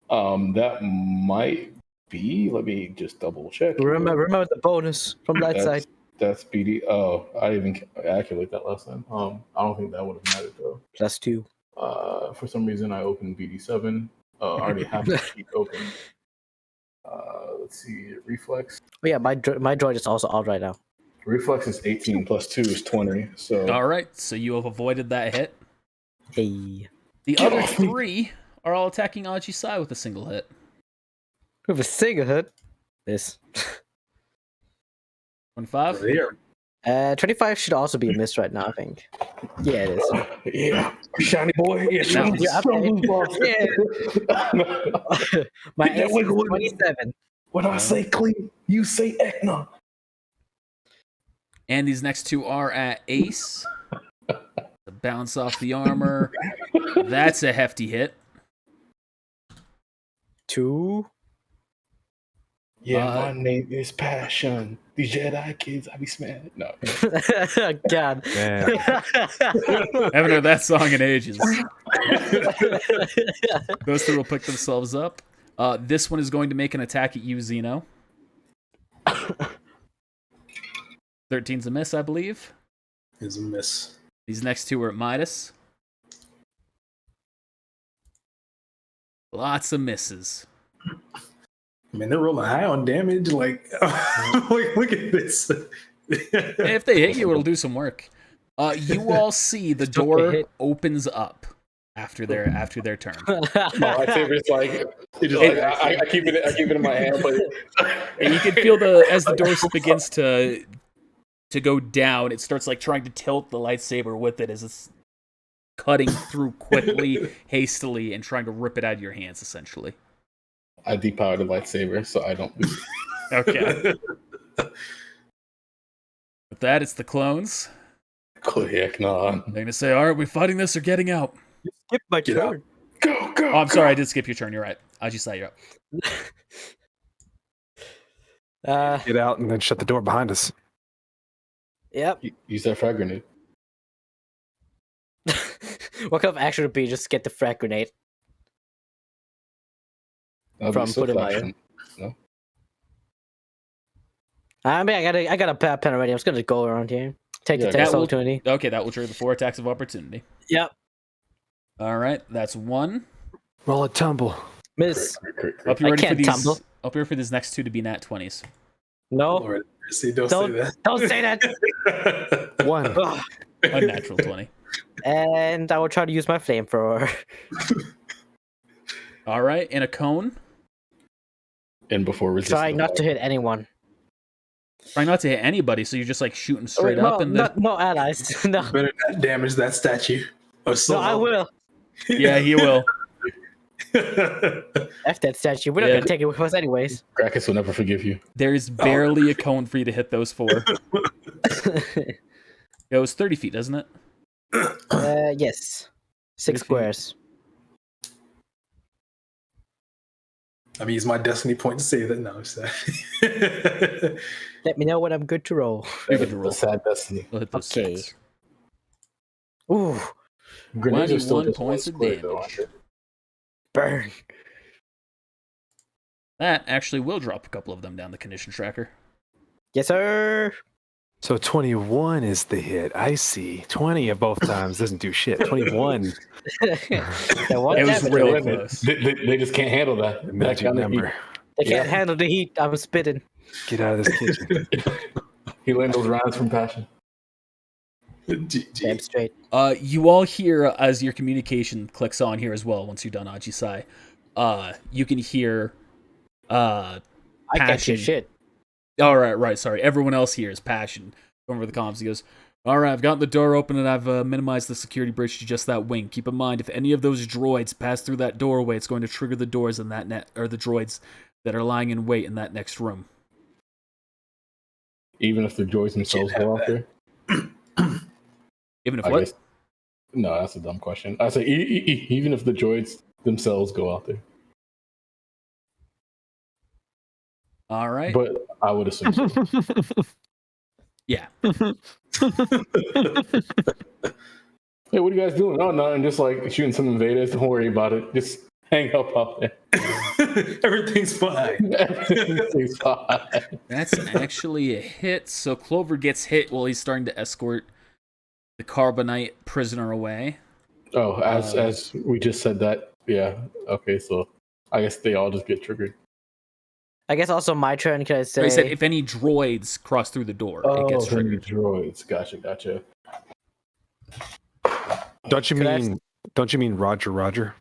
Speaker 2: That might be. Let me just double check.
Speaker 4: Remember the bonus from that side.
Speaker 2: That's BD. Oh, I didn't even calculate that last time. I don't think that would have mattered though.
Speaker 4: +2.
Speaker 2: For some reason, I opened BD7. I already have the sheet open. Let's see, reflex.
Speaker 4: Oh yeah, my droid is also out right now.
Speaker 2: Reflex is 18 plus 2 is 20. So
Speaker 1: All right, so you have avoided that hit.
Speaker 4: Hey.
Speaker 1: The other 3 are all attacking Aji Sai with a single hit.
Speaker 4: With a single hit. This.
Speaker 1: 25?
Speaker 5: There.
Speaker 4: 25 should also be a miss right now, I think. Yeah, it is.
Speaker 2: yeah, shiny boy. Yeah, shiny
Speaker 4: boy. Yeah. My AC is 27.
Speaker 2: When I say clean, you say Ekna.
Speaker 1: And these next 2 are at Ace. To bounce off the armor. That's a hefty hit.
Speaker 4: 2.
Speaker 2: Yeah, my name is Passion. These Jedi kids, I be smashed. No.
Speaker 4: God.
Speaker 1: Haven't heard that song in ages. Those 2 will pick themselves up. This one is going to make an attack at you, Zeno. 13's a miss, I believe.
Speaker 5: Is a miss.
Speaker 1: These next 2 are at Midas. Lots of misses.
Speaker 5: Man, they're rolling high on damage. Like, look at this.
Speaker 1: If they hit you, it'll do some work. You all see the door opens up after their turn.
Speaker 2: My favorite's like, I keep it in my hand, but
Speaker 1: And you can feel as the door begins to go down, it starts like trying to tilt the lightsaber with it as it's cutting through quickly, hastily, and trying to rip it out of your hands, essentially.
Speaker 2: I depower the lightsaber, so I don't lose.
Speaker 1: Okay. With that, it's the clones.
Speaker 2: Heck no.
Speaker 1: They're going to say, all right, we fighting this or getting out?
Speaker 4: Skip my
Speaker 5: Get
Speaker 4: turn.
Speaker 2: Go.
Speaker 1: Oh, I'm sorry, I did skip your turn. You're right. Aji-Sai, you're up.
Speaker 3: Get out and then shut the door behind us.
Speaker 4: Yep.
Speaker 2: Use that frag grenade.
Speaker 4: What kind of action would be just get the frag grenade?
Speaker 2: That'll
Speaker 4: From
Speaker 2: be
Speaker 4: Putumayo.
Speaker 2: action. No?
Speaker 4: I mean, I got a pen already. I'm just gonna go around here. Take the
Speaker 2: Yeah,
Speaker 4: text
Speaker 1: that will-
Speaker 4: opportunity.
Speaker 1: Okay, that will trigger the 4 attacks of opportunity.
Speaker 4: Yep.
Speaker 1: All right, that's 1.
Speaker 3: Roll a tumble.
Speaker 4: Miss.
Speaker 1: Hope you're
Speaker 4: I
Speaker 1: ready for
Speaker 4: can't
Speaker 1: these.
Speaker 4: tumble.
Speaker 1: Hope you're ready for these next 2 to be nat 20s.
Speaker 4: No.
Speaker 5: Lord, mercy, don't
Speaker 4: Don't
Speaker 5: say
Speaker 4: don't say that.
Speaker 5: that.
Speaker 3: 1.
Speaker 4: Ugh.
Speaker 1: Unnatural 20.
Speaker 4: And I will try to use my flamethrower.
Speaker 1: All right, in a cone.
Speaker 2: And before resistance.
Speaker 4: Try not to hit anyone.
Speaker 1: Try not to hit anybody, so you're just like shooting straight
Speaker 4: no,
Speaker 1: up. And
Speaker 4: no allies. No.
Speaker 5: Better not damage that statue.
Speaker 4: No, I will.
Speaker 1: yeah, he will.
Speaker 4: F that statue. We're not gonna take it with us anyways.
Speaker 2: Gracchus will never forgive you.
Speaker 1: There's barely a cone for you to hit those 4. It was 30 feet, doesn't it?
Speaker 4: Yes. 6 squares.
Speaker 5: I mean, it's my destiny point to say that now. So.
Speaker 4: Let me know when I'm good to roll.
Speaker 1: You're good to roll.
Speaker 2: Sad destiny.
Speaker 1: We'll hit those
Speaker 4: Okay.
Speaker 1: 6.
Speaker 4: Ooh,
Speaker 2: Grenades are still
Speaker 1: 21
Speaker 2: just
Speaker 1: points of
Speaker 2: one square, though,
Speaker 1: damage.
Speaker 2: aren't
Speaker 4: burn.
Speaker 1: That actually will drop a couple of them down the condition tracker.
Speaker 4: Yes, sir.
Speaker 3: So 21 is the hit. I see. 20 of both times doesn't do shit. 21.
Speaker 4: That one
Speaker 1: It was
Speaker 4: damage.
Speaker 1: real close.
Speaker 2: They just can't handle that. That
Speaker 3: Magic
Speaker 2: kind of
Speaker 3: number.
Speaker 2: heat.
Speaker 4: They can't handle the heat. I'm spitting.
Speaker 3: Get out of this kitchen.
Speaker 2: He learned those rounds from passion.
Speaker 4: Damn straight.
Speaker 1: You all hear as your communication clicks on here as well. Once you're done, Ajisai, you can hear.
Speaker 4: I can't hear shit.
Speaker 1: All right. Sorry, everyone else hears Passion over the comms. He goes, "All right, I've gotten the door open and I've minimized the security breach to just that wing. Keep in mind, if any of those droids pass through that doorway, it's going to trigger the doors in that the droids that are lying in wait in that next room.
Speaker 2: Even if the droids themselves go out there?
Speaker 1: Even if
Speaker 2: I
Speaker 1: what?
Speaker 2: guess- No, that's a dumb question. I say even if the droids themselves go out there.
Speaker 1: All right.
Speaker 2: But I would assume so.
Speaker 1: Yeah.
Speaker 2: Hey, what are you guys doing? Oh, no, I'm just like shooting some invaders. Don't worry about it. Just hang up out there.
Speaker 5: Everything's fine.
Speaker 2: Everything's fine.
Speaker 1: That's actually a hit. So Clover gets hit while he's starting to escort the Carbonite prisoner away.
Speaker 2: Oh, as we just said that. Yeah. Okay, so I guess they all just get triggered.
Speaker 4: I guess also my turn. Can I say?
Speaker 1: I said if any droids cross through the door, it gets
Speaker 2: then
Speaker 1: triggered.
Speaker 2: droids. Gotcha.
Speaker 3: Don't you mean Roger?
Speaker 5: Roger.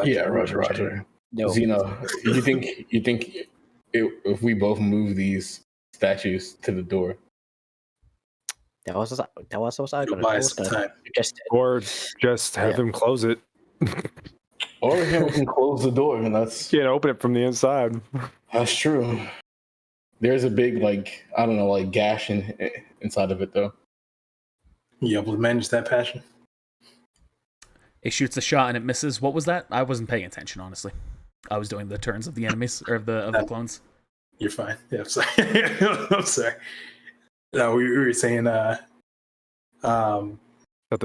Speaker 2: Yeah, Roger.
Speaker 4: No.
Speaker 2: Zeno, you think if we both move these statues to the door,
Speaker 4: That was what I was
Speaker 5: You'll
Speaker 4: gonna
Speaker 5: buy
Speaker 4: do.
Speaker 5: some time.
Speaker 3: Or just have him close it.
Speaker 2: or him can close the door, and that's
Speaker 3: Open it from the inside.
Speaker 2: true. There's a big gash inside of it though.
Speaker 5: You able to manage that passion?
Speaker 1: It shoots a shot and it misses. What was that? I wasn't paying attention, honestly. I was doing the turns of the enemies or of the clones.
Speaker 5: You're fine. Yeah, I'm sorry. I'm sorry. No, we were saying
Speaker 3: At the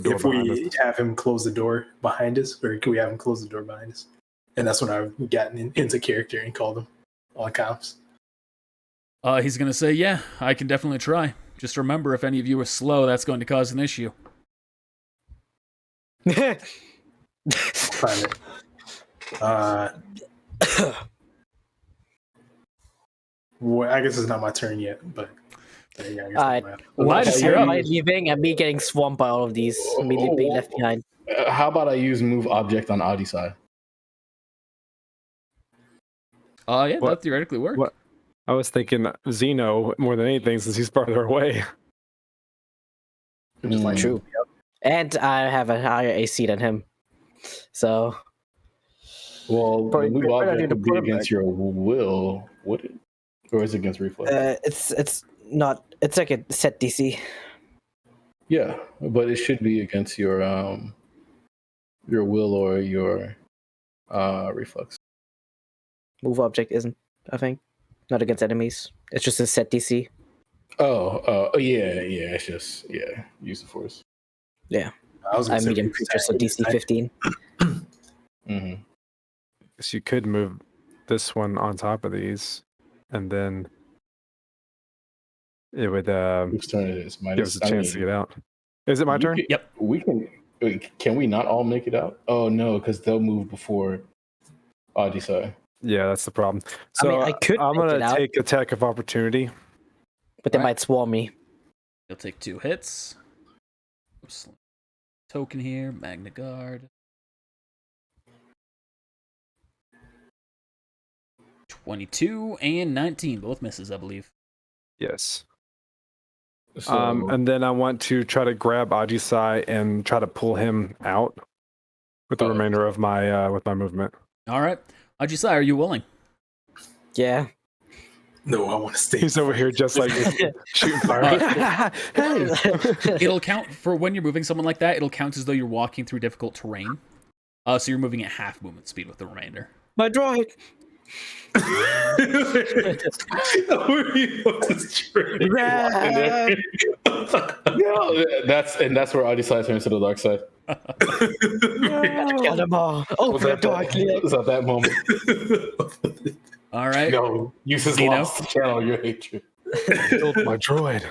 Speaker 3: door
Speaker 5: if
Speaker 3: behind
Speaker 5: we
Speaker 3: us.
Speaker 5: have him close the door behind us, or can we have him close the door behind us? And that's when I've gotten into character and called him on comms.
Speaker 1: He's gonna say, "Yeah, I can definitely try. Just remember, if any of you are slow, that's going to cause an issue."
Speaker 5: Find it. Well, I guess it's not my turn yet, but yeah, I guess
Speaker 4: Alright.
Speaker 1: Linus, you're up.
Speaker 4: Everybody leaving and me getting swamped by all of these. Me being left behind.
Speaker 2: How about I use move object on Adisai?
Speaker 1: Yeah,
Speaker 3: What?
Speaker 1: that theoretically work.
Speaker 3: What? I was thinking Zeno more than anything since he's farther away.
Speaker 5: Just like
Speaker 4: True. And I have a higher AC than him. So
Speaker 2: Well,
Speaker 4: Probably-
Speaker 2: the move
Speaker 4: probably
Speaker 2: object
Speaker 4: need to
Speaker 2: would be
Speaker 4: put 'em
Speaker 2: against your will, would it? Or is it against reflex?
Speaker 4: it's not. It's like a set DC.
Speaker 2: Yeah, but it should be against your will or your reflex.
Speaker 4: Move object isn't. I think not against enemies. It's just a set DC.
Speaker 2: Oh, yeah. It's just use the force.
Speaker 4: Yeah,
Speaker 5: I was gonna
Speaker 4: I'm
Speaker 5: say
Speaker 4: medium
Speaker 5: we
Speaker 4: creature, so
Speaker 5: use
Speaker 4: DC 15.
Speaker 2: Mm-hmm.
Speaker 3: So you could move this one on top of these, and then it would
Speaker 2: Whose turn it is?
Speaker 3: give us a chance to get out. Is it my turn?
Speaker 1: Yep.
Speaker 2: We can. Wait, can we not all make it out? Oh no, because they'll move before Adisai.
Speaker 3: Yeah, that's the problem. So
Speaker 4: I could
Speaker 3: I'm
Speaker 4: make it
Speaker 3: gonna
Speaker 4: out.
Speaker 3: take attack of opportunity.
Speaker 4: But they
Speaker 1: Right.
Speaker 4: might swarm me.
Speaker 1: You'll take 2 hits. Oops. Token here, Magna Guard. 22 and 19, both misses, I believe.
Speaker 3: Yes.
Speaker 2: So,
Speaker 3: And then I want to try to grab Ajisai and try to pull him out. with the remainder of my with my movement.
Speaker 1: All right. Ajisai, are you willing?
Speaker 4: Yeah.
Speaker 5: No, I want to stay.
Speaker 3: He's over here just like shooting fire. Hey!
Speaker 1: It'll count for when you're moving someone like that. It'll count as though you're walking through difficult terrain. So you're moving at half movement speed with the remainder.
Speaker 4: My droid.
Speaker 2: No, that's where Adisai turns to the dark side.
Speaker 4: Kill them all. Open the door,
Speaker 2: It's at that moment.
Speaker 1: All right.
Speaker 2: No, use his lost to channel your hatred.
Speaker 3: Killed my droid.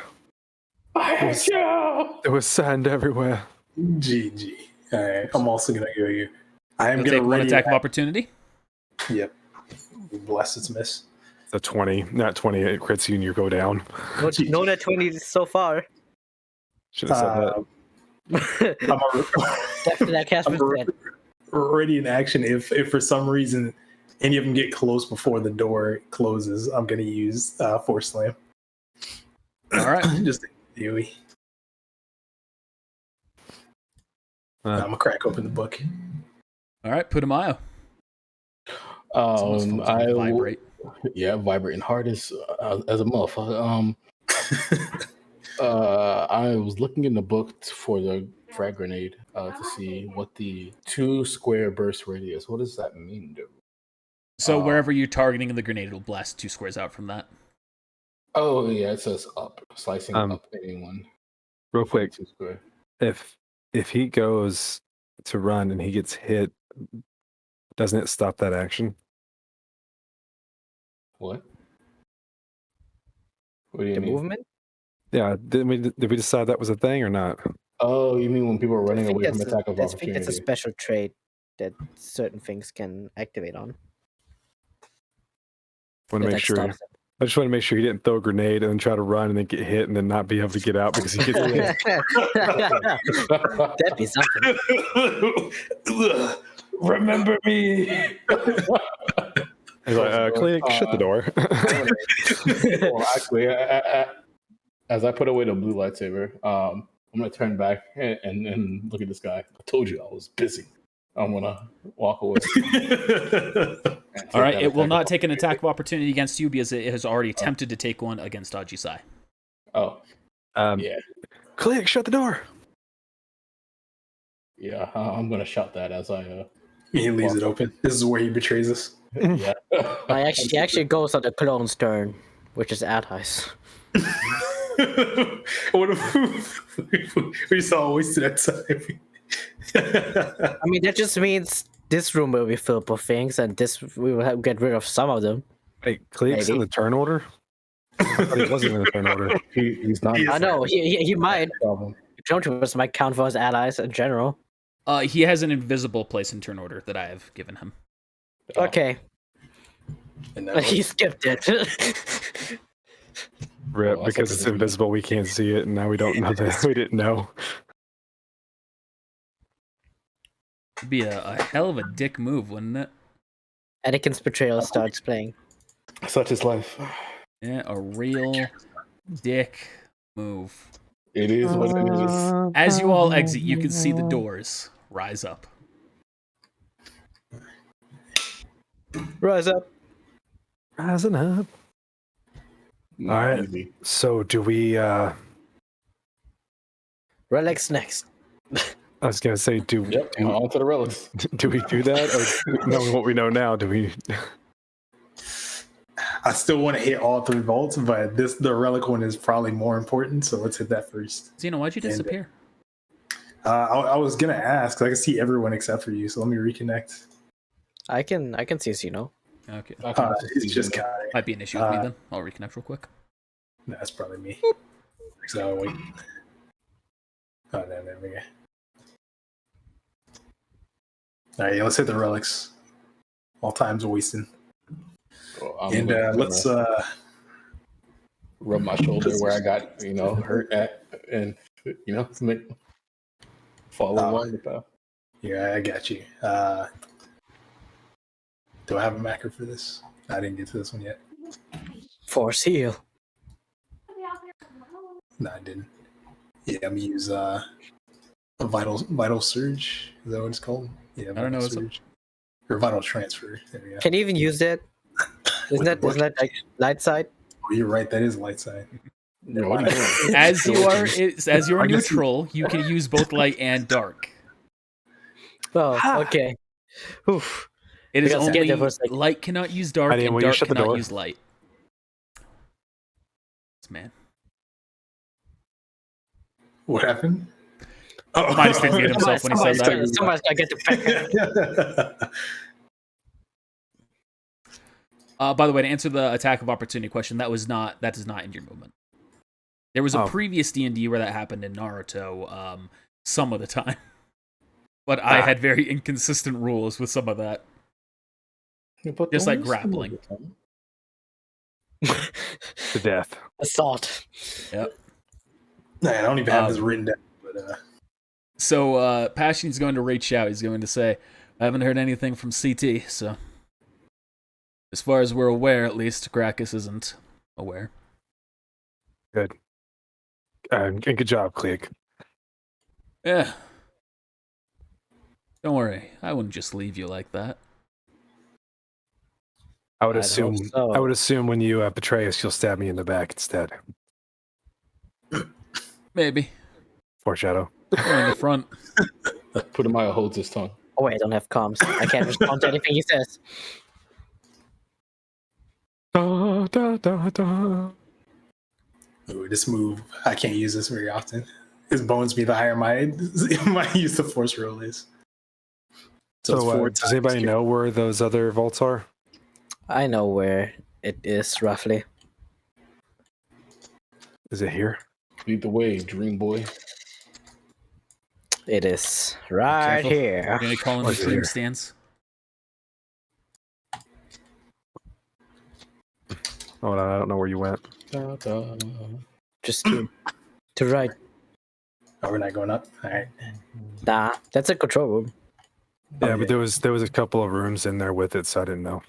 Speaker 2: I hate you.
Speaker 3: There was sand everywhere.
Speaker 5: GG. All right, I'm also gonna go you. I am
Speaker 1: You'll
Speaker 5: gonna
Speaker 1: take one
Speaker 5: ready
Speaker 1: attack of opportunity.
Speaker 5: Yep. Bless its miss.
Speaker 3: The 20, not 20. It crits you and you go down.
Speaker 4: No, that 20 so far.
Speaker 3: Should have said that.
Speaker 4: Definitely that cast was dead.
Speaker 5: Ready in action. If for some reason any of them get close before the door closes, I'm gonna use Force Slam.
Speaker 1: All right.
Speaker 5: Just Dewey. I'm gonna crack open the book.
Speaker 1: All right. Putumayo.
Speaker 2: I
Speaker 1: vibrate.
Speaker 2: Yeah, vibrating hard as a motherfucker. I was looking in the book for the frag grenade to see what the 2 square burst radius. What does that mean, dude?
Speaker 1: So wherever you're targeting the grenade, it'll blast 2 squares out from that.
Speaker 2: Oh yeah, it says up, slicing up anyone.
Speaker 3: Real quick,
Speaker 2: 2 square.
Speaker 3: If he goes to run and he gets hit, doesn't it stop that action?
Speaker 2: What? What do you
Speaker 4: The
Speaker 2: mean?
Speaker 4: movement?
Speaker 3: Yeah, did we decide that was a thing or not?
Speaker 2: Oh, you mean when people are running away from attack of
Speaker 4: I think
Speaker 2: opportunity?
Speaker 4: that's a special trait that certain things can activate on.
Speaker 3: Want to make sure. I just want to make sure he didn't throw a grenade and then try to run and then get hit and then not be able to get out because he gets hit.
Speaker 4: That'd be something.
Speaker 2: Remember me.
Speaker 3: He's like, Click, shut the door.
Speaker 2: Well, actually, as I put away the blue lightsaber, I'm gonna turn back and look at this guy. I told you I was busy. I'm gonna walk away.
Speaker 1: All right, it will not take an attack of opportunity against you because it has already attempted to take one against Ajisai.
Speaker 2: Oh,
Speaker 3: yeah. Click, shut the door.
Speaker 2: Yeah, I'm gonna shout that as I.
Speaker 5: He leaves it open. This is where he betrays us.
Speaker 2: Yeah.
Speaker 4: He actually goes on the clone's turn, which is at Heist.
Speaker 5: What if we saw a waste of that time?
Speaker 4: I mean, that just means this room will be filled with things, and we will get rid of some of them.
Speaker 3: Hey, Click's in the turn order? I thought he wasn't in the turn order.
Speaker 2: He's not.
Speaker 4: I know, he might. Clone troopers might count for his allies in general.
Speaker 1: He has an invisible place in turn order that I have given him.
Speaker 4: Okay. He skipped it.
Speaker 3: Rip, because it's invisible, we can't see it, and now we don't know that. We didn't know.
Speaker 1: It'd be a hell of a dick move, wouldn't it?
Speaker 4: Anakin's betrayal starts playing.
Speaker 2: Such is life.
Speaker 1: Yeah, a real dick move.
Speaker 2: It is what it is.
Speaker 1: As you all exit, you can see the doors rise up.
Speaker 4: Rise up.
Speaker 3: Rising up. All right. So do we
Speaker 4: Relic's next.
Speaker 3: I was gonna say,
Speaker 2: on to the relics.
Speaker 3: Do we do that, or knowing what we know now, do we?
Speaker 5: I still want to hit all 3 vaults, but the relic one is probably more important, so let's hit that first.
Speaker 1: Xeno, why'd you disappear?
Speaker 5: I was gonna ask. I can see everyone except for you, so let me reconnect.
Speaker 4: I can see Xeno.
Speaker 1: Okay.
Speaker 5: It's just Kai.
Speaker 1: Might be an issue with me then. I'll reconnect real quick.
Speaker 5: That's probably me. So I'll wait. Oh, no, there we go. All right, let's hit the relics. All time's wasting. And let's
Speaker 2: rub my shoulder where I got hurt at, and make follow along with that.
Speaker 5: Yeah, I got you. Do I have a macro for this? I didn't get to this one yet.
Speaker 4: Force heal.
Speaker 5: No, I didn't. Yeah, I'm gonna use a vital surge. Is that what it's called? Yeah,
Speaker 1: I don't know.
Speaker 5: surge. Or vital transfer. There we go.
Speaker 4: Can you even use that? Isn't that like light side?
Speaker 5: Oh, you're right. That is light side.
Speaker 2: No, what are you doing?
Speaker 1: As you're neutral, you can use both light and dark.
Speaker 4: Oh, okay. Oof.
Speaker 1: It is
Speaker 4: I got scared there for
Speaker 1: only
Speaker 4: a second.
Speaker 1: light cannot use dark,
Speaker 3: Honey,
Speaker 1: and
Speaker 3: will you
Speaker 1: dark
Speaker 3: shut the
Speaker 1: cannot
Speaker 3: door?
Speaker 1: use light. Man,
Speaker 5: What happened?
Speaker 1: Midas didn't get himself when he said that.
Speaker 4: Somebody's gotta get the back.
Speaker 1: By the way, to answer the attack of opportunity question, that does not end your movement. There was a previous D&D where that happened in Naruto, some of the time, but I had very inconsistent rules with some of that, just like grappling.
Speaker 3: To death.
Speaker 4: Assault.
Speaker 1: Yep.
Speaker 5: Nah, I don't even have this written down. But
Speaker 1: So Passion's going to reach out. He's going to say, "I haven't heard anything from CT, so as far as we're aware, at least, Gracchus isn't aware."
Speaker 3: Good. Good job, Click.
Speaker 1: Yeah. Don't worry. I wouldn't just leave you like that.
Speaker 3: I would
Speaker 4: I'd
Speaker 3: assume.
Speaker 4: hope so.
Speaker 3: I would assume when you betray us, you'll stab me in the back instead.
Speaker 1: Maybe.
Speaker 3: Foreshadow.
Speaker 1: Or in the front.
Speaker 2: Putumayo holds his tongue.
Speaker 4: Oh wait, I don't have comms. I can't respond to anything he says.
Speaker 3: Da, da, da, da.
Speaker 5: ooh, this move, I can't use this very often. His bones be the higher my use of force roll is.
Speaker 3: So,
Speaker 5: it's 4
Speaker 3: does anybody
Speaker 5: times.
Speaker 3: know where those other vaults are?
Speaker 4: I know where it is roughly.
Speaker 3: Is it here?
Speaker 2: Lead the way, dream boy.
Speaker 4: It is right
Speaker 1: Careful.
Speaker 4: here.
Speaker 1: You're going to call in the
Speaker 3: What's
Speaker 1: team
Speaker 3: here?
Speaker 1: stance.
Speaker 3: Hold on, I don't know where you went.
Speaker 2: Da, da.
Speaker 4: Just to right.
Speaker 5: Oh, we're not going up. All right.
Speaker 4: Nah, that's a control room.
Speaker 3: Yeah,
Speaker 5: Okay.
Speaker 3: but there was a couple of rooms in there with it, so I didn't know.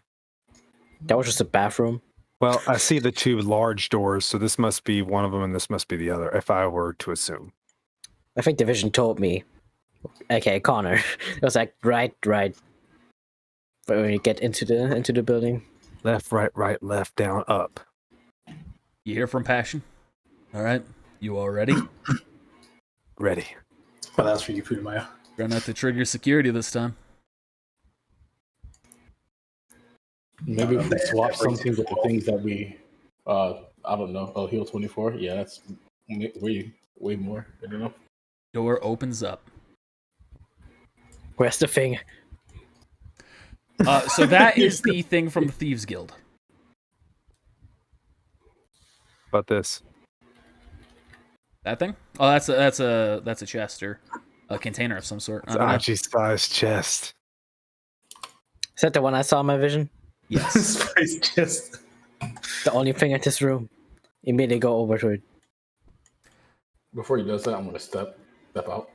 Speaker 4: That was just a bathroom.
Speaker 3: Well, I see the two large doors, so this must be one of them, and this must be the other. If I were to assume.
Speaker 4: I think the vision told me. Okay, Connor. It was like right. But when you get into the building.
Speaker 3: Left, right, left, down, up.
Speaker 1: You hear from Passion? All right. You all ready?
Speaker 3: Ready.
Speaker 5: Well, that's for you, Putumayo.
Speaker 1: Try not to trigger security this time.
Speaker 2: Maybe if we swap something with the things that we, I don't know. Oh, heal 24. Yeah, that's way more. I don't know.
Speaker 1: Door opens up.
Speaker 4: Where's the thing?
Speaker 1: So that is the thing from the Thieves Guild.
Speaker 3: About this.
Speaker 1: That thing? Oh, that's a chest or a container of some sort. I don't know.
Speaker 3: Aji-sized chest.
Speaker 4: Is that the one I saw in my vision?
Speaker 1: Yes.
Speaker 5: Spice chest.
Speaker 4: The only thing in this room. Immediately go over to it.
Speaker 2: Before he does that, I'm gonna step out.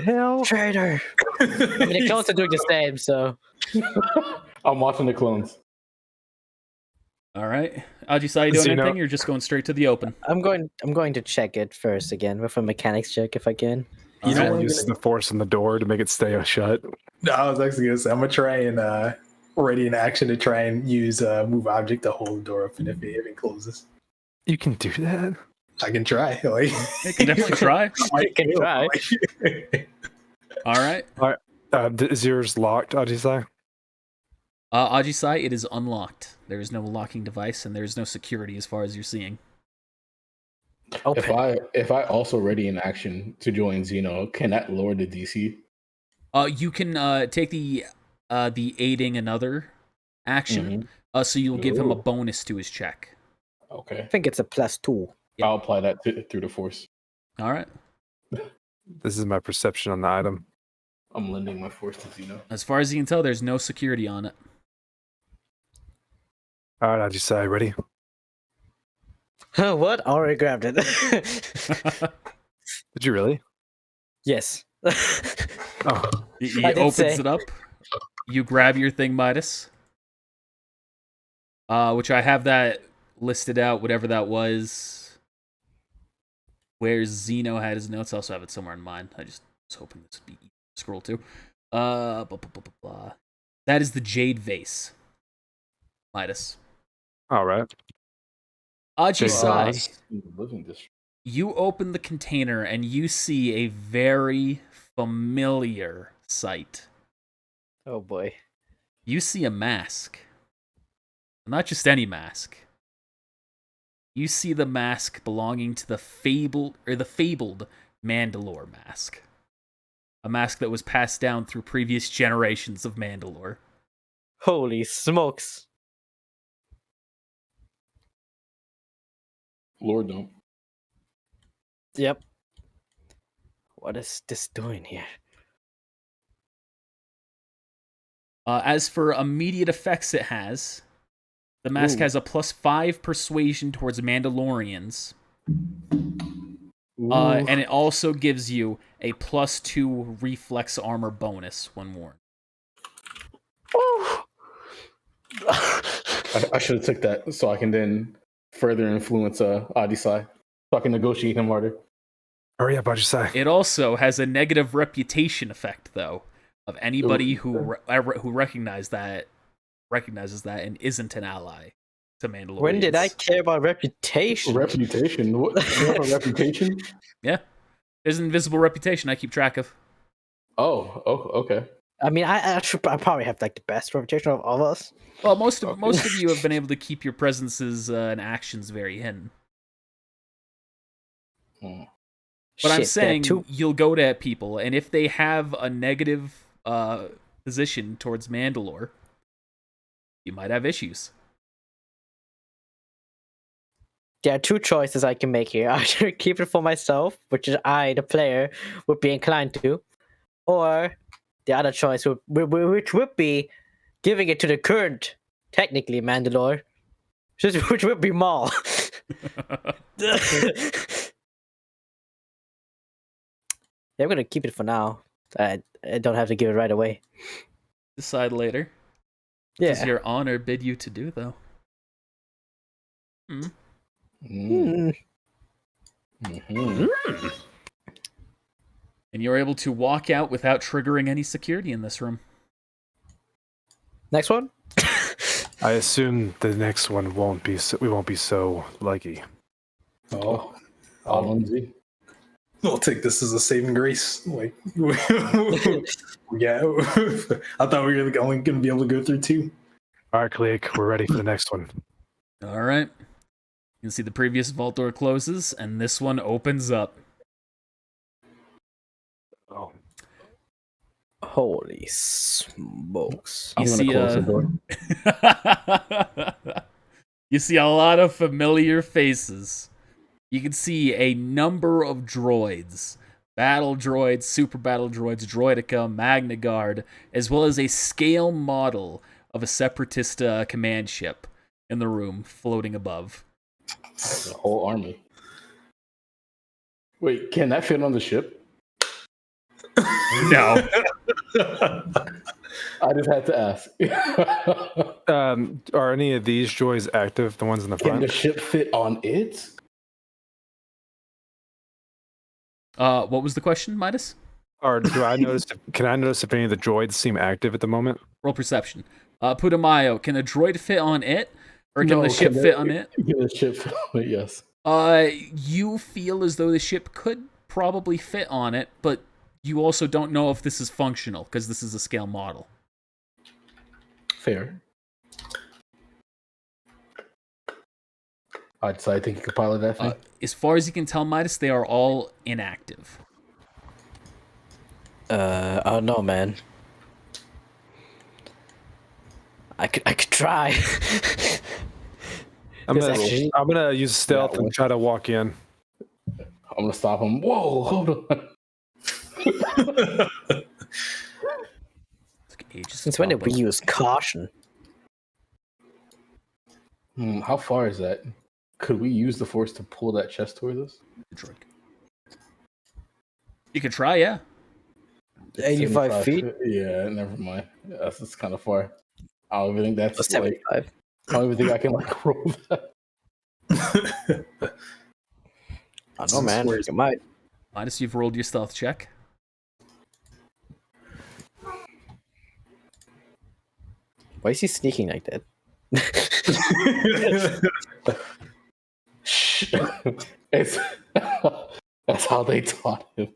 Speaker 3: Hell.
Speaker 4: Traitor! I mean, the clones are doing the same, so.
Speaker 2: I'm watching the clones.
Speaker 1: All right. Ajisai, you doing
Speaker 3: So, you know-
Speaker 1: anything? You're just going straight to the open.
Speaker 4: I'm going to check it first again with a mechanics check if I can.
Speaker 5: You know
Speaker 1: Alright.
Speaker 5: what?
Speaker 3: Use the force in the door to make it stay shut.
Speaker 5: No, I was actually gonna say I'm gonna try and ready in action to try and use move object to hold the door open if it closes.
Speaker 3: You can do that.
Speaker 5: I can try. Like,
Speaker 1: You can definitely try.
Speaker 5: I
Speaker 4: can try.
Speaker 1: All right.
Speaker 3: Is yours locked, Ajisai?
Speaker 1: Ajisai, it is unlocked. There is no locking device, and there is no security as far as you're seeing.
Speaker 4: Open.
Speaker 2: If I also ready in action to join Xeno, can that lower the DC?
Speaker 1: You can take the aiding another action, so you'll give him a
Speaker 2: Ooh.
Speaker 1: bonus to his check.
Speaker 2: Okay,
Speaker 4: I think it's a +2.
Speaker 2: I'll apply that through the force.
Speaker 1: All right.
Speaker 3: This is my perception on the item.
Speaker 2: I'm lending my force to Xeno.
Speaker 1: As far as you can tell, there's no security on it.
Speaker 3: All right, Ajisai, ready?
Speaker 4: What? I already grabbed it.
Speaker 3: Did you really?
Speaker 4: Yes.
Speaker 3: Oh,
Speaker 1: He
Speaker 4: I did
Speaker 1: opens
Speaker 4: say.
Speaker 1: it up. You grab your thing, Midas. Which I have that listed out, whatever that was. Where Zeno had his notes, I also have it somewhere in mine. I just was hoping this would be easy to scroll to. Blah, blah, blah, blah, blah. That is the Jade Vase. Midas.
Speaker 3: All right.
Speaker 1: Ajisai, you open the container and you see a very familiar sight.
Speaker 4: Oh boy.
Speaker 1: You see a mask. Not just any mask. You see the mask belonging to the fabled Mandalore mask. A mask that was passed down through previous generations of Mandalore.
Speaker 4: Holy smokes.
Speaker 2: Lord don't.
Speaker 4: Yep. What is this doing here?
Speaker 1: As for immediate effects it has, the mask has a +5 persuasion towards Mandalorians. And it also gives you a +2 reflex armor bonus when worn.
Speaker 2: I should have took that so I can then further influence Adisai, so I can negotiate him harder.
Speaker 3: Hurry up, Ajisai.
Speaker 1: It also has a negative reputation effect, though, of anybody who recognizes that and isn't an ally to Mandalorians.
Speaker 4: When did I care about reputation?
Speaker 2: Reputation? What? You have a reputation?
Speaker 1: Yeah. There's an invisible reputation I keep track of.
Speaker 2: Oh, okay.
Speaker 4: I mean, I probably have like the best reputation of all of us.
Speaker 1: Well, most of you have been able to keep your presences and actions very hidden. But I'm saying you'll go to people, and if they have a negative position towards Mandalore, you might have issues.
Speaker 4: There are two choices I can make here. Either keep it for myself, which is I, the player, would be inclined to, or the other choice, which would be giving it to the current, technically, Mandalore, which would be Maul. Yeah, I'm gonna keep it for now. I don't have to give it right away.
Speaker 1: Decide later.
Speaker 4: Yeah.
Speaker 1: Does your honor bid you to do, though?
Speaker 2: Mm-hmm.
Speaker 1: And you're able to walk out without triggering any security in this room.
Speaker 4: Next one?
Speaker 3: I assume the next one won't be we won't be so lucky.
Speaker 2: Lindsay.
Speaker 5: I'll take this as a saving grace. Like, yeah, I thought we were only going to be able to go through 2.
Speaker 3: All right, Click, we're ready for the next one.
Speaker 1: All right. You can see the previous vault door closes, and this one opens up.
Speaker 3: Oh.
Speaker 4: Holy smokes.
Speaker 2: I'm going to close the door.
Speaker 1: You see a lot of familiar faces. You can see a number of droids. Battle droids, super battle droids, Droidica, Magna Guard, as well as a scale model of a separatist command ship in the room floating above.
Speaker 2: The whole army. Wait, can that fit on the ship?
Speaker 1: No.
Speaker 2: I just had to ask.
Speaker 3: Are any of these droids active, the ones in the front?
Speaker 2: Can the ship fit on it?
Speaker 1: What was the question, Midas?
Speaker 3: Or can I notice if any of the droids seem active at the moment?
Speaker 1: Roll perception. Putumayo, can a droid fit on it? Or can the ship fit on it?
Speaker 2: Can the ship fit on it, yes.
Speaker 1: You feel as though the ship could probably fit on it, but you also don't know if this is functional, because this is a scale model.
Speaker 2: Fair. I think you could pilot that thing.
Speaker 1: As far as you can tell, Midas, they are all inactive.
Speaker 4: I don't know, man. I could try.
Speaker 3: I'm gonna use stealth and try to walk in.
Speaker 2: I'm gonna stop him. Whoa, hold on.
Speaker 4: Since when did we use caution?
Speaker 2: How far is that? Could we use the force to pull that chest towards us?
Speaker 1: You could try, yeah.
Speaker 4: 85 feet?
Speaker 2: Yeah, never mind. Yeah, that's kind of far. I don't even think that's
Speaker 4: 75.
Speaker 2: I don't even think I can roll that.
Speaker 4: I don't know, man. You might.
Speaker 1: Midas, you've rolled your stealth check.
Speaker 4: Why is he sneaking like that?
Speaker 2: It's that's how they taught him.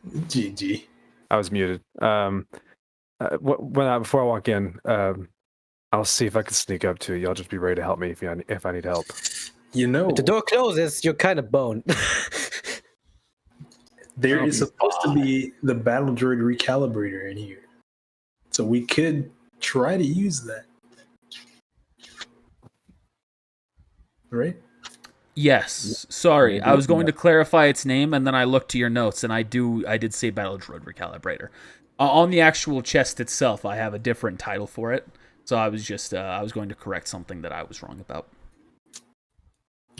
Speaker 5: GG.
Speaker 3: I was muted. Before I walk in, I'll see if I can sneak up to you. Y'all just be ready to help me if I need help.
Speaker 5: You know,
Speaker 4: If the door closes, you're kind of boned.
Speaker 5: there is supposed to be the battle droid recalibrator in here, so we could try to use that. Right?
Speaker 1: Yes. Sorry, I was going to clarify its name, and then I looked to your notes, and I did say battle droid recalibrator. On the actual chest itself, I have a different title for it. So I was just I was going to correct something that I was wrong about.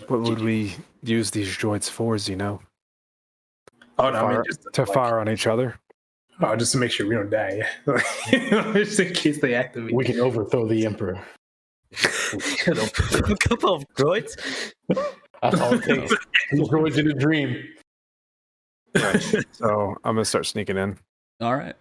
Speaker 3: What would we use these droids for? Do you know?
Speaker 5: Oh no, I mean just
Speaker 3: to fire on each other.
Speaker 5: Oh, just to make sure we don't die. Just in case they activate.
Speaker 2: We can overthrow the Emperor.
Speaker 4: A couple of droids.
Speaker 2: That's all it takes. Droids in a dream.
Speaker 3: Right. So I'm gonna start sneaking in.
Speaker 1: All right.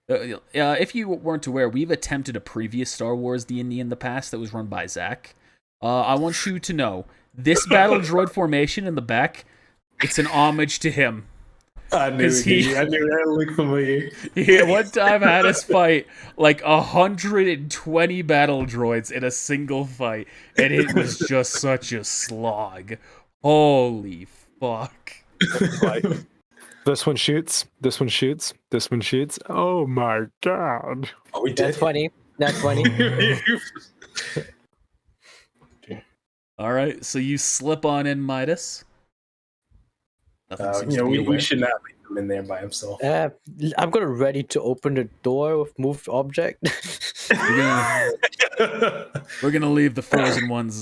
Speaker 1: If you weren't aware, we've attempted a previous Star Wars D&D in the past that was run by Zach. I want you to know, this battle droid formation in the back, it's an homage to him.
Speaker 5: I knew that looked familiar.
Speaker 1: He at one time had us fight like 120 battle droids in a single fight, and it was just such a slog. Holy fuck.
Speaker 3: This one shoots. This one shoots. This one shoots. Oh my god.
Speaker 5: Oh, we did.
Speaker 4: That's funny. That's funny.
Speaker 1: All right, so you slip on in, Midas.
Speaker 5: We should not leave him in there by himself.
Speaker 4: I'm gonna ready to open the door with moved object.
Speaker 1: We're gonna leave the frozen ones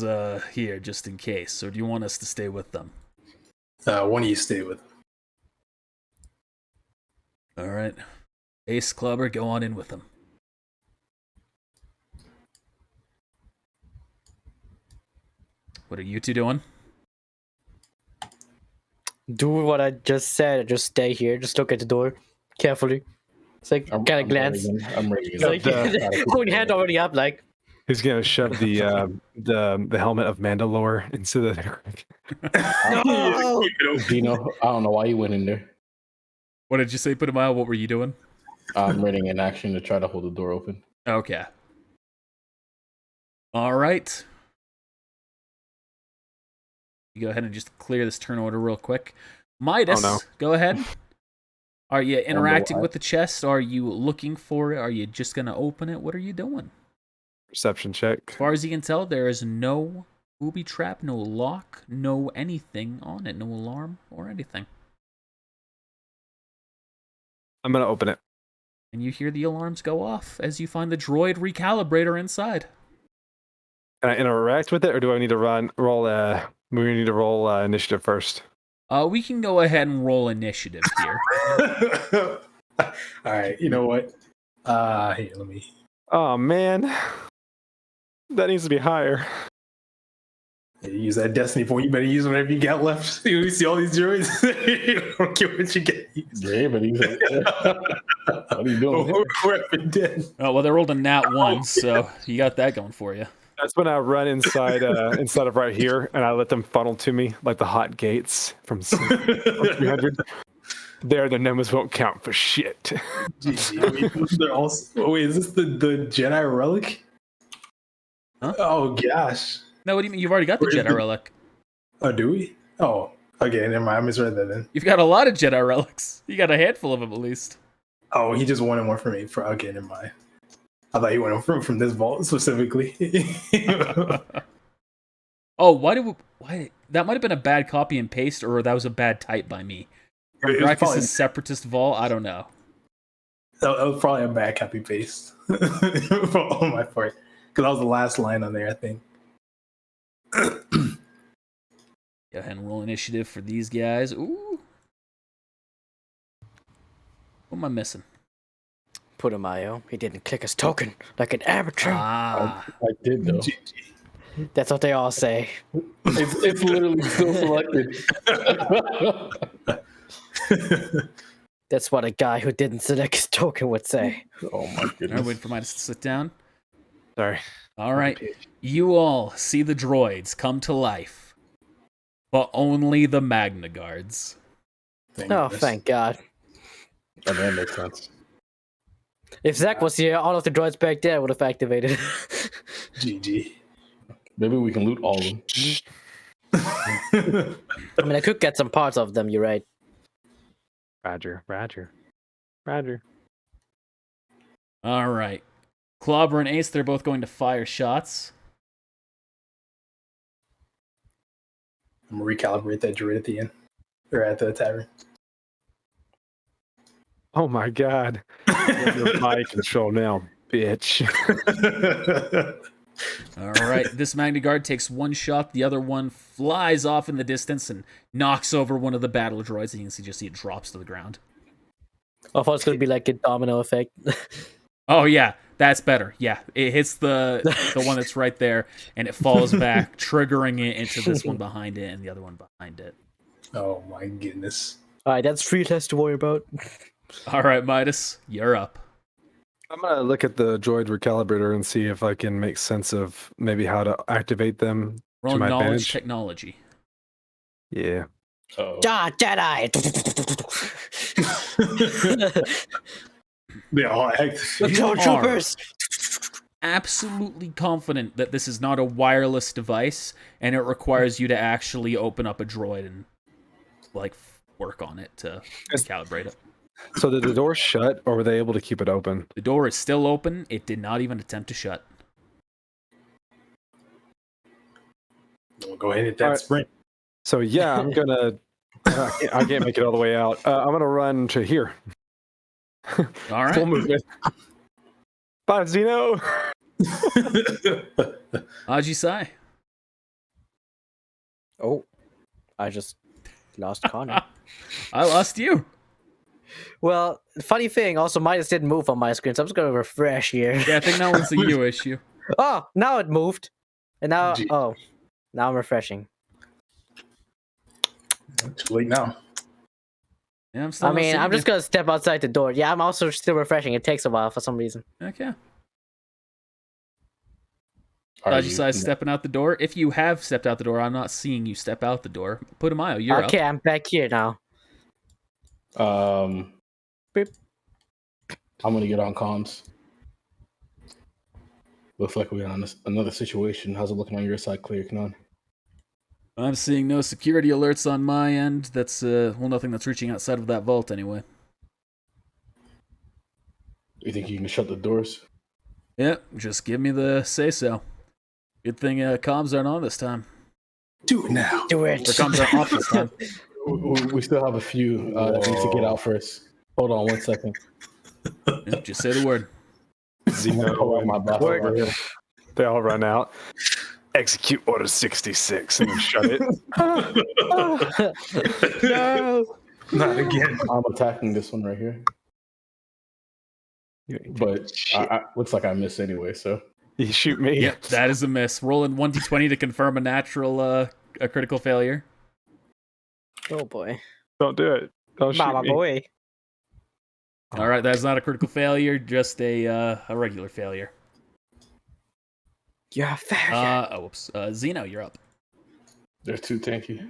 Speaker 1: here just in case. So do you want us to stay with them?
Speaker 5: One of you stay with him.
Speaker 1: All right, Ace Clubber, go on in with them. What are you two doing?
Speaker 4: Do what I just said. Just stay here. Just look at the door carefully. It's like kind of glance.
Speaker 2: I'm ready.
Speaker 4: Like, put your hand already up, like.
Speaker 3: He's gonna shove the helmet of Mandalore into the.
Speaker 4: No!
Speaker 2: Dino, I don't know why you went in there.
Speaker 1: What did you say, Putamile? What were you doing?
Speaker 2: I'm ready in action to try to hold the door open.
Speaker 1: Okay. All right. You go ahead and just clear this turn order real quick. Midas, Go ahead. Are you interacting with the chest? Are you looking for it? Are you just going to open it? What are you doing?
Speaker 3: Perception check.
Speaker 1: As far as you can tell, there is no booby trap, no lock, no anything on it, no alarm or anything.
Speaker 3: I'm going to open it.
Speaker 1: And you hear the alarms go off as you find the droid recalibrator inside.
Speaker 3: Can I interact with it, or do I need to roll initiative first?
Speaker 1: We can go ahead and roll initiative here.
Speaker 5: All right, you know what? Here, let me.
Speaker 3: Oh man, that needs to be higher.
Speaker 5: Use that destiny point. You better use whatever you got left. You see all these droids. You don't care what you get.
Speaker 2: Yeah, but what are you doing?
Speaker 5: We're up and dead.
Speaker 1: Oh well, they rolled a nat 1, so you got that going for you.
Speaker 3: That's when I run inside of right here, and I let them funnel to me like the hot gates from 300. Their numbers won't count for shit.
Speaker 5: Wait, is this the Jedi relic?
Speaker 1: Huh?
Speaker 5: Oh gosh.
Speaker 1: No, what do you mean? You've already got the Jedi relic.
Speaker 5: Oh, do we? Oh, okay. Never mind. I misread that then.
Speaker 1: You've got a lot of Jedi relics. You got a handful of them at least.
Speaker 5: Oh, he just wanted one from me. Okay, never mind. I thought he wanted from this vault specifically.
Speaker 1: Oh, why? That might have been a bad copy and paste, or that was a bad type by me. From Gracchus's separatist vault, I don't know.
Speaker 5: That was probably a bad copy paste on my part, because that was the last line on there, I think.
Speaker 1: Go ahead and roll initiative for these guys. Ooh. What am I missing?
Speaker 4: Putumayo, he didn't click his token like an amateur.
Speaker 2: I did though.
Speaker 4: That's what they all say.
Speaker 2: It's literally still selected.
Speaker 4: That's what a guy who didn't select his token would say.
Speaker 2: Oh my
Speaker 1: All
Speaker 2: goodness.
Speaker 1: right, wait for Midas to sit down.
Speaker 3: Sorry.
Speaker 1: All right, you all see the droids come to life, but only the Magna Guards.
Speaker 4: Thank God.
Speaker 2: And that makes sense.
Speaker 4: If Zach was here, all of the droids back there would have activated.
Speaker 5: GG.
Speaker 2: Maybe we can loot all of them.
Speaker 4: I mean, I could get some parts of them, you're right.
Speaker 3: Roger.
Speaker 1: All right. Clobber and Ace, they're both going to fire shots.
Speaker 5: I'm gonna recalibrate that droid at the end. Or at the tavern.
Speaker 3: Oh my God. Your body control now, bitch.
Speaker 1: All right, this Magna Guard takes one shot. The other one flies off in the distance and knocks over one of the battle droids. And you can see it drops to the ground.
Speaker 4: I thought it's going to be like a domino effect.
Speaker 1: Oh, yeah, that's better. Yeah, it hits the one that's right there, and it falls back, triggering it into this one behind it and the other one behind it.
Speaker 5: Oh my goodness.
Speaker 4: Alright, that's 3 less to worry about.
Speaker 1: All right, Midas, you're up.
Speaker 3: I'm going to look at the droid recalibrator and see if I can make sense of maybe how to activate them
Speaker 1: Roll
Speaker 3: to my
Speaker 1: knowledge
Speaker 3: advantage.
Speaker 1: technology.
Speaker 3: Yeah.
Speaker 2: Oh.
Speaker 4: Jedi!
Speaker 5: They all act.
Speaker 4: Troopers!
Speaker 1: Absolutely confident that this is not a wireless device, and it requires you to actually open up a droid and like work on it to calibrate it.
Speaker 3: So did the door shut, or were they able to keep it open?
Speaker 1: The door is still open. It did not even attempt to shut.
Speaker 5: We'll go ahead and hit that sprint.
Speaker 3: So yeah, I'm gonna. I can't make it all the way out. I'm gonna run to here.
Speaker 1: All right.
Speaker 3: Full movement. Bye, Zeno.
Speaker 1: Haji Sai.
Speaker 4: Oh, I just lost Connor.
Speaker 1: I lost you.
Speaker 4: Well, funny thing, also Midas didn't move on my screen, so I'm just going to refresh here.
Speaker 1: Yeah, I think that one's a you issue.
Speaker 4: Oh, now it moved. And now, now I'm refreshing.
Speaker 5: Too late now.
Speaker 1: Yeah,
Speaker 4: I'm just going to step outside the door. Yeah, I'm also still refreshing. It takes a while for some reason.
Speaker 1: Okay.
Speaker 2: Are
Speaker 1: Haji
Speaker 2: you-
Speaker 1: Sai stepping out the door. If you have stepped out the door, I'm not seeing you step out the door. Putumayo, you're up.
Speaker 4: Okay, I'm back here now.
Speaker 2: Beep. I'm gonna get on comms. Looks like we're on another situation. How's it looking on your side, Clear Canon?
Speaker 1: I'm seeing no security alerts on my end. That's, nothing that's reaching outside of that vault anyway.
Speaker 2: You think you can shut the doors?
Speaker 1: Yeah, just give me the say-so. Good thing comms aren't on this time.
Speaker 5: Do it now.
Speaker 4: Do
Speaker 1: Or
Speaker 4: it.
Speaker 1: comms aren't off this time.
Speaker 2: We still have a few that need to get out first. Hold on 1 second.
Speaker 1: Yeah, just say the word.
Speaker 2: Zeno, my boss over here.
Speaker 3: They all run out. Execute Order 66 and then shut it.
Speaker 4: No.
Speaker 5: Not again.
Speaker 2: I'm attacking this one right here, but looks like I missed anyway. So
Speaker 3: You shoot me.
Speaker 1: Yep, that is a miss. Rolling 1d20 to confirm a natural, a critical failure.
Speaker 4: Oh boy.
Speaker 3: Don't do it. Don't shoot
Speaker 4: Mama
Speaker 3: me.
Speaker 4: boy.
Speaker 1: All right, that's not a critical failure, just a regular failure.
Speaker 4: You're a faggot.
Speaker 1: Whoops. Zeno, you're up.
Speaker 2: they're too tanky.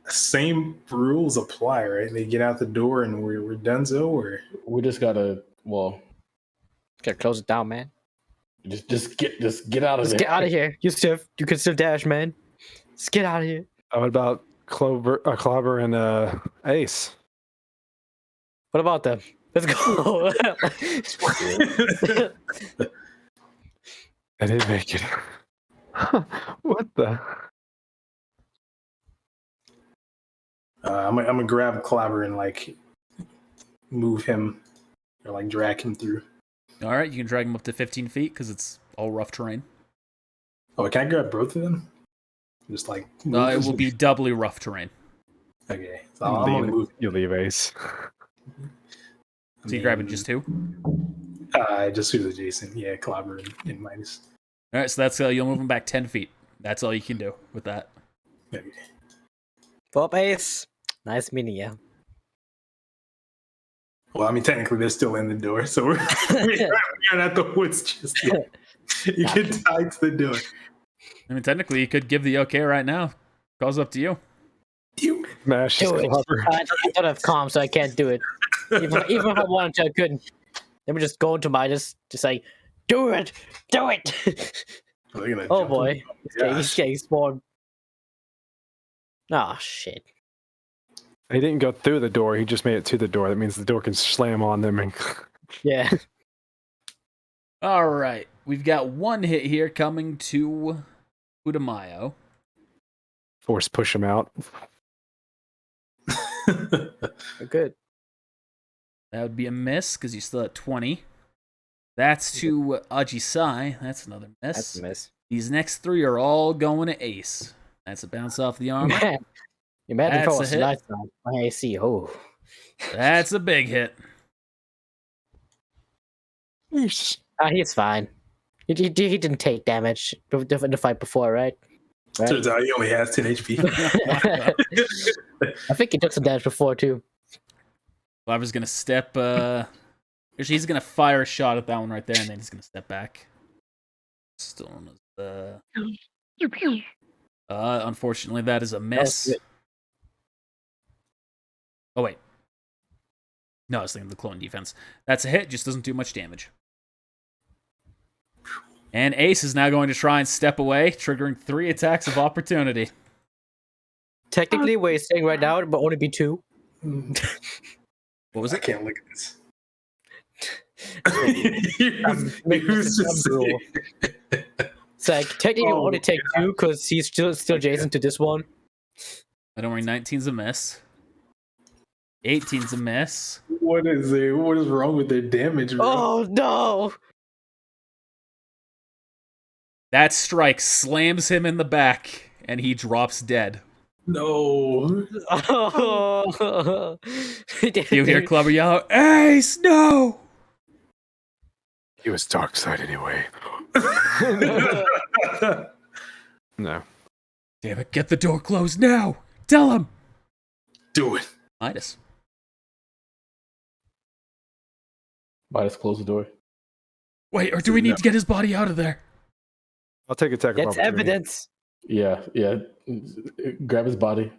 Speaker 5: Same rules apply, right? They get out the door and we're donezo, or
Speaker 2: We just gotta
Speaker 4: Gotta close it down, man.
Speaker 2: just get out of
Speaker 4: Let's
Speaker 2: there.
Speaker 4: get out of here. You can still dash, man. Just get out of here.
Speaker 3: What about Clobber and Ace?
Speaker 4: What about them? Let's go.
Speaker 3: I didn't make it. What the?
Speaker 5: I'm gonna grab Clobber and like move him or like drag him through.
Speaker 1: All right, you can drag him up to 15 feet because it's all rough terrain.
Speaker 5: Oh, can I grab both of them? Just like
Speaker 1: It
Speaker 5: move
Speaker 1: will be doubly rough terrain.
Speaker 5: okay. So I'm gonna move.
Speaker 3: You leave Ace.
Speaker 1: So you're grabbing just two?
Speaker 5: Just who's adjacent. Yeah, Clobber and Midas.
Speaker 1: All right, so that's you'll move him back 10 feet. That's all you can do with that.
Speaker 5: Okay.
Speaker 4: Bob Ace. Nice meeting you.
Speaker 5: Well, I mean, technically, they're still in the door, so we're not at the woods just yet. You get tied to the door.
Speaker 1: I mean, technically, you could give the okay right now. Calls up to you.
Speaker 5: You
Speaker 3: Smash.
Speaker 4: Do it. I don't have comms, so I can't do it. Even if I wanted to, I couldn't. Let me just go into my just like, do it. Oh boy, he's getting spawned. Oh shit.
Speaker 3: He didn't go through the door. He just made it to the door. That means the door can slam on them. And
Speaker 4: Yeah.
Speaker 1: All right. We've got one hit here coming to Udamayo.
Speaker 3: force push him out.
Speaker 4: Good.
Speaker 1: That would be a miss because you're still at 20. That's to Ajisai. That's another miss.
Speaker 4: That's a miss.
Speaker 1: These next three are all going to Ace. That's a bounce off the armor.
Speaker 4: Imagine if I
Speaker 1: That's
Speaker 4: was
Speaker 1: a hit.
Speaker 4: lights on my AC. Oh.
Speaker 1: That's a big hit.
Speaker 4: He's fine. He didn't take damage in the fight before, right?
Speaker 5: Turns out he only has 10 HP.
Speaker 4: I think he took some damage before, too.
Speaker 1: Clever's going to step... Actually, he's going to fire a shot at that one right there, and then he's going to step back. Still on his... unfortunately, that is a miss. Oh, wait. No, I was thinking of the clone defense. That's a hit, just doesn't do much damage. And Ace is now going to try and step away, triggering 3 attacks of opportunity.
Speaker 4: Technically, where he's saying right now, it will only be 2.
Speaker 1: What was
Speaker 5: I
Speaker 1: it?
Speaker 5: can't look at this.
Speaker 4: It's like, technically, it'll only take 2 because he's still adjacent to this one.
Speaker 1: Don't worry, 19's a miss. 18's a miss.
Speaker 5: What is it? What is wrong with their damage, bro?
Speaker 4: Oh, no!
Speaker 1: That strike slams him in the back, and he drops dead.
Speaker 5: No.
Speaker 4: Oh.
Speaker 1: You hear Clever yell, Ace, no!
Speaker 3: He was dark side anyway. No.
Speaker 1: Damn it, get the door closed now! Tell him!
Speaker 5: Do it.
Speaker 1: Midas.
Speaker 2: Midas, close the door.
Speaker 1: Wait, or do we need to get his body out of there?
Speaker 3: I'll take a tech.
Speaker 4: That's evidence.
Speaker 2: Yeah. Grab his body.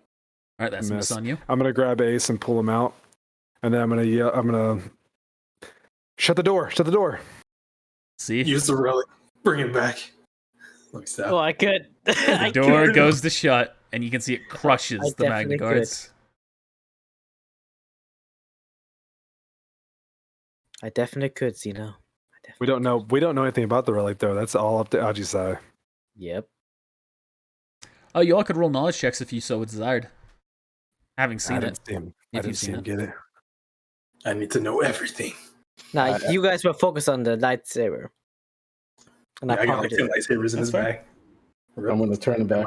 Speaker 1: All right, that's a miss
Speaker 3: Miss.
Speaker 1: on you.
Speaker 3: I'm gonna grab Ace and pull him out, and then I'm gonna yell. I'm gonna shut the door. Shut the door.
Speaker 1: See?
Speaker 5: Use the relic. Bring it back. Let me stop.
Speaker 4: Oh, I could.
Speaker 1: The door goes to shut, and you can see it crushes
Speaker 4: I
Speaker 1: the
Speaker 4: definitely
Speaker 1: Magna Guards.
Speaker 4: I definitely could, Zeno.
Speaker 3: We don't know. We don't know anything about the relic though. That's all up to Ajisai.
Speaker 4: Yep.
Speaker 1: Oh, you all could roll knowledge checks if you so desired. Having seen
Speaker 3: I
Speaker 1: it.
Speaker 3: didn't see him. I
Speaker 1: If
Speaker 3: didn't
Speaker 1: you've
Speaker 3: see
Speaker 1: seen
Speaker 3: him
Speaker 1: it.
Speaker 3: get it.
Speaker 5: I need to know everything.
Speaker 4: Now, you guys were focused on the lightsaber. And
Speaker 5: Yeah, I got like
Speaker 4: pocketed
Speaker 5: 10 lightsabers in his
Speaker 1: That's
Speaker 5: bag.
Speaker 2: I'm going to turn back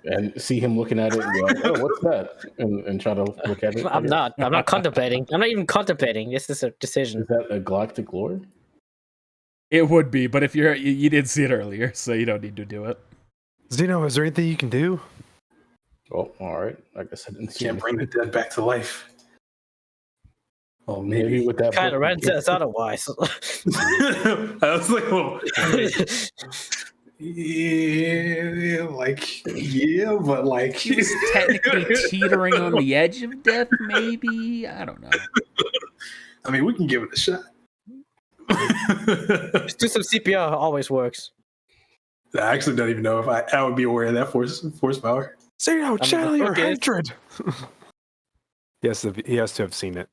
Speaker 2: and see him looking at it and be like, oh, what's that? And try to look at it.
Speaker 4: I'm not contemplating. I'm not even contemplating. This is a decision.
Speaker 2: Is that a galactic lore?
Speaker 1: It would be, but if you did see it earlier, so you don't need to do it.
Speaker 3: Zeno, is there anything you can do?
Speaker 2: Oh, all right. I guess I didn't see
Speaker 5: Can't bring the
Speaker 2: anything.
Speaker 5: dead back to life. Oh,
Speaker 2: Maybe
Speaker 5: maybe.
Speaker 2: with that
Speaker 4: Kind of
Speaker 2: book,
Speaker 4: ran says otherwise.
Speaker 5: I was like, oh. Yeah, but like.
Speaker 1: He's technically teetering on the edge of death, maybe? I don't know.
Speaker 5: I mean, we can give it a shot.
Speaker 4: Just do some CPR. Always works.
Speaker 5: I actually don't even know if I would be aware of that force power.
Speaker 3: Zeno, channel your
Speaker 4: okay.
Speaker 3: hatred. Yes, he has to have seen it.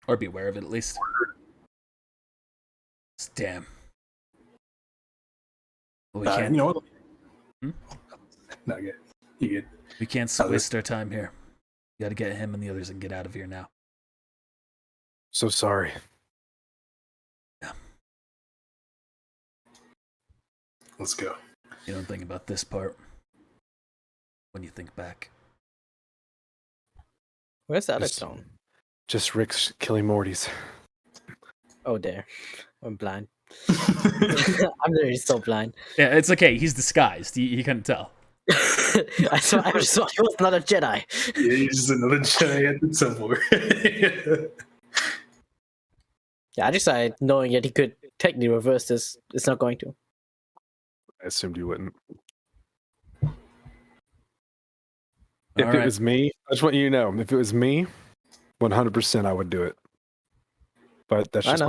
Speaker 1: Or be aware of it, at least. Damn. We
Speaker 5: You
Speaker 1: can't,
Speaker 5: know what?
Speaker 1: Hmm?
Speaker 5: Not good. You good?
Speaker 1: we can't waste our time here. We gotta get him and the others and get out of here now.
Speaker 3: So sorry.
Speaker 5: Let's go.
Speaker 1: You don't think about this part when you think back.
Speaker 4: Where's the other
Speaker 3: Just-
Speaker 4: clone?
Speaker 3: Just Rick's killing Morty's.
Speaker 4: Oh, there. I'm blind. I'm literally so blind.
Speaker 1: Yeah, it's okay. He's disguised. He couldn't tell.
Speaker 4: I saw he was not a Jedi.
Speaker 5: Yeah, he's just another Jedi at the temple.
Speaker 4: Yeah, I decided knowing that he could technically reverse this, it's not going to.
Speaker 3: I assumed you wouldn't.
Speaker 1: All
Speaker 3: If
Speaker 1: right.
Speaker 3: it was me, I just want you to know, if it was me, 100% I would do it. But that's just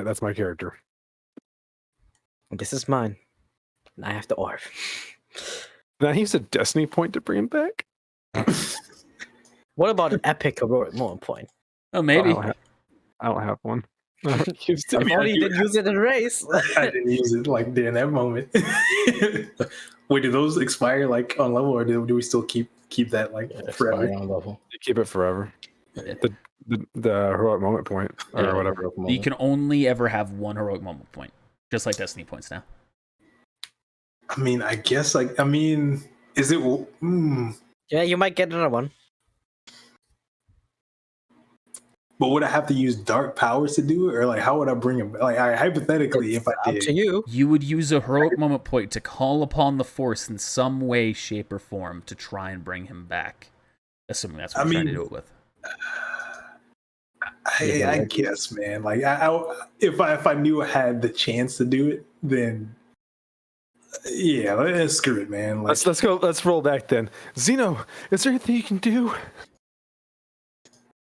Speaker 3: that's my character.
Speaker 4: This is mine. And I have the orb.
Speaker 3: Can I use a destiny point to bring him back?
Speaker 4: What about an epic heroic moment point?
Speaker 1: Oh, maybe.
Speaker 3: I don't have one.
Speaker 4: If only you didn't use it in a race.
Speaker 5: I didn't use it like in that moment. Wait, do those expire like on level, or do we still keep that like forever?
Speaker 2: On level.
Speaker 3: You keep it forever. The heroic moment point or whatever.
Speaker 1: You can only ever have one heroic moment point, just like Destiny points now.
Speaker 5: I mean, I guess is it?
Speaker 4: Yeah, you might get another one.
Speaker 5: But would I have to use dark powers to do it, or like how would I bring him? Like, hypothetically, if I did,
Speaker 4: up to you.
Speaker 1: You would use a heroic moment point to call upon the Force in some way, shape, or form to try and bring him back. Assuming that's what you're trying to do it with.
Speaker 5: I guess, man. Like, if I knew I had the chance to do it, then yeah, let's screw it, man. Like,
Speaker 3: Let's go. Let's roll back then. Zeno, is there anything you can do?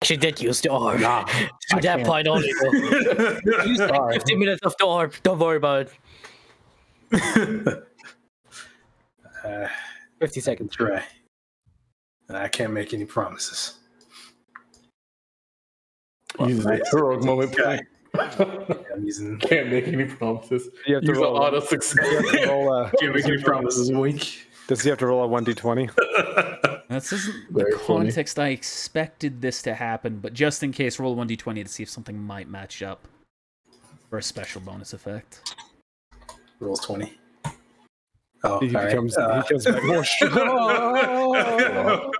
Speaker 4: She did use the orb.
Speaker 2: Nah,
Speaker 4: To that point only. Use like 50 minutes of the orb. Don't worry about it. 50 seconds.
Speaker 5: Try. I can't make any promises.
Speaker 2: Use a heroic moment point.
Speaker 5: I'm using.
Speaker 2: Can't make any promises.
Speaker 3: You have to
Speaker 2: Use an
Speaker 3: roll
Speaker 2: auto success.
Speaker 5: Can't make any promises. Wink.
Speaker 3: Does he have to roll a 1d20?
Speaker 1: This isn't
Speaker 2: Very
Speaker 1: the
Speaker 2: funny.
Speaker 1: context I expected this to happen, but just in case, roll a 1d20 to see if something might match up for a special bonus effect.
Speaker 5: Rolls 20. Oh,
Speaker 3: He
Speaker 5: all right.
Speaker 3: comes back more strong.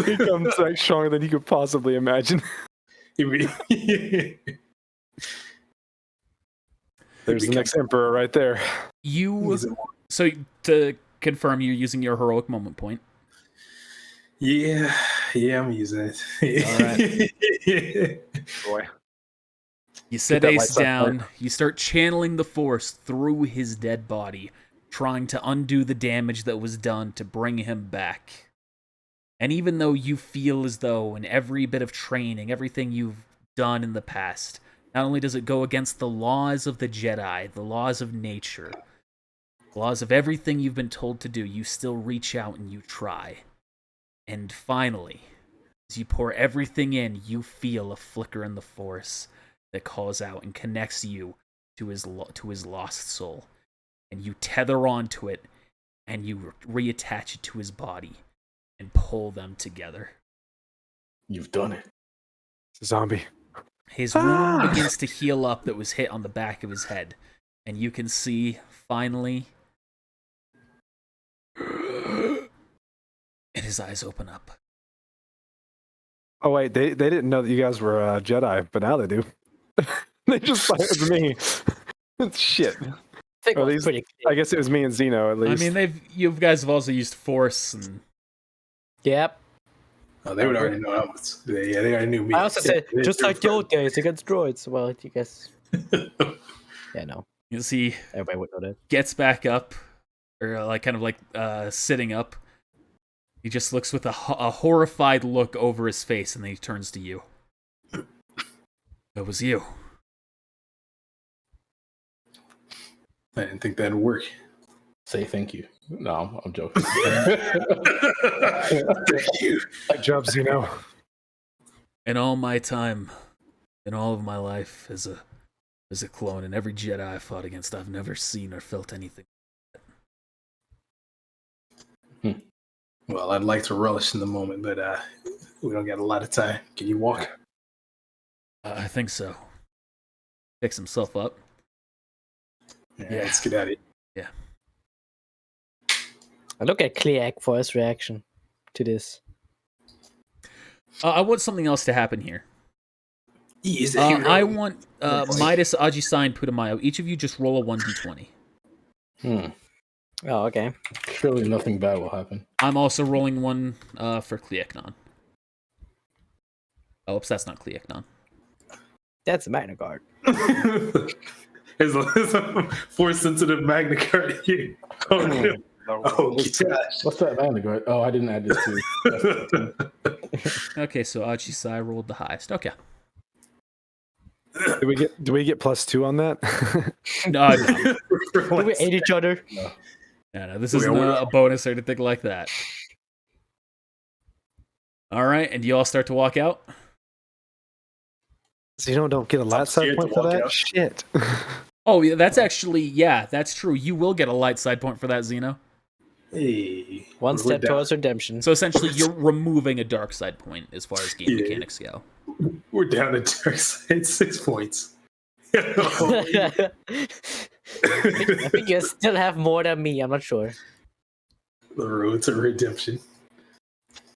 Speaker 3: He comes back stronger than you could possibly imagine. There's the next emperor right there.
Speaker 1: So to confirm, you're using your heroic moment point.
Speaker 5: Yeah, I'm using it.
Speaker 3: Boy.
Speaker 1: You set Ace down, you start channeling the Force through his dead body, trying to undo the damage that was done to bring him back. And even though you feel as though in every bit of training, everything you've done in the past, not only does it go against the laws of the Jedi, the laws of nature, the laws of everything you've been told to do, you still reach out and you try. And finally, as you pour everything in, you feel a flicker in the Force that calls out and connects you to his lost soul. And you tether onto it, and you reattach it to his body, and pull them together.
Speaker 2: You've done it.
Speaker 3: It's a zombie.
Speaker 1: His wound begins to heal up that was hit on the back of his head. And you can see, finally, and his eyes open up.
Speaker 3: Oh wait, they didn't know that you guys were Jedi, but now they do. They just thought it was me. Shit. I guess it was me and Zeno at least.
Speaker 1: I mean, you guys have also used Force and.
Speaker 4: Yep.
Speaker 5: Oh, they would already know I was. Yeah, they already knew me.
Speaker 4: I also said, just like the old days against droids. Well, you guess. Yeah, no.
Speaker 1: You see,
Speaker 4: Everybody would know that.
Speaker 1: gets back up, or sitting up. He just looks with a horrified look over his face, and then he turns to you. It was you.
Speaker 5: I didn't think that'd work.
Speaker 2: Say thank you. No, I'm joking.
Speaker 5: Thank you.
Speaker 3: Good job, Zeno.
Speaker 1: In all my time, in all of my life as a clone, and every Jedi I fought against, I've never seen or felt anything.
Speaker 5: Well, I'd like to relish in the moment, but we don't got a lot of time. Can you walk?
Speaker 1: I think so. Picks himself up.
Speaker 5: Yeah, let's get at it.
Speaker 1: Yeah.
Speaker 4: I look at Cleak for his reaction to this.
Speaker 1: I want something else to happen here.
Speaker 5: He is a hero.
Speaker 1: I want Midas, Ajisan, Putumayo. Each of you just roll a 1d20.
Speaker 4: Oh, okay.
Speaker 2: Surely nothing bad will happen.
Speaker 1: I'm also rolling one for Kleeknon. Oh, oops, that's not Kleeknon.
Speaker 4: That's a Magna Guard.
Speaker 5: There's a force sensitive Magna Guard here. Oh, no. Oh gosh.
Speaker 2: What's that Magna Guard? Oh, I didn't add this to.
Speaker 1: Okay, so Achisai rolled the highest. Okay.
Speaker 3: Do we get +2 on that?
Speaker 1: No.
Speaker 4: Do we hate each other?
Speaker 1: No, this isn't a bonus or anything like that. All right, and you all start to walk out?
Speaker 3: So you don't get a light side point for that? Shit.
Speaker 1: Oh, yeah, that's true. You will get a light side point for that, Xeno.
Speaker 5: Hey,
Speaker 4: One step towards redemption.
Speaker 1: So essentially, you're removing a dark side point as far as game mechanics go.
Speaker 5: We're down to dark side 6 points.
Speaker 4: I think you still have more than me. I'm not sure.
Speaker 5: The road to redemption.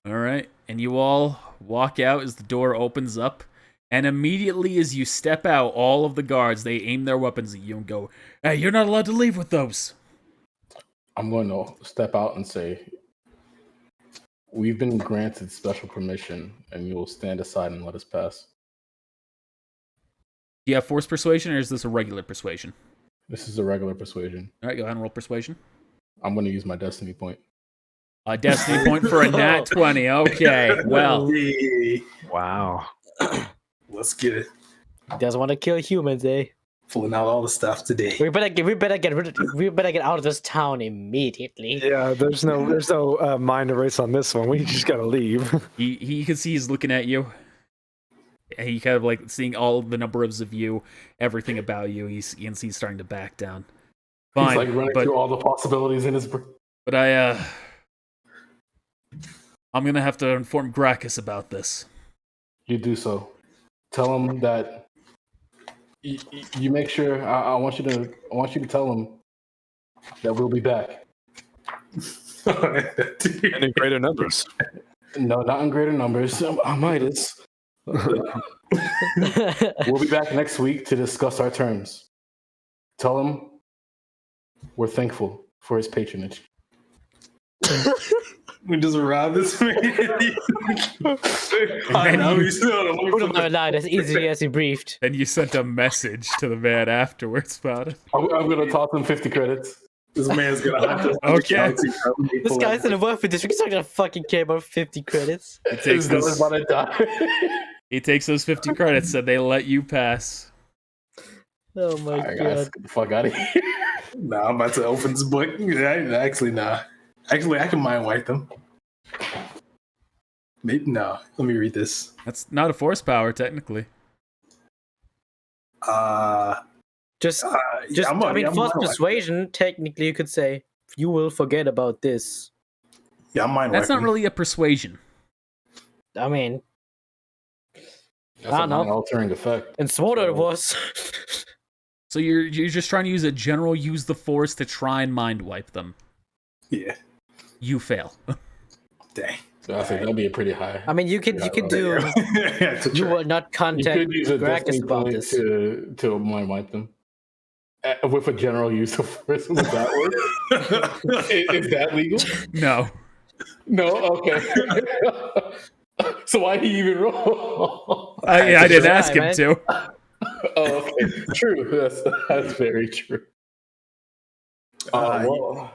Speaker 1: All right, and you all walk out as the door opens up, and immediately as you step out, all of the guards, they aim their weapons at you and go, "Hey, you're not allowed to leave with those."
Speaker 2: I'm going to step out and say, we've been granted special permission, and you will stand aside and let us pass.
Speaker 1: Do you have force persuasion, or is this a regular persuasion?
Speaker 2: This is a regular persuasion.
Speaker 1: All right, go ahead and roll persuasion.
Speaker 2: I'm going to use my destiny point.
Speaker 1: A destiny point for a nat 20. Okay, well.
Speaker 3: Wow.
Speaker 5: Let's get it.
Speaker 4: Doesn't want to kill humans, eh?
Speaker 5: Pulling out all the stuff today.
Speaker 4: We better get out of this town immediately.
Speaker 3: Yeah, there's no mind erase on this one. We just gotta leave.
Speaker 1: He can see he's looking at you. And he kind of like seeing all the numbers of you, everything about you. He can see he's starting to back down. Fine,
Speaker 2: He's like running through all the possibilities in his brain.
Speaker 1: But I'm gonna have to inform Gracchus about this.
Speaker 2: You do so. Tell him that you make sure. I want you to tell him that we'll be back.
Speaker 3: And in greater numbers.
Speaker 2: No, not in greater numbers. I might. We'll be back next week to discuss our terms. Tell him we're thankful for his patronage.
Speaker 5: We just rob this man.
Speaker 4: That's easy as he briefed.
Speaker 1: And you sent a message to the man afterwards about it.
Speaker 2: I'm going to toss him 50 credits.
Speaker 5: This man's gonna hunt us.
Speaker 1: Okay.
Speaker 4: This guy's in a weapon district. He's not gonna fucking care about 50 credits.
Speaker 1: He takes those 50 credits and they let you pass.
Speaker 4: Oh my god.
Speaker 2: Guys, get the fuck out of here.
Speaker 5: Nah, I'm about to open this book. Actually, nah. Actually, I can mind wipe them. Maybe no. Let me read this.
Speaker 1: That's not a force power, technically.
Speaker 4: Force persuasion, technically you could say, you will forget about this.
Speaker 5: Yeah, I'm mind
Speaker 1: That's
Speaker 5: wiping.
Speaker 1: not really a persuasion.
Speaker 4: I mean,
Speaker 2: That's an altering effect.
Speaker 4: and Sworded was.
Speaker 1: So you're just trying to use a general use the force to try and mind wipe them.
Speaker 5: Yeah.
Speaker 1: You fail.
Speaker 5: Dang.
Speaker 2: I think that'd be a pretty high.
Speaker 4: I mean, you could do. You will not
Speaker 2: You
Speaker 4: contact
Speaker 2: could use a
Speaker 4: Gracchus
Speaker 2: destiny
Speaker 4: about
Speaker 2: point
Speaker 4: this.
Speaker 2: to mind wipe them. With a general use of force. Would that work? Is that legal?
Speaker 1: No.
Speaker 2: No? Okay. So why did he even roll?
Speaker 1: I didn't ask him
Speaker 4: man.
Speaker 1: to.
Speaker 2: Oh, okay. True. That's very true. Well,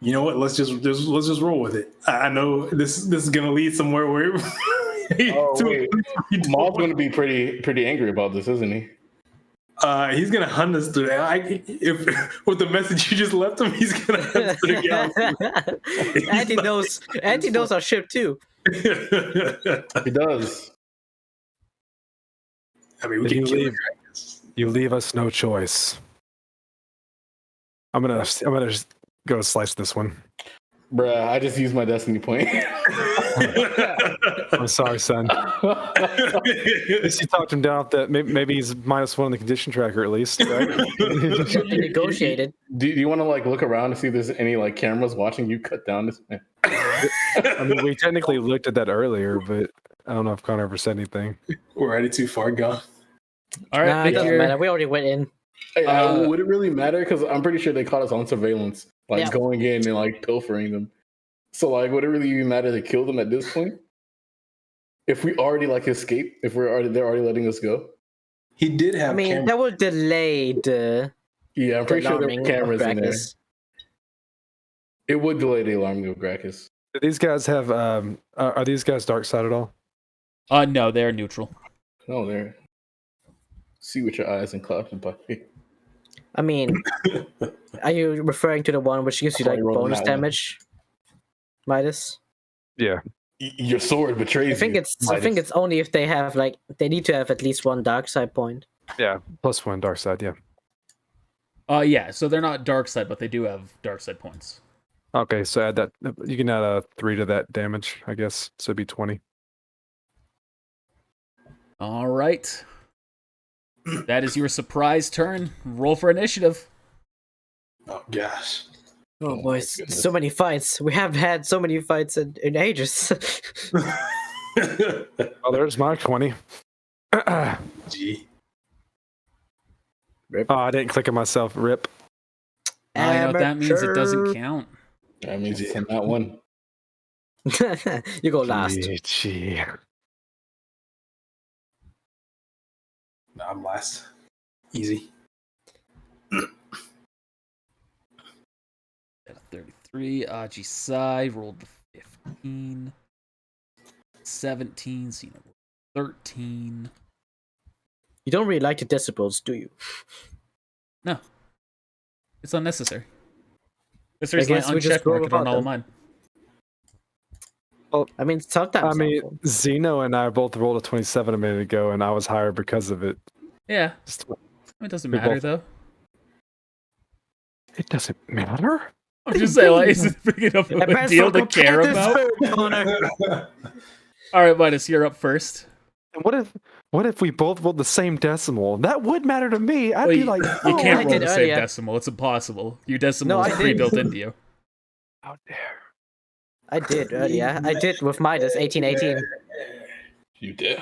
Speaker 5: you know what? Let's just roll with it. I know this is gonna lead somewhere where
Speaker 2: Maul's gonna be pretty angry about this, isn't he?
Speaker 5: He's gonna hunt us through. If with the message you just left him, he's gonna hunt us through the galaxy.
Speaker 4: Andy knows our ship too.
Speaker 2: He does.
Speaker 5: I mean, we can kill him.
Speaker 3: You leave us no choice. I'm gonna just go slice this one.
Speaker 2: Bruh, I just used my destiny point.
Speaker 3: I'm sorry, son. At least you talked him down off that. Maybe he's -1 on the condition tracker at least, right?
Speaker 4: Negotiated.
Speaker 2: Do you want to look around to see if there's any cameras watching you cut down this man?
Speaker 3: I mean, we technically looked at that earlier, but I don't know if Connor ever said anything.
Speaker 5: We're already too far gone.
Speaker 1: All right,
Speaker 4: Nah, it doesn't matter. We already went in.
Speaker 2: Hey, would it really matter? Because I'm pretty sure they caught us on surveillance like going in and like pilfering them. So like, would it really even matter to kill them at this point? If we already like escape, if they're already letting us go.
Speaker 5: He did have.
Speaker 4: That would delay the.
Speaker 2: Yeah, I'm pretty sure there were cameras in there.
Speaker 4: Gracchus.
Speaker 2: It would delay the alarming of Gracchus.
Speaker 3: Do these guys have? Are these guys dark side at all?
Speaker 1: No, they're neutral.
Speaker 2: Oh, there. See with your eyes and clap and body.
Speaker 4: I mean, are you referring to the one which gives you like bonus damage, Midas?
Speaker 3: Yeah.
Speaker 2: Your sword betrays you.
Speaker 4: I think it's only if they have like they need to have at least one dark side point.
Speaker 3: Yeah, +1 dark side. Yeah.
Speaker 1: Yeah. So they're not dark side, but they do have dark side points.
Speaker 3: Okay, so add that. You can add a 3 to that damage, I guess. So it'd be 20.
Speaker 1: All right. That is your surprise turn. Roll for initiative.
Speaker 5: Oh gosh.
Speaker 4: Oh boys, so many fights. We haven't had so many fights in ages.
Speaker 3: Oh, there's my 20.
Speaker 5: Gee.
Speaker 3: Oh, I didn't click it myself. Rip.
Speaker 1: I know what that means. It doesn't count.
Speaker 2: That means it's in that one.
Speaker 4: You go last.
Speaker 3: Gee.
Speaker 5: No, I'm last. Easy.
Speaker 1: Got a 33. Aji Sai rolled the 15. 17. Cena rolled 13.
Speaker 4: You don't really like the decibels, do you?
Speaker 1: No. It's unnecessary. There's
Speaker 4: guess
Speaker 1: my
Speaker 4: we just
Speaker 1: uncheck
Speaker 4: go
Speaker 1: market on
Speaker 4: without
Speaker 1: all of
Speaker 4: them.
Speaker 1: mine.
Speaker 3: Well,
Speaker 4: I mean, sometimes.
Speaker 3: Zeno and I both rolled a 27 a minute ago, and I was higher because of it.
Speaker 1: Yeah.
Speaker 3: Just-
Speaker 1: It doesn't
Speaker 3: We
Speaker 1: matter,
Speaker 3: both-
Speaker 1: though.
Speaker 3: It doesn't matter.
Speaker 1: I'm just saying, like, is it big enough of a deal to care about? All right, Midas, you're up first.
Speaker 3: And what if we both rolled the same decimal? That would matter to me. I'd
Speaker 1: Well,
Speaker 3: be like,
Speaker 1: you can't
Speaker 4: I
Speaker 1: roll
Speaker 4: did
Speaker 1: the same
Speaker 4: earlier.
Speaker 1: decimal. It's impossible. Your decimal
Speaker 4: No,
Speaker 1: is
Speaker 4: I did.
Speaker 1: pre-built into you.
Speaker 3: out there.
Speaker 4: I did earlier. I did with Midas 1818.
Speaker 2: You did.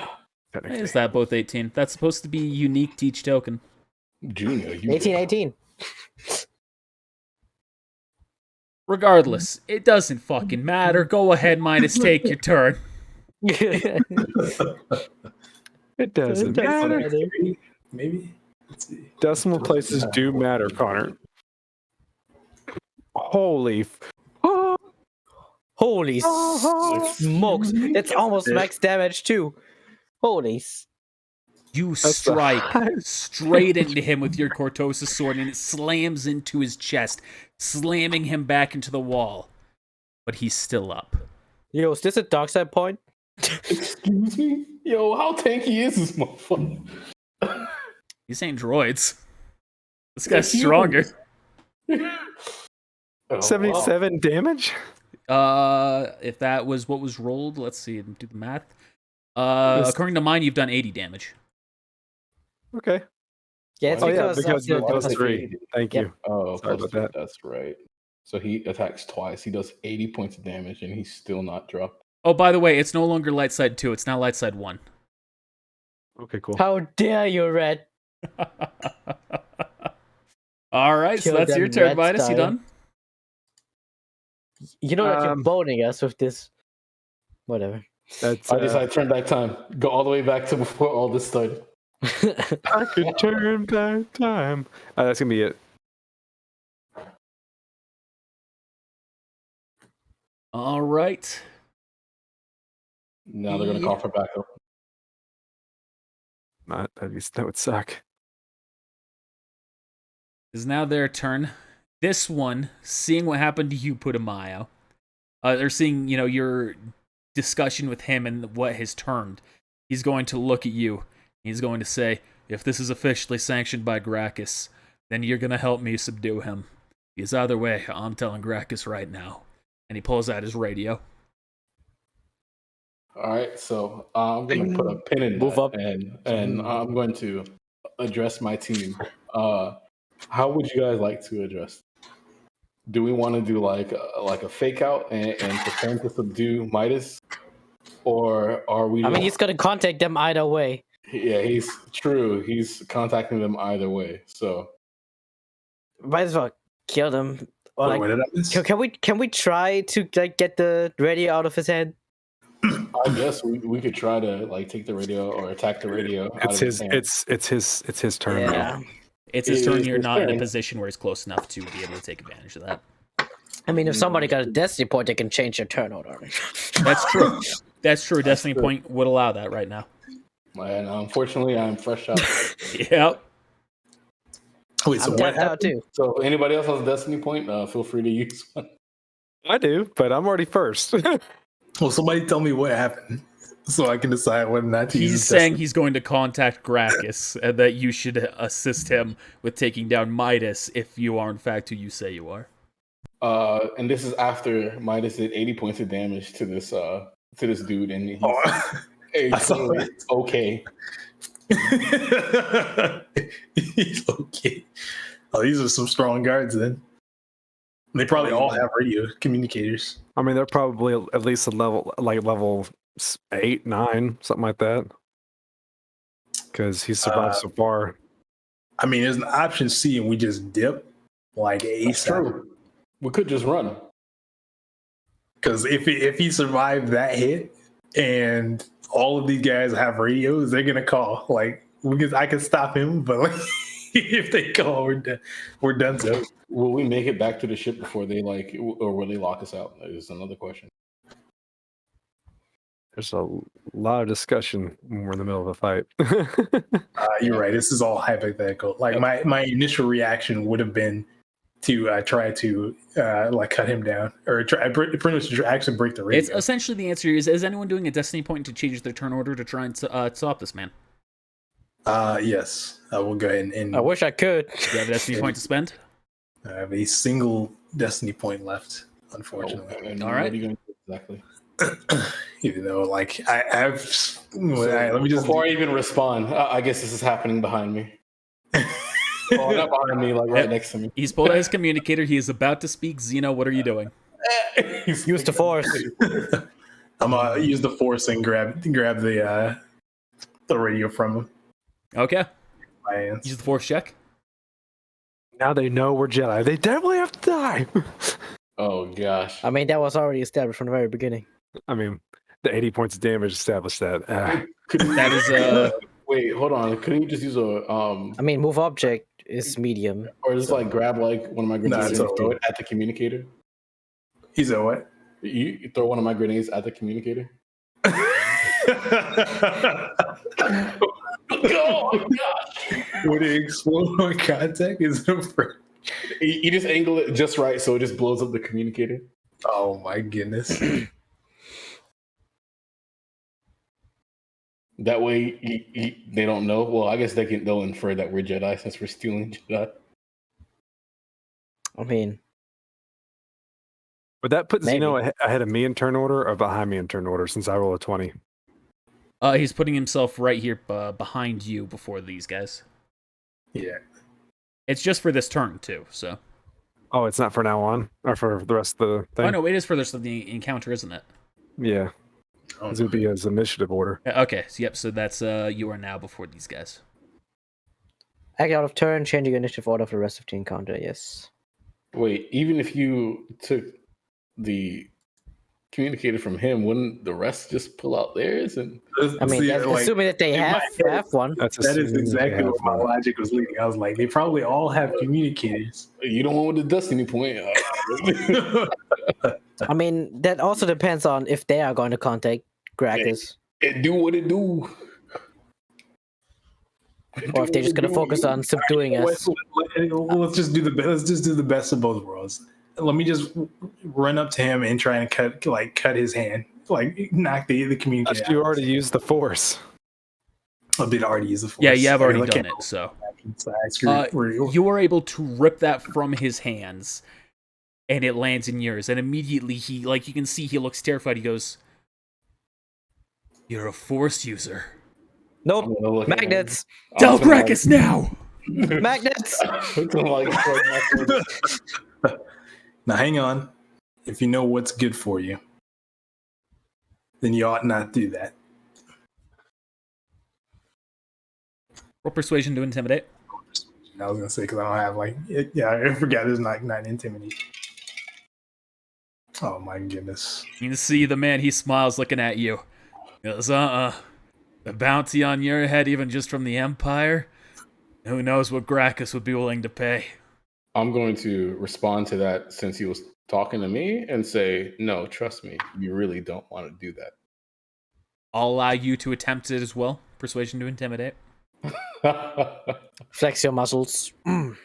Speaker 3: Technically.
Speaker 1: Is that both 18? That's supposed to be unique to each token.
Speaker 2: Junior, you
Speaker 4: 1818.
Speaker 1: Regardless, it doesn't fucking matter. Go ahead, Midas, take your turn.
Speaker 3: It doesn't matter.
Speaker 5: Maybe. Let's see.
Speaker 3: Decimal places do matter, Connor. Holy.
Speaker 4: Holy smokes. That's almost max damage, too. Holy.
Speaker 1: You strike straight into him with your Cortosis sword, and it slams into his chest, slamming him back into the wall. But he's still up.
Speaker 4: Yo, is this a dark side point?
Speaker 2: Excuse me? Yo, how tanky is this motherfucker?
Speaker 1: These ain't droids. This guy's stronger.
Speaker 3: 77 damage?
Speaker 1: If that was what was rolled, let's see, do the math. According to mine, you've done 80 damage.
Speaker 3: Okay.
Speaker 4: Yeah, it's
Speaker 3: because
Speaker 4: of
Speaker 3: it
Speaker 4: the-
Speaker 3: goes 3. Thank you.
Speaker 2: Oh,
Speaker 3: Sorry
Speaker 2: plus
Speaker 3: about that.
Speaker 2: That's right. So he attacks twice. He does 80 points of damage, and he's still not dropped.
Speaker 1: Oh, by the way, it's no longer light side 2, it's now light side 1.
Speaker 3: Okay, cool.
Speaker 4: How dare you, Red?
Speaker 1: Alright, so
Speaker 4: Kill
Speaker 1: that's
Speaker 4: them
Speaker 1: your turn,
Speaker 4: red
Speaker 1: Midas. You
Speaker 4: style.
Speaker 1: done?
Speaker 4: You know that you're
Speaker 3: Um,
Speaker 4: boning us with this. Whatever.
Speaker 3: That's
Speaker 2: I decided to turn back time. Go all the way back to before all this started.
Speaker 3: I could turn back time. That's gonna be it.
Speaker 1: Alright.
Speaker 2: Now they're going to call for backup.
Speaker 3: That would suck.
Speaker 1: It's now their turn. This one, seeing what happened to you, Putumayo, they're seeing, your discussion with him and what has turned. He's going to look at you. He's going to say, if this is officially sanctioned by Gracchus, then you're going to help me subdue him. Because either way, I'm telling Gracchus right now. And he pulls out his radio.
Speaker 2: All right, so I'm going to put a pin in
Speaker 4: Move
Speaker 2: that,
Speaker 4: up.
Speaker 2: and I'm going to address my team. How would you guys like to address? Do we want to do like a fake out and pretend to subdue Midas, or are we?
Speaker 4: I mean, he's gonna contact them either way.
Speaker 2: Yeah, he's true. He's contacting them either way. So
Speaker 4: Might as well kill them. Or like,
Speaker 5: what did I miss?
Speaker 4: can we try to like get the radio out of his head?
Speaker 2: I guess we could try to like take the radio or attack the radio out
Speaker 3: It's
Speaker 2: of his
Speaker 3: his.
Speaker 2: hand.
Speaker 3: It's his turn.
Speaker 4: Yeah.
Speaker 1: It's his
Speaker 2: It
Speaker 1: turn.
Speaker 2: is
Speaker 1: You're
Speaker 2: his
Speaker 1: not in a
Speaker 2: turn.
Speaker 1: position where he's close enough to be able to take advantage of that.
Speaker 4: I mean, if somebody got a destiny point, they can change their turn order.
Speaker 1: That's true. That's true. Destiny Point would allow that right now.
Speaker 2: And unfortunately, I'm fresh out.
Speaker 1: Yep.
Speaker 5: Wait, so
Speaker 4: I'm
Speaker 5: what
Speaker 4: tapped out
Speaker 5: happened?
Speaker 4: too.
Speaker 2: So if anybody else has a Destiny point, feel free to use one.
Speaker 3: I do, but I'm already first.
Speaker 5: Well, somebody tell me what happened so I can decide whether or not to use
Speaker 1: He's
Speaker 5: this
Speaker 1: saying
Speaker 5: Destiny.
Speaker 1: he's going to contact Gracchus and that you should assist him with taking down Midas if you are in fact who you say you are.
Speaker 2: And this is after Midas did 80 points of damage to this dude, and he's
Speaker 5: I saw that.
Speaker 2: okay.
Speaker 5: He's okay. Oh, these are some strong guards then. They probably all have radio communicators.
Speaker 3: I mean, they're probably at least a level 8, 9, something like that. Because he survived so far.
Speaker 5: I mean, there's an option C and we just dip like
Speaker 2: That's
Speaker 5: ASAP.
Speaker 2: true. We could just run.
Speaker 5: Because if he survived that hit and all of these guys have radios, they're gonna call. Like, I can stop him, but like, if they call, we're done. So
Speaker 2: Will we make it back to the ship before they or will they lock us out? That is another question.
Speaker 3: There's a lot of discussion when we're in the middle of a fight.
Speaker 5: you're right. This is all hypothetical. Like my initial reaction would have been to try to like cut him down or try pretty much to actually break the radio.
Speaker 1: It's essentially the answer is anyone doing a Destiny Point to change their turn order to try and stop this man?
Speaker 5: Yes, I will go ahead and
Speaker 4: I wish I could.
Speaker 1: Do you have a Destiny Point to spend?
Speaker 5: I have a single Destiny point left, unfortunately.
Speaker 2: And
Speaker 1: All right.
Speaker 2: What are you going to do exactly?
Speaker 5: Even though, like, let me just.
Speaker 2: Before I even respond, I guess this is happening behind me. Oh, not behind me, like right next to me.
Speaker 1: He's pulled out his communicator. He is about to speak. Xeno, what are you doing?
Speaker 4: Use the force.
Speaker 5: I'm gonna use the force and grab the radio from him.
Speaker 1: Okay.
Speaker 5: My hands.
Speaker 1: Use the force check.
Speaker 3: Now they know we're Jedi. They definitely have to die.
Speaker 2: Oh gosh.
Speaker 4: I mean, that was already established from the very beginning.
Speaker 3: I mean, the 80 points of damage established that.
Speaker 1: That is
Speaker 2: Wait, hold on. Couldn't you just use a
Speaker 4: I mean, move object is medium.
Speaker 2: or just like grab like one of my grenades
Speaker 5: it's
Speaker 2: and throw it at the communicator?
Speaker 5: He said what?
Speaker 2: You throw one of my grenades at the communicator? Oh gosh.
Speaker 5: Would it explode on contact? Is it
Speaker 2: You just angle it just right so it just blows up the communicator.
Speaker 5: Oh my goodness.
Speaker 2: That way they don't know. Well, I guess they'll infer that we're Jedi since we're stealing Jedi.
Speaker 4: I mean,
Speaker 3: Would that put
Speaker 4: Maybe.
Speaker 3: Xeno ahead of me in turn order or behind me in turn order since I roll a 20?
Speaker 1: he's putting himself right here behind you before these guys.
Speaker 5: Yeah.
Speaker 1: It's just for this turn too. So.
Speaker 3: Oh, it's not for now on? Or for the rest of the thing?
Speaker 1: Oh no, it is for the rest of the encounter, isn't it?
Speaker 3: Yeah. It would be as initiative order.
Speaker 1: Okay. So, yep. So that's you are now before these guys.
Speaker 4: act out of turn, changing your initiative order for the rest of the encounter. Yes.
Speaker 2: Wait, even if you took the communicator from him, wouldn't the rest just pull out theirs? And
Speaker 4: I mean, that's assuming that they have one.
Speaker 3: That's
Speaker 5: that is
Speaker 3: assuming they
Speaker 5: exactly
Speaker 3: have
Speaker 5: what my
Speaker 3: one.
Speaker 5: logic was leading. I was like, they probably all have communicators.
Speaker 2: you don't want with the Destiny point.
Speaker 4: I mean, that also depends on if they are going to contact Gracchus,
Speaker 2: It do what it do.
Speaker 4: or if they're just going to focus on subduing us.
Speaker 5: Let's just do the best of both worlds. Let me just run up to him and try and cut his hand, like knock the communicator.
Speaker 3: You
Speaker 5: out.
Speaker 3: already used the force.
Speaker 5: I did already use the force.
Speaker 1: Yeah, you have already
Speaker 5: Look
Speaker 1: done
Speaker 5: at-
Speaker 1: it. So.
Speaker 5: Screw
Speaker 1: You were able to rip that from his hands, and it lands in yours. And immediately, he, like you can see, he looks terrified. He goes, "You're a Force user."
Speaker 4: Nope.
Speaker 2: I'm gonna look at him.
Speaker 4: Magnets.
Speaker 1: Tell Gracchus now.
Speaker 4: Magnets.
Speaker 5: Now hang on. If you know what's good for you, then you ought not do that.
Speaker 1: Roll persuasion to intimidate.
Speaker 5: I was gonna say because I don't have I forgot there's not intimidation. Oh my goodness.
Speaker 1: You can see the man, he smiles looking at you. He goes, the bounty on your head, even just from the Empire? Who knows what Gracchus would be willing to pay?
Speaker 2: I'm going to respond to that since he was talking to me and say, no, trust me, you really don't want to do that.
Speaker 1: I'll allow you to attempt it as well. Persuasion to intimidate.
Speaker 4: Flex your muscles.
Speaker 5: 20.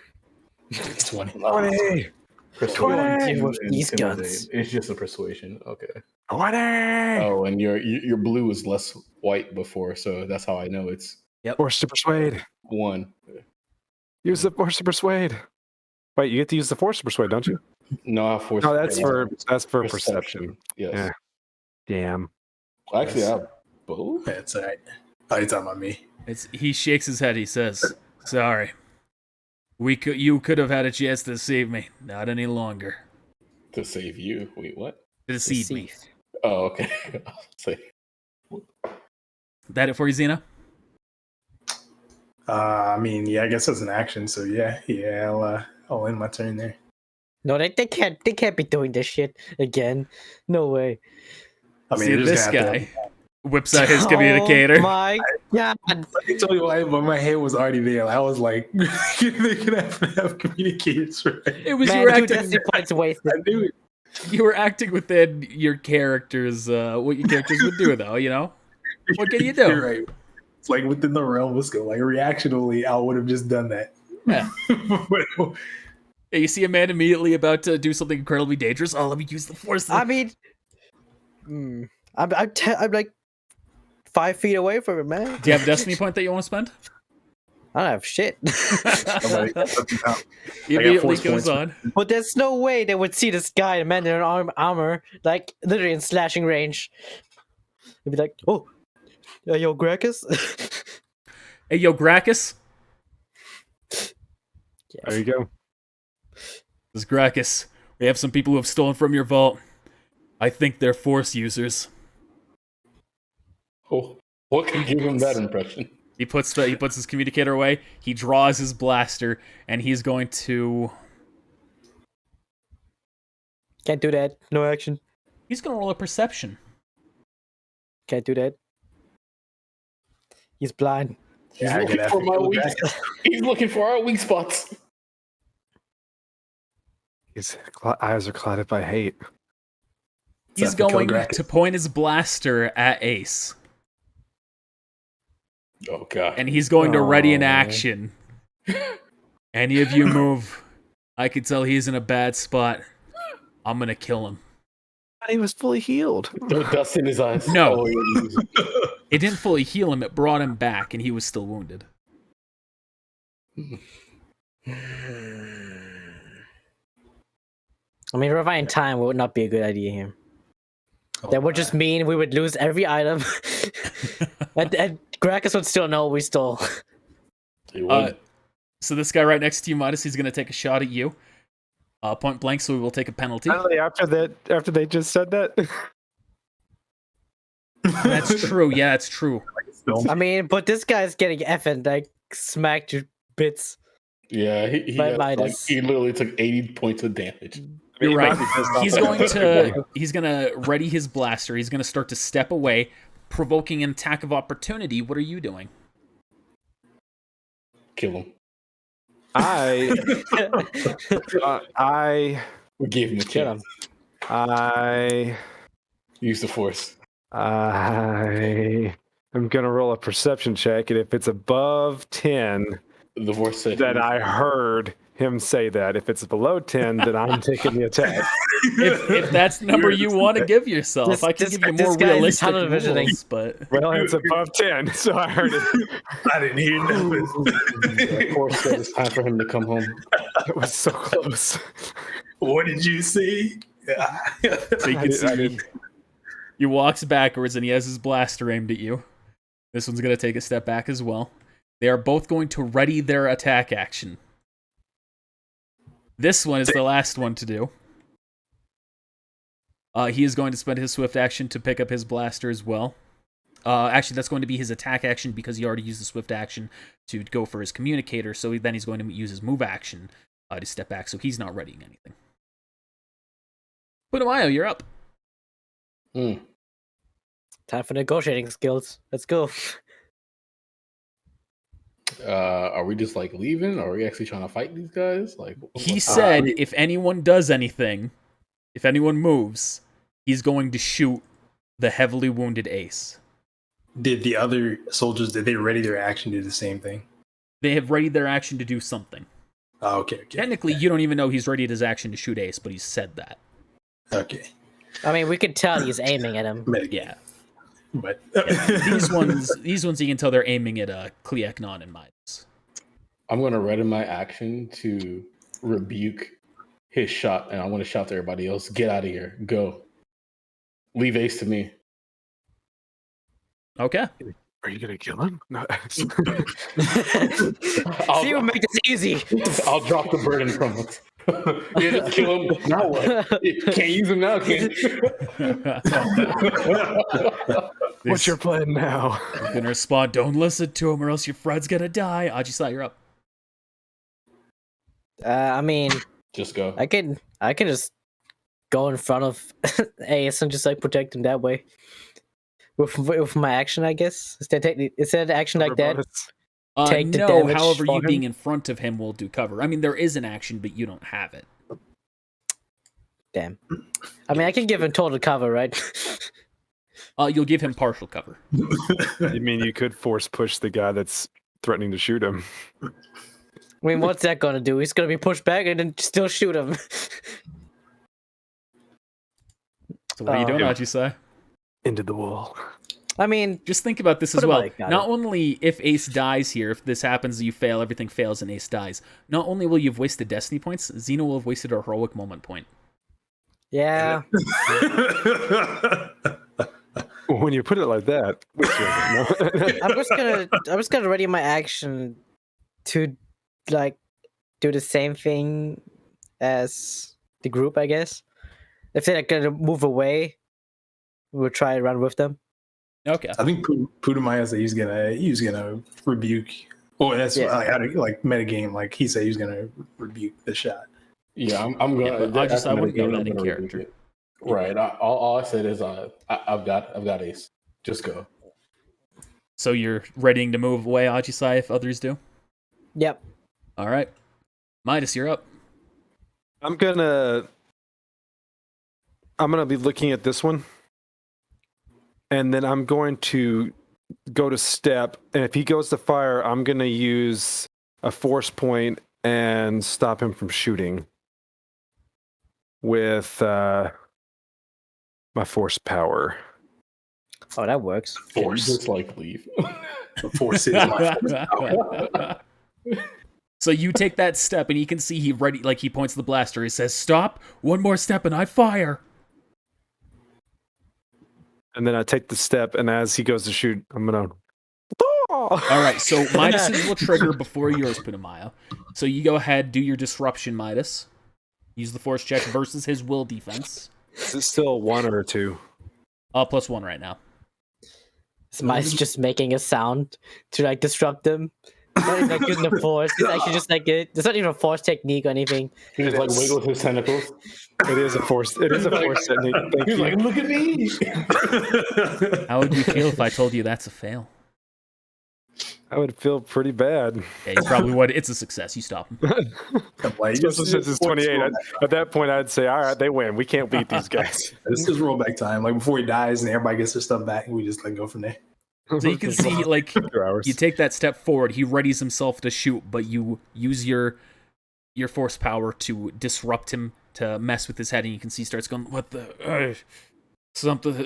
Speaker 3: 20!
Speaker 4: These guns.
Speaker 2: It's just a persuasion. Okay.
Speaker 3: 20!
Speaker 2: Oh, and your blue was less white before, so that's how I know it's
Speaker 3: Force to persuade.
Speaker 2: 1.
Speaker 3: Use the force to persuade. Wait, you get to use the force to persuade, don't you?
Speaker 2: No, I have force.
Speaker 3: No, that's for perception.
Speaker 2: Yes.
Speaker 3: Yeah. Damn.
Speaker 2: Actually, I have both.
Speaker 5: That's all right. Oh, you're talking about me.
Speaker 1: He shakes his head. He says, "Sorry, you could have had a chance to save me. Not any longer.
Speaker 2: To save you. Wait, what?
Speaker 1: To deceive me.
Speaker 2: Oh, okay. I'll say.
Speaker 1: That it for you, Xena?
Speaker 5: I mean, yeah, I guess that's an action. So yeah, I'll end my turn there.
Speaker 4: No, they can't be doing this shit again. No way.
Speaker 5: I mean,
Speaker 1: See,
Speaker 5: they're
Speaker 1: this
Speaker 5: just gonna have
Speaker 1: guy whips out his communicator.
Speaker 4: Oh my god.
Speaker 5: Let me tell you why, but my head was already there. I was like, they're gonna have communicators, right?
Speaker 1: It was
Speaker 4: Man,
Speaker 1: your
Speaker 4: 2
Speaker 1: acting.
Speaker 4: destiny points wasted.
Speaker 5: I knew it.
Speaker 1: You were acting within your characters, what your characters would do, though. You know, what can you do?
Speaker 5: You're right. It's like within the realm of skill. Like reactionally, I would have just done that.
Speaker 1: Yeah.
Speaker 5: But,
Speaker 1: Yeah, you see a man immediately about to do something incredibly dangerous. Oh, let me use the force.
Speaker 4: I mean, I'm like 5 feet away from it, man.
Speaker 1: Do you have a destiny point that you want to spend?
Speaker 4: I don't have shit.
Speaker 1: He immediately goes on.
Speaker 4: But there's no way they would see this guy, a man in armor, like literally in slashing range. They'd be like, "Oh, yo, Gracchus."
Speaker 1: Hey, yo, Gracchus.
Speaker 3: There you go.
Speaker 1: This is Gracchus. We have some people who have stolen from your vault. I think they're force users.
Speaker 2: Oh, what can give him that impression?
Speaker 1: He puts his communicator away. He draws his blaster, and he's going to.
Speaker 4: Can't do that. No action.
Speaker 1: He's going to roll a perception.
Speaker 4: Can't do that. He's blind.
Speaker 2: He's
Speaker 5: Yeah,
Speaker 2: looking for my weak. He's looking for our weak spots.
Speaker 3: His eyes are clouded by hate.
Speaker 1: He's going to point his blaster at Ace.
Speaker 2: Oh god!
Speaker 1: And he's going to ready an action. Any of you move, I can tell he's in a bad spot. I'm gonna kill him.
Speaker 3: He was fully healed.
Speaker 2: No dust in his eyes.
Speaker 1: No.
Speaker 2: Oh,
Speaker 1: It didn't fully heal him, it brought him back, and he was still wounded.
Speaker 4: I mean, reviving time would not be a good idea here. That would just mean we would lose every item. and Gracchus would still know we stole.
Speaker 1: So this guy right next to you, Midas, he's going to take a shot at you. Point blank, so we will take a penalty.
Speaker 3: Finally, after they just said that.
Speaker 1: That's true. Yeah, that's true.
Speaker 4: I mean, but this guy's getting effing like smacked to bits.
Speaker 2: Yeah, he literally took 80 points of damage.
Speaker 1: You're right. He's gonna ready his blaster. He's gonna start to step away, provoking an attack of opportunity. What are you doing?
Speaker 2: Kill him. We gave him a chance.
Speaker 3: I
Speaker 2: Use the force.
Speaker 3: I am gonna roll a perception check, and if it's above 10,
Speaker 2: The force said
Speaker 3: then I heard him say that. If it's below 10, then I'm taking the attack.
Speaker 1: If that's the number you want to give yourself, I can give you more realistic rules, but
Speaker 3: Well, it's above 10, so I heard it.
Speaker 5: I didn't hear nothing.
Speaker 2: the force said it's time for him to come home.
Speaker 3: It was so close.
Speaker 5: What did you see?
Speaker 1: so you can see he walks backwards and he has his blaster aimed at you. This one's going to take a step back as well. They are both going to ready their attack action. This one is the last one to do. He is going to spend his swift action to pick up his blaster as well. Actually, that's going to be his attack action because he already used the swift action to go for his communicator. So then he's going to use his move action to step back. So he's not readying anything. Putumayo, you're up.
Speaker 2: Mm.
Speaker 4: Time for negotiating skills. Let's go.
Speaker 2: Are we just like leaving? Or are we actually trying to fight these guys? Like
Speaker 1: He said if anyone does anything, if anyone moves, he's going to shoot the heavily wounded Ace.
Speaker 5: Did the other soldiers, did they ready their action to do the same thing?
Speaker 1: They have readied their action to do something.
Speaker 5: Oh, okay.
Speaker 1: Technically, you don't even know he's readied his action to shoot Ace, but he's said that.
Speaker 5: Okay.
Speaker 4: I mean, we could tell he's aiming at him.
Speaker 1: Yeah.
Speaker 5: But
Speaker 1: These ones you can tell they're aiming at Kleeknon and Midas.
Speaker 2: I'm gonna ready my action to rebuke his shot, and I want to shout to everybody else, "Get out of here! Go! Leave Ace to me."
Speaker 1: Okay.
Speaker 3: Are you gonna kill him? No.
Speaker 4: See, we'll make this easy.
Speaker 2: I'll drop the burden from it. You just kill him. Now what? You can't use him now, can you?
Speaker 3: What's your plan now?
Speaker 1: I'm gonna respond, don't listen to him or else your friend's gonna die. Ajisa, you're up.
Speaker 4: I mean,
Speaker 2: Just go.
Speaker 4: I can just go in front of Ace and just like protect him that way. With my action, I guess. Instead of action like that. Take the
Speaker 1: no,
Speaker 4: damage
Speaker 1: however,
Speaker 4: for
Speaker 1: you
Speaker 4: him?
Speaker 1: being in front of him will do cover. I mean, there is an action, but you don't have it.
Speaker 4: Damn. I mean, I can give him total cover, right?
Speaker 1: You'll give him partial cover.
Speaker 3: You mean you could force push the guy that's threatening to shoot him?
Speaker 4: I mean, what's that gonna do? He's gonna be pushed back and then still shoot him.
Speaker 1: So what are you doing, Ajisa?
Speaker 3: Into the wall.
Speaker 4: I mean,
Speaker 1: Just think about this
Speaker 4: Put
Speaker 1: as
Speaker 4: him
Speaker 1: well.
Speaker 4: like that.
Speaker 1: Not only if Ace dies here, if this happens, you fail, everything fails, and Ace dies. Not only will you have wasted Destiny points, Xena will have wasted a heroic moment point.
Speaker 4: yeah.
Speaker 3: When you put it like that,
Speaker 4: I'm just gonna ready my action to like do the same thing as the group, I guess. If they're gonna move away, we'll try and run with them.
Speaker 1: Okay.
Speaker 5: I think Putumayo said he's gonna rebuke. Oh, that's like metagame. Like he said, he's gonna rebuke the shot.
Speaker 2: Yeah, I'm going.
Speaker 1: Yeah, but I wouldn't know that in character.
Speaker 2: Right. All I said is I've got Ace. Just go.
Speaker 1: So you're readying to move away, Ajisai, if others do?
Speaker 4: Yep.
Speaker 1: All right. Midas, you're up.
Speaker 3: I'm gonna be looking at this one, and then I'm going to go to step, and if he goes to fire, I'm gonna use a force point and stop him from shooting with my force power.
Speaker 4: Oh, that works.
Speaker 2: Force. Just like leave.
Speaker 5: The force is my force.
Speaker 1: So you take that step, and you can see he ready. Like he points to the blaster. He says, "Stop! One more step, and I fire."
Speaker 3: And then I take the step, and as he goes to shoot, I'm gonna.
Speaker 1: All right. So Midas's will trigger before yours, Putumayo. So you go ahead, do your disruption, Midas. Use the force check versus his will defense.
Speaker 3: Is it still 1 or 2?
Speaker 1: +1 right now.
Speaker 4: Mice just making a sound to like disrupt them. Not even like using the force. It's actually just like it's not even a force technique or anything.
Speaker 2: He just like wiggles his tentacles.
Speaker 3: It is a force. It is a force technique. Thank
Speaker 2: He's
Speaker 3: you.
Speaker 2: like, look at me.
Speaker 1: How would you feel if I told you that's a fail?
Speaker 3: I would feel pretty bad.
Speaker 1: Yeah, you probably would. It's a success. You stop him.
Speaker 5: Like,
Speaker 3: Especially since it's 28. At that point, I'd say, all right, they win. We can't beat these guys.
Speaker 5: This is rollback time. Like before he dies and everybody gets their stuff back, and we just like go from there.
Speaker 1: So you can see, like,
Speaker 3: 2 hours.
Speaker 1: you take that step forward. He readies himself to shoot, but you use your force power to disrupt him, to mess with his head, and you can see he starts going, "What the something?"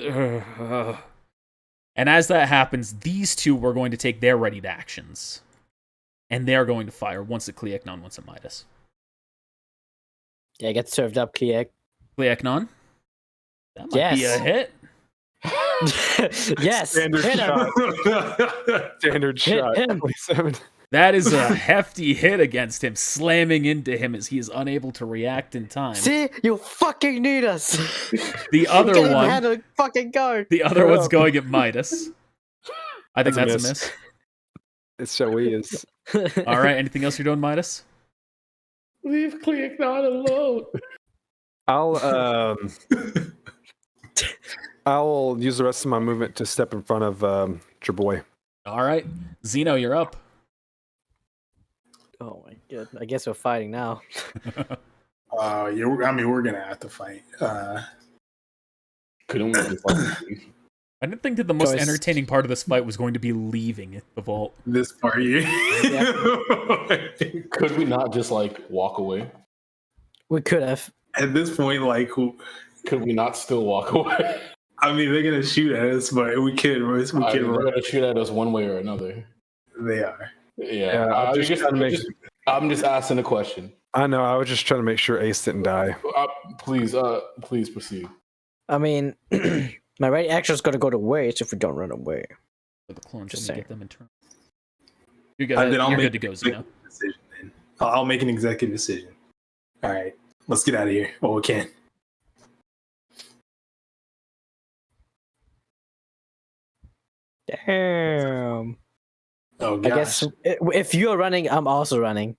Speaker 1: And as that happens, these two were going to take their readied actions, and they're going to fire once at Kleeknon, once at Midas.
Speaker 4: Yeah, get served up, Kliek.
Speaker 1: Kleeknon, that might be a hit.
Speaker 4: Yes.
Speaker 3: Standard
Speaker 4: hit him.
Speaker 3: shot. Standard
Speaker 4: Hit
Speaker 3: shot.
Speaker 4: him.
Speaker 3: 27.
Speaker 1: That is a hefty hit against him, slamming into him as he is unable to react in time.
Speaker 4: See, you fucking need us.
Speaker 1: The other
Speaker 4: Can't even
Speaker 1: one,
Speaker 4: handle a fucking guard.
Speaker 1: the other one's going at Midas. I think
Speaker 3: That's a
Speaker 1: that's a miss.
Speaker 3: It so is.
Speaker 1: All right, anything else you're doing, Midas?
Speaker 2: Leave Kleeknon alone.
Speaker 3: I'll I'll use the rest of my movement to step in front of your boy.
Speaker 1: All right, Zeno, you're up.
Speaker 4: Oh my god! I guess we're fighting now.
Speaker 5: I mean, we're gonna have to fight.
Speaker 2: Couldn't we just leave?
Speaker 1: I didn't think that the most entertaining part of this fight was going to be leaving the vault.
Speaker 5: This part here.
Speaker 2: Could we not just walk away?
Speaker 4: We could have.
Speaker 5: At this point,
Speaker 2: could we not still walk away?
Speaker 5: I mean, they're gonna shoot at us, but we could. They're
Speaker 2: gonna shoot at us one way or another.
Speaker 5: They are.
Speaker 2: Yeah, I'm just asking a question.
Speaker 3: I know. I was just trying to make sure Ace didn't die.
Speaker 2: Please proceed.
Speaker 4: I mean, my right action is going to go to waste if we don't run away.
Speaker 1: The clones
Speaker 4: Just
Speaker 1: get
Speaker 4: saying.
Speaker 1: them in turn. You're good to go, Zeno.
Speaker 5: Decision, then. I'll make an executive decision. All right, let's get out of here while we can.
Speaker 4: Damn.
Speaker 5: Oh gosh.
Speaker 4: I guess if you're running, I'm also running.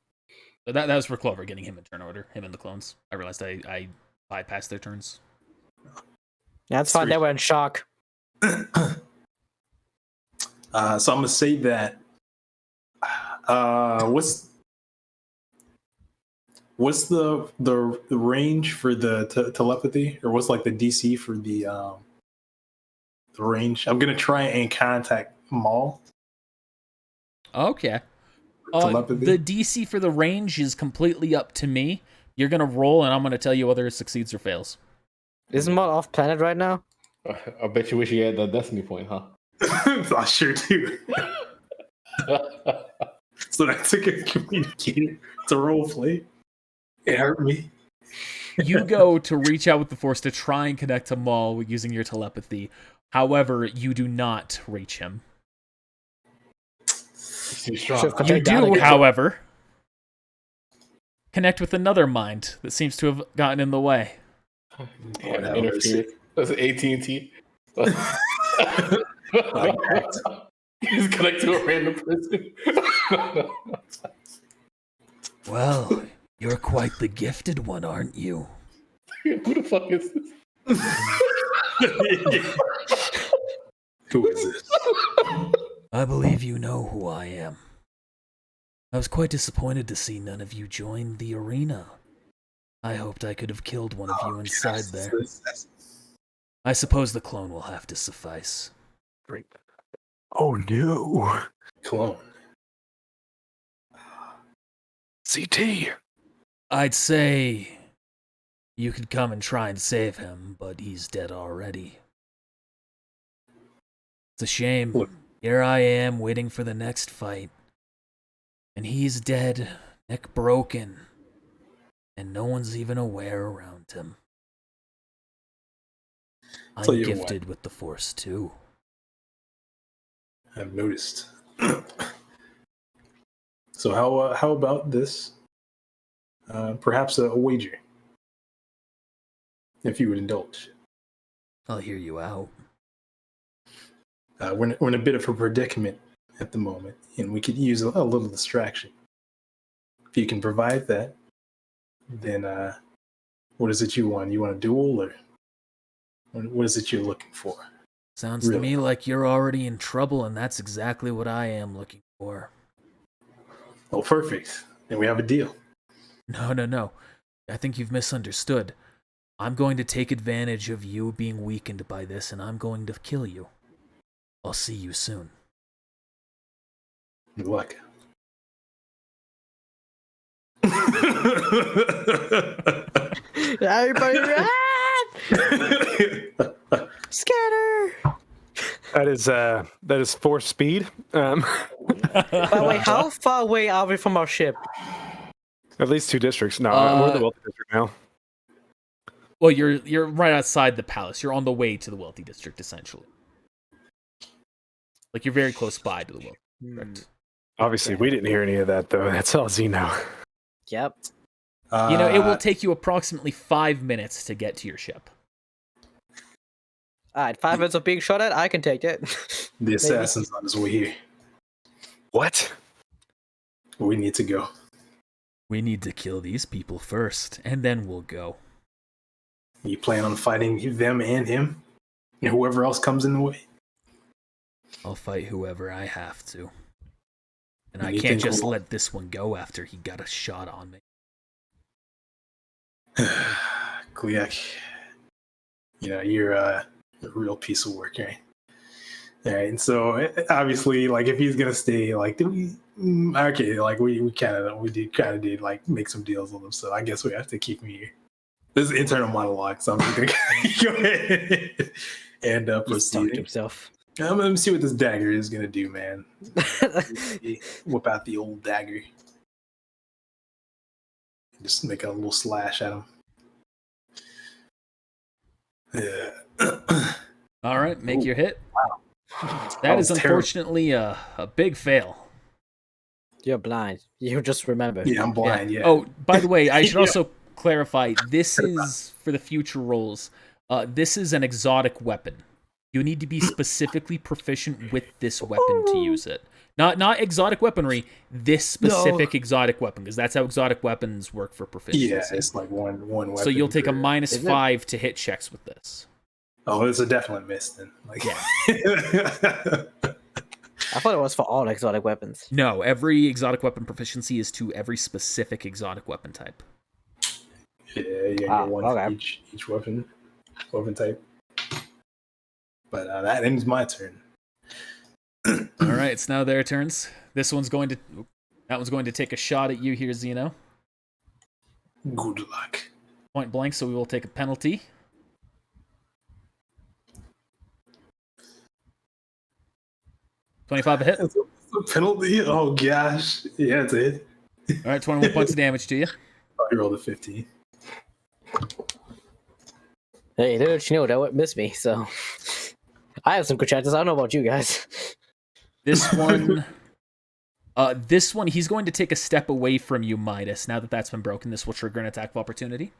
Speaker 1: So that was for Clover getting him in turn order, him and the clones. I realized I bypassed their turns.
Speaker 4: That's fine. They were in shock.
Speaker 5: So I'm gonna say that. What's the range for the telepathy, or what's the DC for the range? I'm gonna try and contact Maul.
Speaker 1: Okay. The DC for the range is completely up to me. You're gonna roll, and I'm gonna tell you whether it succeeds or fails.
Speaker 4: Isn't Maul off planet right now?
Speaker 2: I bet you wish you had that destiny point, huh?
Speaker 5: I sure do. So that's a good communicator. It's a role play. It hurt me.
Speaker 1: You go to reach out with the Force to try and connect to Maul using your telepathy. However, you do not reach him.
Speaker 2: Too strong.
Speaker 1: You do, however, connect with another mind that seems to have gotten in the way.
Speaker 2: That's AT&T. He's connected to a random person.
Speaker 1: Well, you're quite the gifted one, aren't you?
Speaker 2: Who the fuck is this?
Speaker 5: Who is this?
Speaker 1: I believe you know who I am. I was quite disappointed to see none of you join the arena. I hoped I could have killed one of you inside there. I suppose the clone will have to suffice.
Speaker 3: Oh no.
Speaker 5: Clone.
Speaker 3: CT.
Speaker 1: I'd say you could come and try and save him, but he's dead already. It's a shame.
Speaker 5: Look.
Speaker 1: Here I am waiting for the next fight. And he's dead, neck broken. And no one's even aware around him. I'm gifted with the Force, too.
Speaker 5: I've noticed. So how about this? Perhaps a wager, if you would indulge.
Speaker 1: I'll hear you out.
Speaker 5: We're in a bit of a predicament at the moment, and we could use a little distraction. If you can provide that, then what is it you want? You want a duel, or what is it you're looking for?
Speaker 1: Sounds to me like you're already in trouble, and that's exactly what I am looking for.
Speaker 5: Oh, perfect. Then we have a deal.
Speaker 1: No. I think you've misunderstood. I'm going to take advantage of you being weakened by this, and I'm going to kill you. I'll see you soon.
Speaker 5: Good luck.
Speaker 4: Everybody run! Scatter!
Speaker 3: That is force speed.
Speaker 4: By the way, how far away are we from our ship?
Speaker 3: At least 2 districts. No, we're in the wealthy district now.
Speaker 1: Well, you're right outside the palace. You're on the way to the wealthy district, essentially. Like, you're very close by to the wealthy district.
Speaker 3: Obviously, we didn't hear any of that, though. That's all Zeno.
Speaker 4: Yep.
Speaker 1: It will take you approximately 5 minutes to get to your ship.
Speaker 4: Alright, 5 minutes of being shot at, I can take it.
Speaker 5: The assassin's on his way here.
Speaker 3: What?
Speaker 5: We need to go.
Speaker 1: We need to kill these people first, and then we'll go.
Speaker 5: You plan on fighting them and him? And whoever else comes in the way?
Speaker 1: I'll fight whoever I have to. And I can't just let this one go after he got a shot on me.
Speaker 5: Kliak, you're a real piece of work, right? All right, and so obviously, like, if he's gonna stay, like, we kind of did like make some deals with him, so I guess we have to keep him here. This is internal monologue, so I'm just gonna go ahead and proceed.
Speaker 4: To himself.
Speaker 5: Let me see what this dagger is gonna do, man. Whip out the old dagger. Just make a little slash at him. Yeah.
Speaker 1: All right, make your hit. Wow. That is unfortunately a big fail.
Speaker 4: You're blind. You just remember.
Speaker 5: Yeah, I'm blind, yeah.
Speaker 1: Oh, by the way, I should also clarify, this is, for the future rolls, this is an exotic weapon. You need to be specifically proficient with this weapon to use it. Not exotic weaponry, this specific exotic weapon, because that's how exotic weapons work for proficiency.
Speaker 5: Yeah, it's like one weapon.
Speaker 1: So you'll take a -5 to hit checks with this.
Speaker 5: Oh, it's a definite miss then. Like,
Speaker 1: yeah.
Speaker 4: I thought it was for all exotic weapons.
Speaker 1: No, every exotic weapon proficiency is to every specific exotic weapon type.
Speaker 5: Yeah, you get one for each weapon type. But that ends my turn.
Speaker 1: All right, it's now their turns. That one's going to take a shot at you here, Zeno.
Speaker 5: Good luck.
Speaker 1: Point blank, so we will take a penalty. $25 a hit.
Speaker 5: It's a penalty? Oh gosh. Yeah, it's a hit.
Speaker 1: All right, 21 points of damage to you.
Speaker 5: Oh, you rolled a 15.
Speaker 4: Hey, dude, that would miss me, so I have some good chances. I don't know about you guys.
Speaker 1: This one, he's going to take a step away from you, Midas. Now that that's been broken, this will trigger an attack of opportunity.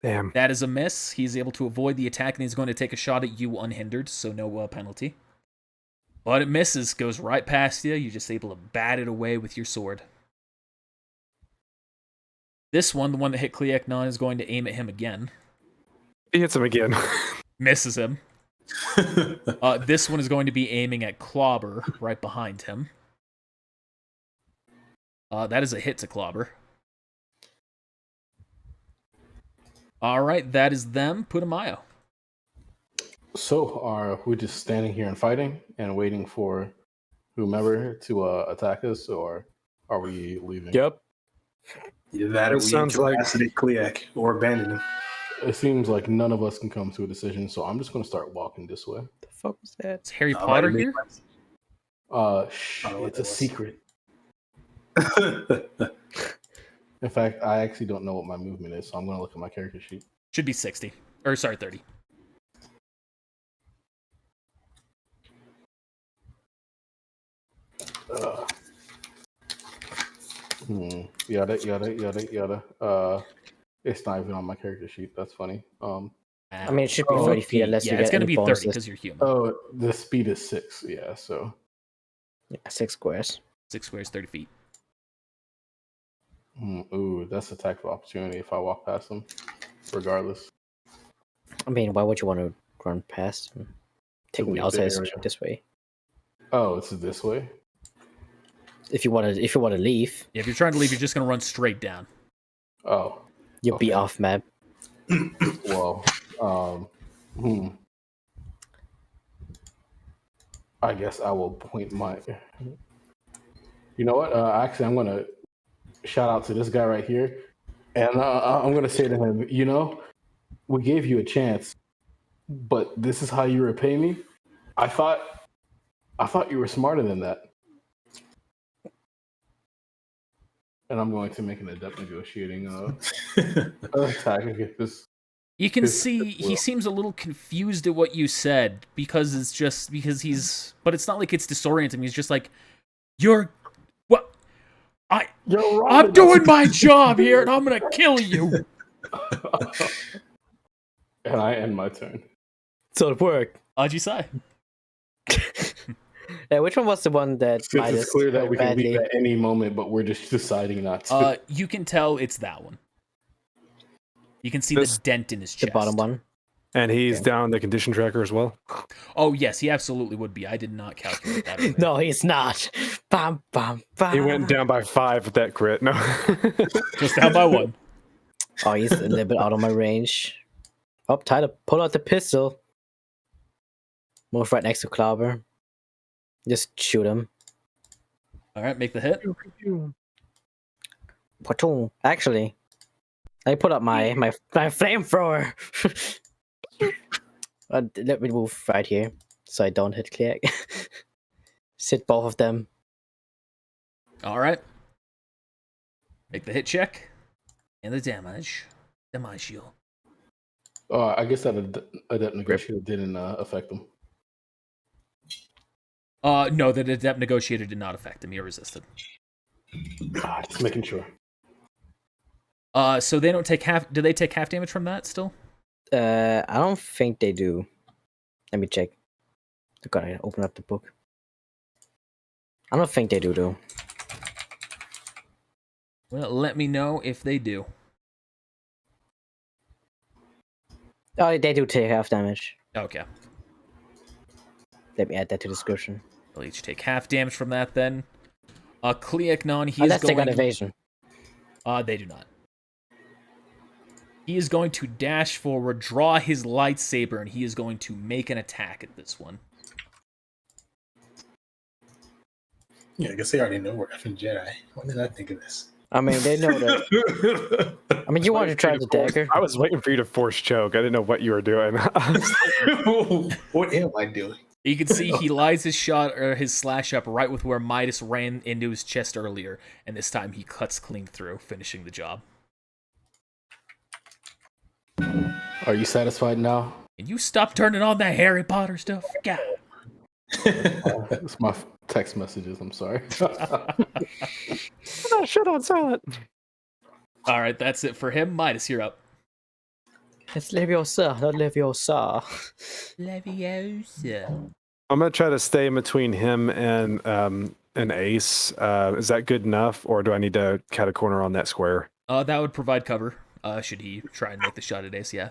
Speaker 3: Damn.
Speaker 1: That is a miss. He's able to avoid the attack, and he's going to take a shot at you unhindered, so no penalty. But it misses, goes right past you. You're just able to bat it away with your sword. This one, the one that hit Kliak 9, is going to aim at him again.
Speaker 3: He hits him again.
Speaker 1: Misses him. This one is going to be aiming at Clobber, right behind him. That is a hit to Clobber. All right, that is them. Putumayo.
Speaker 2: So, are we just standing here and fighting and waiting for whomever to attack us, or are we leaving?
Speaker 3: Yep.
Speaker 5: Either that or we incapacitate Kliak or abandon him.
Speaker 2: It seems like none of us can come to a decision, so I'm just going to start walking this way.
Speaker 4: The fuck was that?
Speaker 1: Is Harry Potter here?
Speaker 2: It's a secret. In fact, I actually don't know what my movement is, so I'm going to look at my character sheet.
Speaker 1: Should be 60. Or, sorry, 30.
Speaker 2: Yada. It's not even on my character sheet. That's funny.
Speaker 4: I mean, it should be 30 feet unless you get
Speaker 1: it's going to be 30
Speaker 4: bonuses.
Speaker 1: because you're human.
Speaker 2: Oh, the speed is 6. Yeah, so.
Speaker 4: Yeah, 6 squares.
Speaker 1: 6 squares, 30 feet.
Speaker 2: Ooh, that's attack of opportunity if I walk past them, regardless.
Speaker 4: I mean, why would you want to run past him? Take me outside this way.
Speaker 2: Oh, it's this way?
Speaker 4: If you want to leave.
Speaker 1: Yeah, if you're trying to leave, you're just going to run straight down.
Speaker 2: Oh.
Speaker 4: You'll be off map.
Speaker 2: Well, I guess I will point my... You know what? Actually, I'm going to shout out to this guy right here. And I'm going to say to him, we gave you a chance, but this is how you repay me? I thought you were smarter than that. And I'm going to make an adept negotiating attack against this.
Speaker 1: You can see he seems a little confused at what you said because but it's not like it's disorienting. He's just like, I'm doing my job here and I'm going to kill you.
Speaker 2: And I end my turn.
Speaker 4: So it worked.
Speaker 1: How'd you say?
Speaker 4: Yeah, which one was the one that
Speaker 2: Since it's clear that we can leave at any moment, but we're just deciding not to.
Speaker 1: You can tell it's that one. You can see the dent in his chest.
Speaker 4: The bottom one.
Speaker 3: And he's down the condition tracker as well?
Speaker 1: Oh, yes, he absolutely would be. I did not calculate that.
Speaker 4: No, he's not. Bam, bam, bam.
Speaker 3: He went down by 5 with that crit. No.
Speaker 1: Just down by 1.
Speaker 4: Oh, he's a little bit out of my range. Oh, Tyler, pull out the pistol. Move right next to Clobber. Just shoot him.
Speaker 1: All right, make the hit.
Speaker 4: Actually, I put up my flamethrower. Let me move right here so I don't hit click. Hit both of them.
Speaker 1: All right. Make the hit check and the damage. Damage shield.
Speaker 2: I guess that adept negotiator didn't affect them.
Speaker 1: No, the adept negotiator did not affect him. He resisted.
Speaker 2: Just making sure.
Speaker 1: So they don't take half. Do they take half damage from that still?
Speaker 4: I don't think they do. Let me check. I gotta open up the book. I don't think they do, though.
Speaker 1: Well, let me know if they do.
Speaker 4: Oh, they do take half damage.
Speaker 1: Okay.
Speaker 4: Let me add that to the description.
Speaker 1: They'll each take half damage from that then. Kliaknon, he
Speaker 4: Unless
Speaker 1: is going...
Speaker 4: they got evasion.
Speaker 1: They do not. He is going to dash forward, draw his lightsaber, and he is going to make an attack at this one.
Speaker 5: Yeah, I guess they already know we're effing Jedi. When did I think of this?
Speaker 4: I mean, they know that. I mean, you wanted to try the dagger.
Speaker 3: I was waiting for you to force choke. I didn't know what you were doing.
Speaker 5: What am I doing?
Speaker 1: You can see he lines his shot or his slash up right with where Midas ran into his chest earlier, and this time he cuts clean through, finishing the job.
Speaker 2: Are you satisfied now?
Speaker 1: Can you stop turning on that Harry Potter stuff? God.
Speaker 2: It's my text messages. I'm sorry.
Speaker 3: Shut on silent.
Speaker 1: All right, that's it for him. Midas, you're up.
Speaker 4: It's Leviosa, not Leviosa.
Speaker 1: Leviosa.
Speaker 3: I'm gonna try to stay in between him and an ace. Is that good enough, or do I need to cut a corner on that square?
Speaker 1: That would provide cover. Should he try and make the shot at ace? Yeah.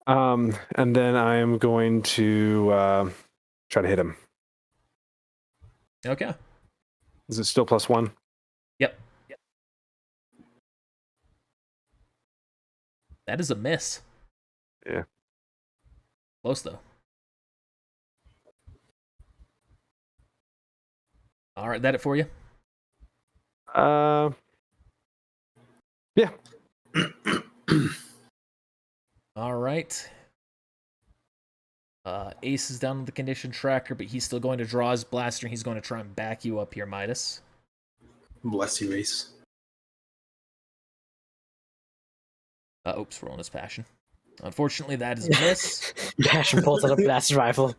Speaker 3: And then I am going to try to hit him.
Speaker 1: Okay.
Speaker 3: Is it still +1?
Speaker 1: Yep. That is a miss.
Speaker 3: Yeah.
Speaker 1: Close though. All right, that it for you?
Speaker 3: Yeah.
Speaker 1: All right. Ace is down on the condition tracker, but he's still going to draw his blaster. He's going to try and back you up here, Midas.
Speaker 5: Bless you, Ace.
Speaker 1: Oops, rolling his passion. Unfortunately, that is a miss.
Speaker 4: Passion pulls out a blaster rifle.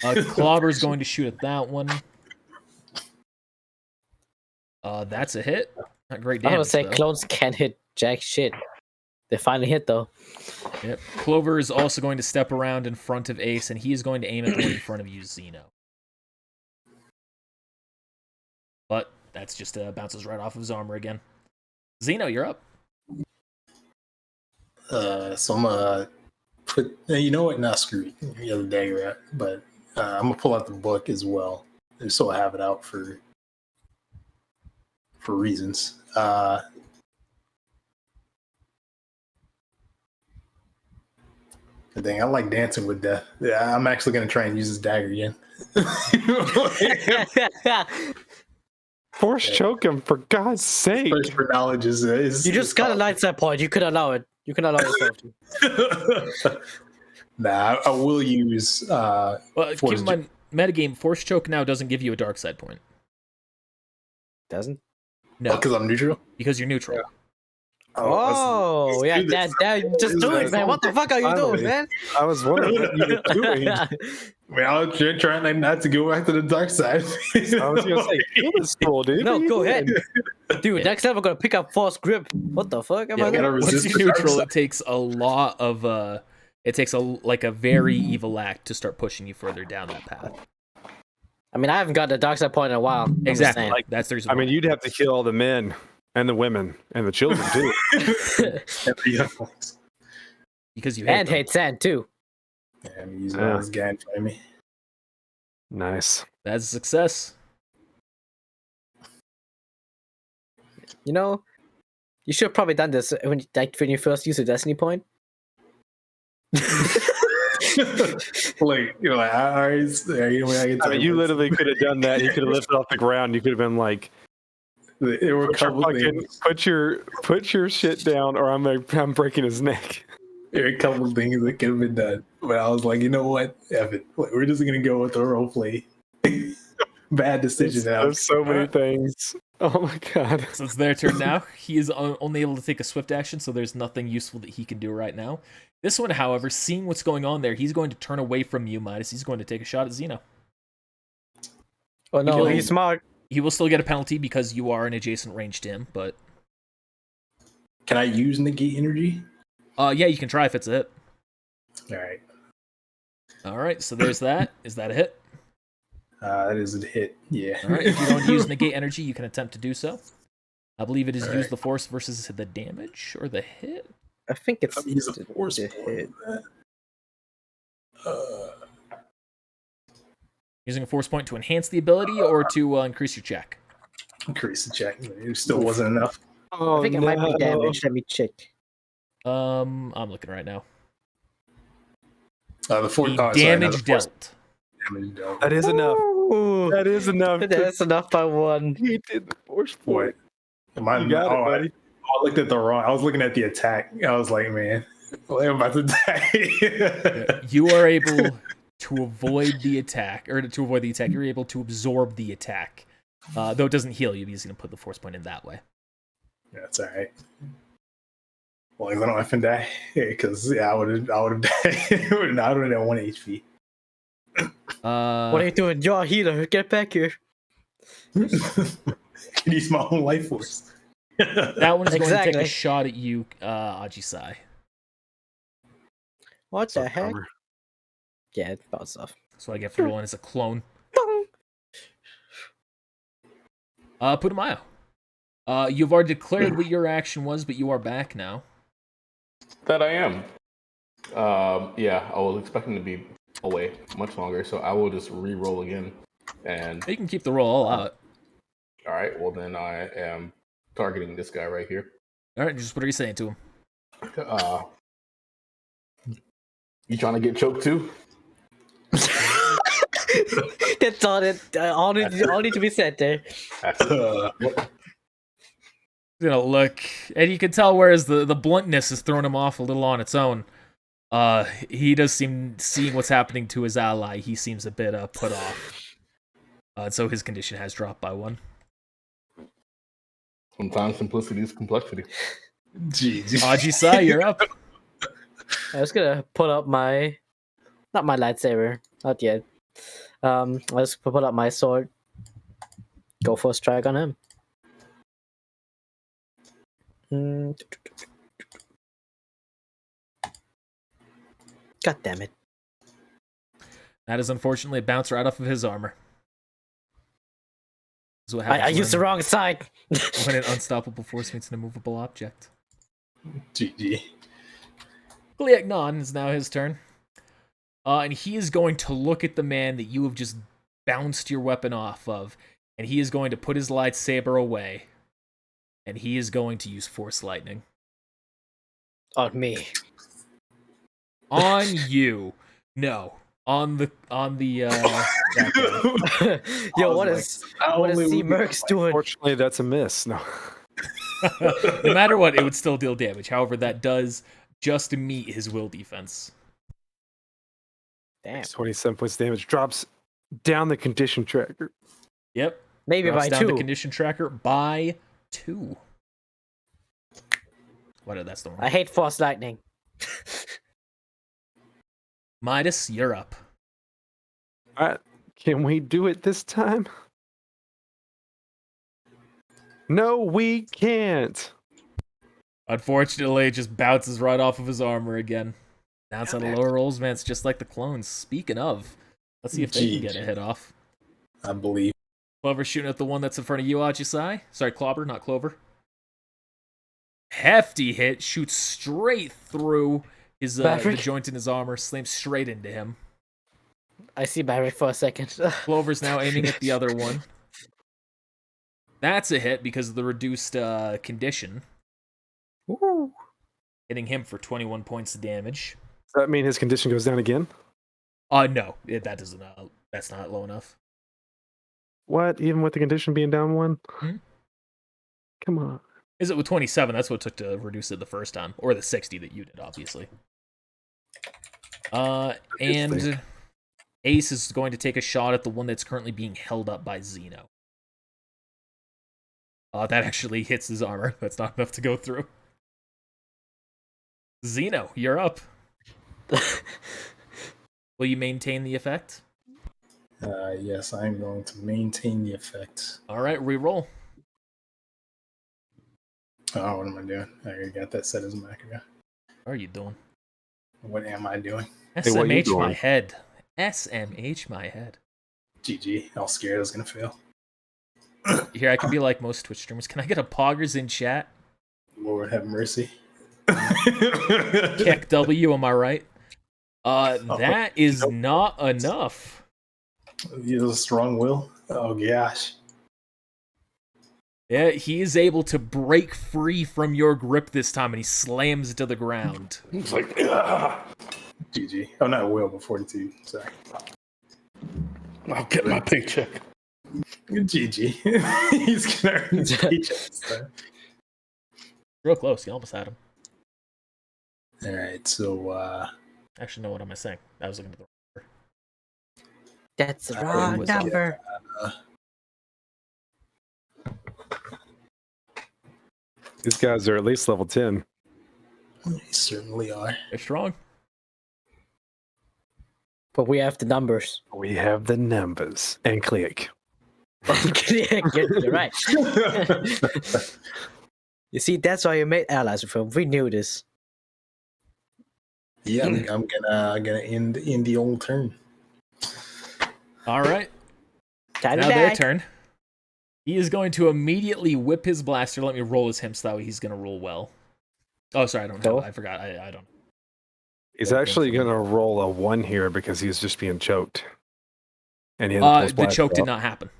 Speaker 1: Clobber's going to shoot at that one. That's a hit. Not great damage.
Speaker 4: I was gonna say
Speaker 1: though.
Speaker 4: clones can't hit jack shit. They finally hit though.
Speaker 1: Yep. Clover is also going to step around in front of Ace, and he is going to aim at the one in front of you, Zeno. But that's just bounces right off of his armor again. Zeno, you're up.
Speaker 5: So I'm gonna put. You know what? Not screw it. The other dagger out, but I'm gonna pull out the book as well, so I have it out for reasons. Dang, I like dancing with death. Yeah, I'm actually gonna try and use this dagger again.
Speaker 3: Force choke him, for God's sake.
Speaker 5: First for knowledge is
Speaker 4: You just got a lightsaber point. You could allow it. You can allow yourself to.
Speaker 5: Nah, I will use.
Speaker 1: Well, keep in mind, metagame, Force Choke now doesn't give you a dark side point.
Speaker 4: Doesn't?
Speaker 1: No,
Speaker 5: because I'm neutral.
Speaker 1: Because you're neutral.
Speaker 5: Yeah.
Speaker 4: Oh, yeah, that just do it, man. What the fuck are you doing, man?
Speaker 3: I was wondering what you were doing.
Speaker 5: Well, you're trying not to go back to the dark side.
Speaker 3: I was gonna say, kill this fool, dude.
Speaker 4: No, go ahead. Dude, next time we're gonna pick up false grip. What the fuck am I gonna
Speaker 1: Once you're neutral, it takes a lot of it takes a very evil act to start pushing you further down that path.
Speaker 4: I mean, I haven't got the dark side point in a while.
Speaker 1: Exactly. Like that's the reason.
Speaker 3: I mean, you'd have to kill all the men and the women and the children too.
Speaker 1: Because you
Speaker 4: hate sand too.
Speaker 5: Yeah, I'm using all this guy in front of me.
Speaker 3: Nice.
Speaker 1: That's a success.
Speaker 4: You know, you should have probably done this when you first used a destiny point.
Speaker 5: Like, you're like, all right.
Speaker 3: I mean, you literally could have done that. You could have lifted off the ground. You could have been like,
Speaker 5: there were a couple things.
Speaker 3: Put your shit down, or I'm breaking his neck.
Speaker 5: There are a couple things that could have been done, but I was like, you know what, Evan, we're just gonna go with the role play. Bad decision.
Speaker 3: There's so many things. Oh my god.
Speaker 1: So it's their turn now. He is only able to take a swift action, so there's nothing useful that he can do right now. This one, however, seeing what's going on there, he's going to turn away from you, Midas. He's going to take a shot at Xeno.
Speaker 4: Oh no, he's smart.
Speaker 1: He will still get a penalty because you are an adjacent range to him, but...
Speaker 5: Can I use negate energy?
Speaker 1: Yeah, you can try if it's a hit.
Speaker 5: Alright.
Speaker 1: Alright, so there's that. Is that a hit?
Speaker 5: That is a hit, yeah.
Speaker 1: Alright, if you don't use negate energy, you can attempt to do so. I believe it is use the force versus the damage or the hit.
Speaker 4: I think it's
Speaker 5: use a force
Speaker 4: hit.
Speaker 1: Using a force point to enhance the ability or to increase your check?
Speaker 5: Increase the check. It still wasn't enough.
Speaker 4: I think it might be damage. Let me check.
Speaker 1: I'm looking right now.
Speaker 5: The
Speaker 1: damage dealt.
Speaker 3: That is enough.
Speaker 4: Ooh,
Speaker 3: that is enough.
Speaker 4: That's enough by one.
Speaker 3: He did the force point.
Speaker 5: You got it, buddy. I looked at the wrong. I was looking at the attack. I was like, man, I'm about to die.
Speaker 1: You are able to avoid the attack, or to avoid the attack. You're able to absorb the attack, though it doesn't heal you. He's going to put the force point in that way.
Speaker 5: Yeah, that's all right. Well, as I don't have to die, because I would have died. I would have had 1 HP.
Speaker 4: What are you doing? You're a healer. Get back here.
Speaker 5: Can use my own life force.
Speaker 1: That one is going to take a shot at you, Ajisai.
Speaker 4: What the heck? Yeah, it's about stuff.
Speaker 1: So I get for rolling as a clone. Putumayo. You've already declared what your action was, but you are back now.
Speaker 2: That I am. Yeah, I was expecting to be away much longer, so I will just re-roll again. And
Speaker 1: you can keep the roll all out.
Speaker 2: All right, well then I am targeting this guy right here.
Speaker 1: All right, just what are you saying to him?
Speaker 2: You trying to get choked too?
Speaker 4: That's all need to be said there.
Speaker 1: He's gonna look, and you can tell whereas the bluntness is throwing him off a little on its own. He does seem, seeing what's happening to his ally, he seems a bit put off. So his condition has dropped by 1.
Speaker 2: Sometimes simplicity is complexity.
Speaker 5: Jeez.
Speaker 1: Ajisai, you're up.
Speaker 4: I was gonna put up not my lightsaber, not yet. I was gonna put up my sword. Go for a strike on him. God damn it.
Speaker 1: That is unfortunately a bounce right off of his armor. This is what happens
Speaker 4: I used the wrong side.
Speaker 1: when an unstoppable force meets an immovable object.
Speaker 5: GG.
Speaker 1: Gliaknon is now his turn. And he is going to look at the man that you have just bounced your weapon off of, and he is going to put his lightsaber away, and he is going to use Force Lightning.
Speaker 4: On me.
Speaker 1: On you. No. On the
Speaker 4: Yo, what is C-Mercs doing?
Speaker 3: Unfortunately, that's a miss. No.
Speaker 1: No matter what, it would still deal damage. However, that does just meet his will defense.
Speaker 4: Damn.
Speaker 3: 27 points damage. Drops down the condition tracker.
Speaker 1: Yep.
Speaker 4: Maybe
Speaker 1: Drops
Speaker 4: by
Speaker 1: down
Speaker 4: 2.
Speaker 1: the condition tracker by 2. What? That's the wrong.
Speaker 4: I hate Force Lightning.
Speaker 1: Midas, you're up.
Speaker 3: All right. Can we do it this time? No, we can't.
Speaker 1: Unfortunately, it just bounces right off of his armor again. Now it's on the lower rolls, man. It's just like the clones. Speaking of, let's see if they can get a hit off.
Speaker 5: I believe.
Speaker 1: Clover shooting at the one that's in front of you, Ajisai. Sorry, Clobber, not Clover. Hefty hit, shoots straight through his the joint in his armor, slams straight into him.
Speaker 4: I see Maverick for a second.
Speaker 1: Clover's now aiming at the other one. That's a hit because of the reduced condition.
Speaker 4: Ooh.
Speaker 1: Hitting him for 21 points of damage.
Speaker 3: Does that mean his condition goes down again?
Speaker 1: No, that doesn't. That's not low enough.
Speaker 3: What? Even with the condition being down 1?
Speaker 1: Hmm?
Speaker 3: Come on.
Speaker 1: Is it with 27? That's what it took to reduce it the first time, or the 60 that you did, obviously. And Ace is going to take a shot at the one that's currently being held up by Xeno. That actually hits his armor. That's not enough to go through. Xeno, you're up. Will you maintain the effect?
Speaker 5: Yes, I'm going to maintain the effect.
Speaker 1: All right, reroll.
Speaker 5: Oh, what am I doing? I already got that set as a macro.
Speaker 1: What are you doing?
Speaker 5: What am I doing?
Speaker 1: SMH my head. SMH my head.
Speaker 5: GG. I was scared I was going to fail.
Speaker 1: Here, I can be like most Twitch streamers. Can I get a poggers in chat?
Speaker 5: Lord have mercy.
Speaker 1: Kick W, am I right? That is not enough.
Speaker 5: He has a strong will. Oh, gosh.
Speaker 1: Yeah, he is able to break free from your grip this time, and he slams to the ground.
Speaker 5: It's like, GG. Oh, not will, but 42. Sorry.
Speaker 2: I'll get my paycheck.
Speaker 5: GG. He's gonna earn his paycheck.
Speaker 1: Real close. You almost had him.
Speaker 5: All right, so
Speaker 1: Actually, no. What am I saying? I was looking at the wrong number.
Speaker 4: That's the wrong number.
Speaker 3: These guys are at least level 10.
Speaker 5: they certainly are.
Speaker 1: They're strong.
Speaker 4: But we have the numbers.
Speaker 3: We have the numbers. And click.
Speaker 4: You're right. You see, that's why you made allies with him. We knew this.
Speaker 5: Yeah, I'm gonna end the old turn.
Speaker 1: All right. Now their turn. He is going to immediately whip his blaster. Let me roll as him so that way he's going to roll well. Oh, sorry, I don't know. I forgot. I don't.
Speaker 3: He's actually going to roll a 1 here because he's just being choked. And he
Speaker 1: the choke did not happen.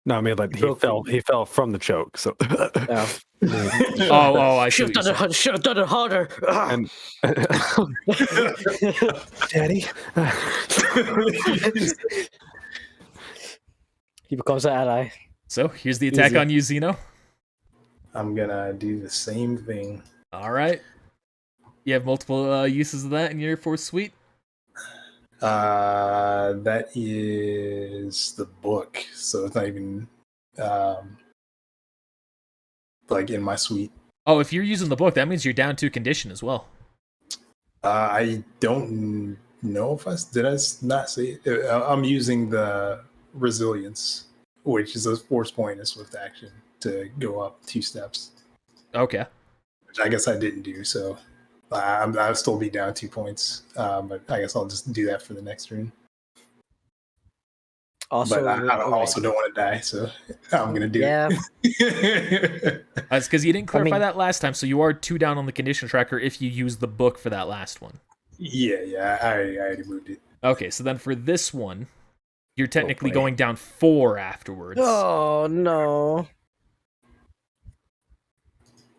Speaker 3: No, I mean, like he fell from the choke. So.
Speaker 1: I
Speaker 4: should have done it harder.
Speaker 3: And, Daddy.
Speaker 4: He becomes an ally.
Speaker 1: So here's the attack on you, Xeno.
Speaker 5: I'm gonna do the same thing.
Speaker 1: All right. You have multiple uses of that in your fourth suite?
Speaker 5: That is the book, so it's not even like in my suite.
Speaker 1: Oh, if you're using the book, that means you're down 2 condition as well.
Speaker 5: I don't know if did I not say it? I'm using the resilience, which is a force point and swift action to go up 2 steps.
Speaker 1: Okay.
Speaker 5: Which I guess I didn't do, so I'll still be down 2 points. But I guess I'll just do that for the next turn.
Speaker 4: Also,
Speaker 5: but I also don't want to die, so I'm gonna do it.
Speaker 1: That's because you didn't clarify that last time, so you are 2 down on the condition tracker if you use the book for that last one.
Speaker 5: Yeah, I already moved it.
Speaker 1: Okay, so then for this one, you're technically going down 4 afterwards.
Speaker 4: Oh no!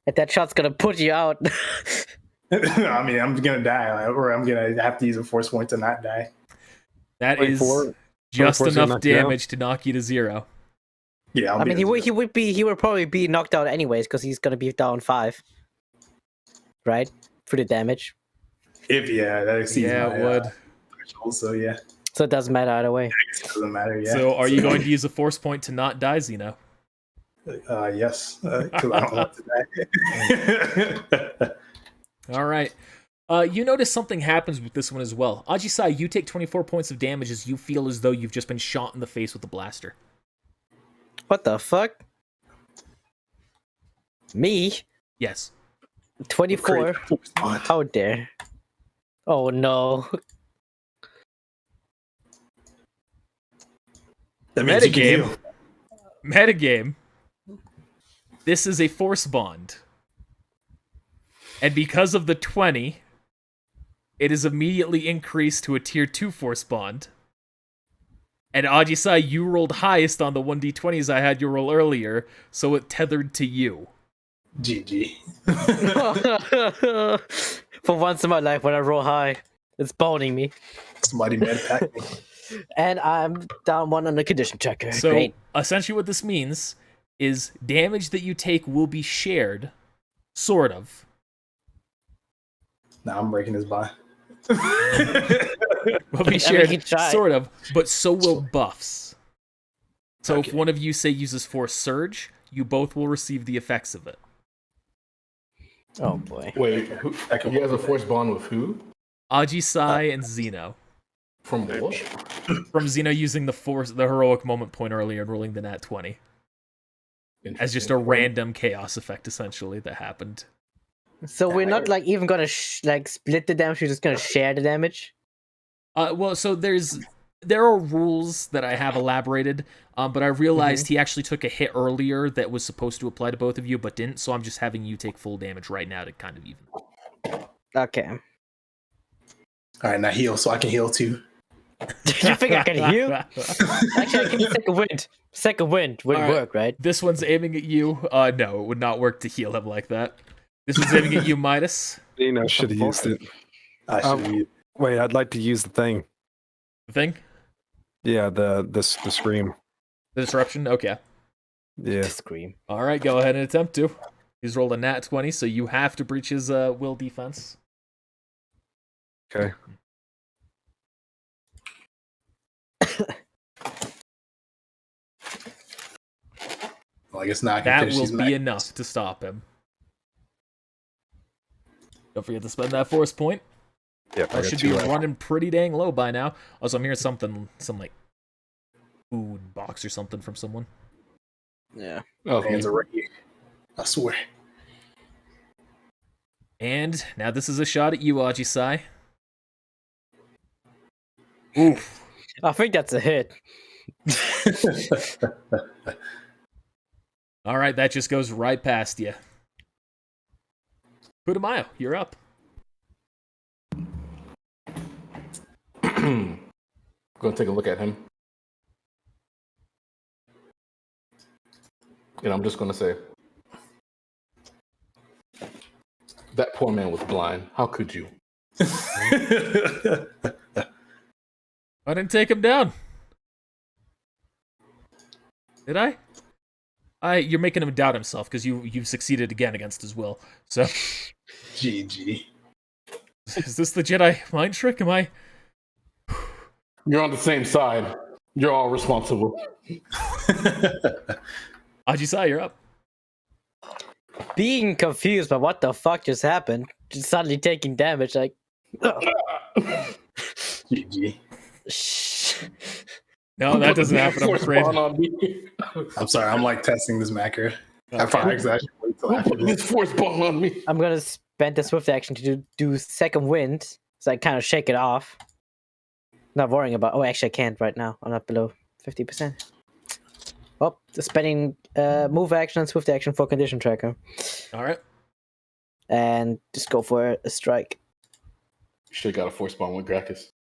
Speaker 4: And that shot's gonna put you out.
Speaker 5: I mean, I'm gonna die, or I'm gonna have to use a force point to not die.
Speaker 1: That is just enough damage to knock you to 0.
Speaker 5: Yeah,
Speaker 4: I mean, he would probably be knocked out anyways because he's gonna be down 5, right? For the damage.
Speaker 5: That exceeds my,
Speaker 1: it would.
Speaker 5: Threshold, so yeah.
Speaker 4: So it doesn't matter either way.
Speaker 5: It doesn't matter. Yeah.
Speaker 1: So are you going to use a force point to not die, Xeno?
Speaker 5: Yes, because I don't want to die.
Speaker 1: All right. You notice something happens with this one as well. Ajisai, you take 24 points of damage as you feel as though you've just been shot in the face with a blaster.
Speaker 4: What the fuck? Me?
Speaker 1: Yes.
Speaker 4: 24? How dare. Oh no.
Speaker 5: That means you can
Speaker 1: Metagame.
Speaker 5: heal.
Speaker 1: Metagame. This is a force bond. And because of the 20, it is immediately increased to a tier 2 force bond. And Ajisai, you rolled highest on the 1d20s I had you roll earlier, so it tethered to you.
Speaker 5: GG.
Speaker 4: For once in my life, when I roll high, it's boning me.
Speaker 5: Somebody mad pack me.
Speaker 4: And I'm down 1 on the condition checker.
Speaker 1: So
Speaker 4: Great.
Speaker 1: essentially what this means is damage that you take will be shared, sort of.
Speaker 5: Nah, I'm breaking his bond.
Speaker 1: Will be
Speaker 4: I
Speaker 1: shared,
Speaker 4: mean, try.
Speaker 1: sort of, but so will buffs. So
Speaker 5: Okay.
Speaker 1: if one of you, say, uses Force Surge, you both will receive the effects of it.
Speaker 4: Oh boy.
Speaker 2: Wait, he has a force bond with who?
Speaker 1: Ajisai and Xeno.
Speaker 2: From what?
Speaker 1: From Xeno using the heroic moment point earlier and rolling the nat 20. As just a random chaos effect, essentially, that happened.
Speaker 4: So we're not like even gonna split the damage. We're just gonna share the damage.
Speaker 1: Well, so there are rules that I have elaborated, but I realized he actually took a hit earlier that was supposed to apply to both of you, but didn't. So I'm just having you take full damage right now to kind of even.
Speaker 4: Okay.
Speaker 5: All right, now heal, so I can heal too.
Speaker 4: You think I can heal? Actually, I can second wind. Second wind would
Speaker 1: All right.
Speaker 4: work, right?
Speaker 1: This one's aiming at you. No, it would not work to heal him like that. This one's aiming at you, Midas.
Speaker 3: Dino should have used it.
Speaker 5: I should
Speaker 3: Wait, I'd like to use the thing.
Speaker 1: The thing?
Speaker 3: Yeah, the scream.
Speaker 1: The disruption? Okay.
Speaker 3: Yeah.
Speaker 4: Scream.
Speaker 1: All right, go ahead and attempt to. He's rolled a nat 20, so you have to breach his will defense.
Speaker 3: Okay.
Speaker 5: Well, I guess now I can
Speaker 1: That
Speaker 5: finish
Speaker 1: will
Speaker 5: these
Speaker 1: be
Speaker 5: max.
Speaker 1: enough to stop him. Don't forget to spend that force point.
Speaker 3: Yep,
Speaker 1: I should be running pretty dang low by now. Also, I'm hearing some like food box or something from someone.
Speaker 4: Yeah.
Speaker 2: Okay.
Speaker 5: Hands are right here. I swear.
Speaker 1: And now this is a shot at you, Ajisai. Oof.
Speaker 4: I think that's a hit.
Speaker 1: All right, that just goes right past you. Putumayo, you're up.
Speaker 2: Gonna take a look at him. And I'm just gonna say, that poor man was blind. How could you?
Speaker 1: I didn't take him down. Did I? You're making him doubt himself because you've succeeded again against his will. So,
Speaker 5: GG.
Speaker 1: is this the Jedi mind trick? Am I?
Speaker 2: You're on the same side. You're all responsible.
Speaker 1: Ajisai, you're up.
Speaker 4: Being confused by what the fuck just happened. Just suddenly taking damage, like.
Speaker 5: GG.
Speaker 1: No, that doesn't happen. I'm afraid.
Speaker 5: I'm sorry, I'm like testing this macro. I probably actually wait till after
Speaker 2: This
Speaker 5: this.
Speaker 2: force ball on me.
Speaker 4: I'm gonna spend the swift action to do second wind, so I kind of shake it off. Not worrying about. Oh, actually, I can't right now. I'm not below 50%. Oh, spending move action and swift action for condition tracker,
Speaker 1: All right.
Speaker 4: and just go for a strike.
Speaker 2: Should have got a force ball with Gracchus.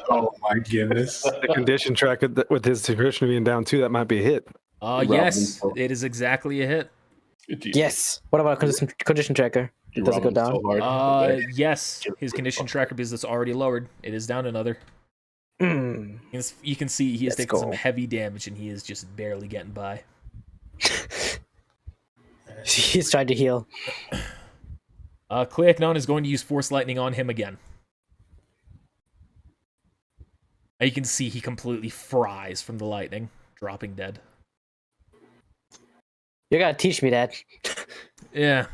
Speaker 5: Oh my goodness.
Speaker 3: The condition track with his condition being down too, that might be a hit.
Speaker 1: Yes, it is exactly a hit.
Speaker 4: Yes. What about condition tracker? Does it go down?
Speaker 2: So hard.
Speaker 1: Yes, his condition tracker because it's already lowered. It is down another.
Speaker 4: Mm.
Speaker 1: You can see he is
Speaker 4: Let's
Speaker 1: taking some
Speaker 4: go.
Speaker 1: heavy damage and he is just barely getting by.
Speaker 4: He's trying to heal.
Speaker 1: Cleaknon is going to use Force Lightning on him again. And you can see he completely fries from the lightning, dropping dead.
Speaker 4: You gotta teach me that.
Speaker 1: Yeah.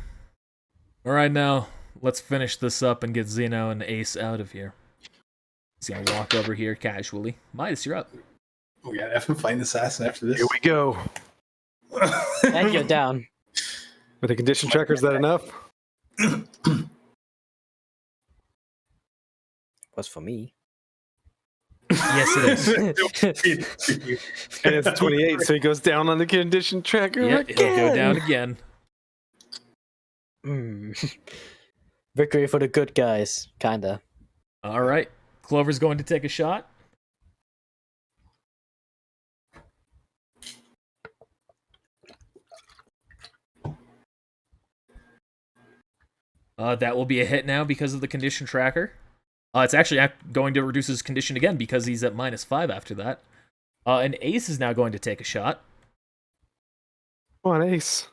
Speaker 1: Alright, now, let's finish this up and get Zeno and Ace out of here. He's gonna walk over here casually. Midas, you're up.
Speaker 5: We got F and fighting assassin after this.
Speaker 3: Here we go.
Speaker 4: And you're down.
Speaker 3: With the condition tracker, is that enough?
Speaker 4: Was for me.
Speaker 1: Yes, it is.
Speaker 3: And it's 28, so he goes down on the condition tracker
Speaker 1: Yeah,
Speaker 3: again.
Speaker 1: he'll go down again.
Speaker 4: Victory for the good guys, kinda.
Speaker 1: All right. Clover's going to take a shot. That will be a hit now because of the condition tracker. It's actually going to reduce his condition again because he's at -5 after that. And Ace is now going to take a shot.
Speaker 3: Come on, Ace.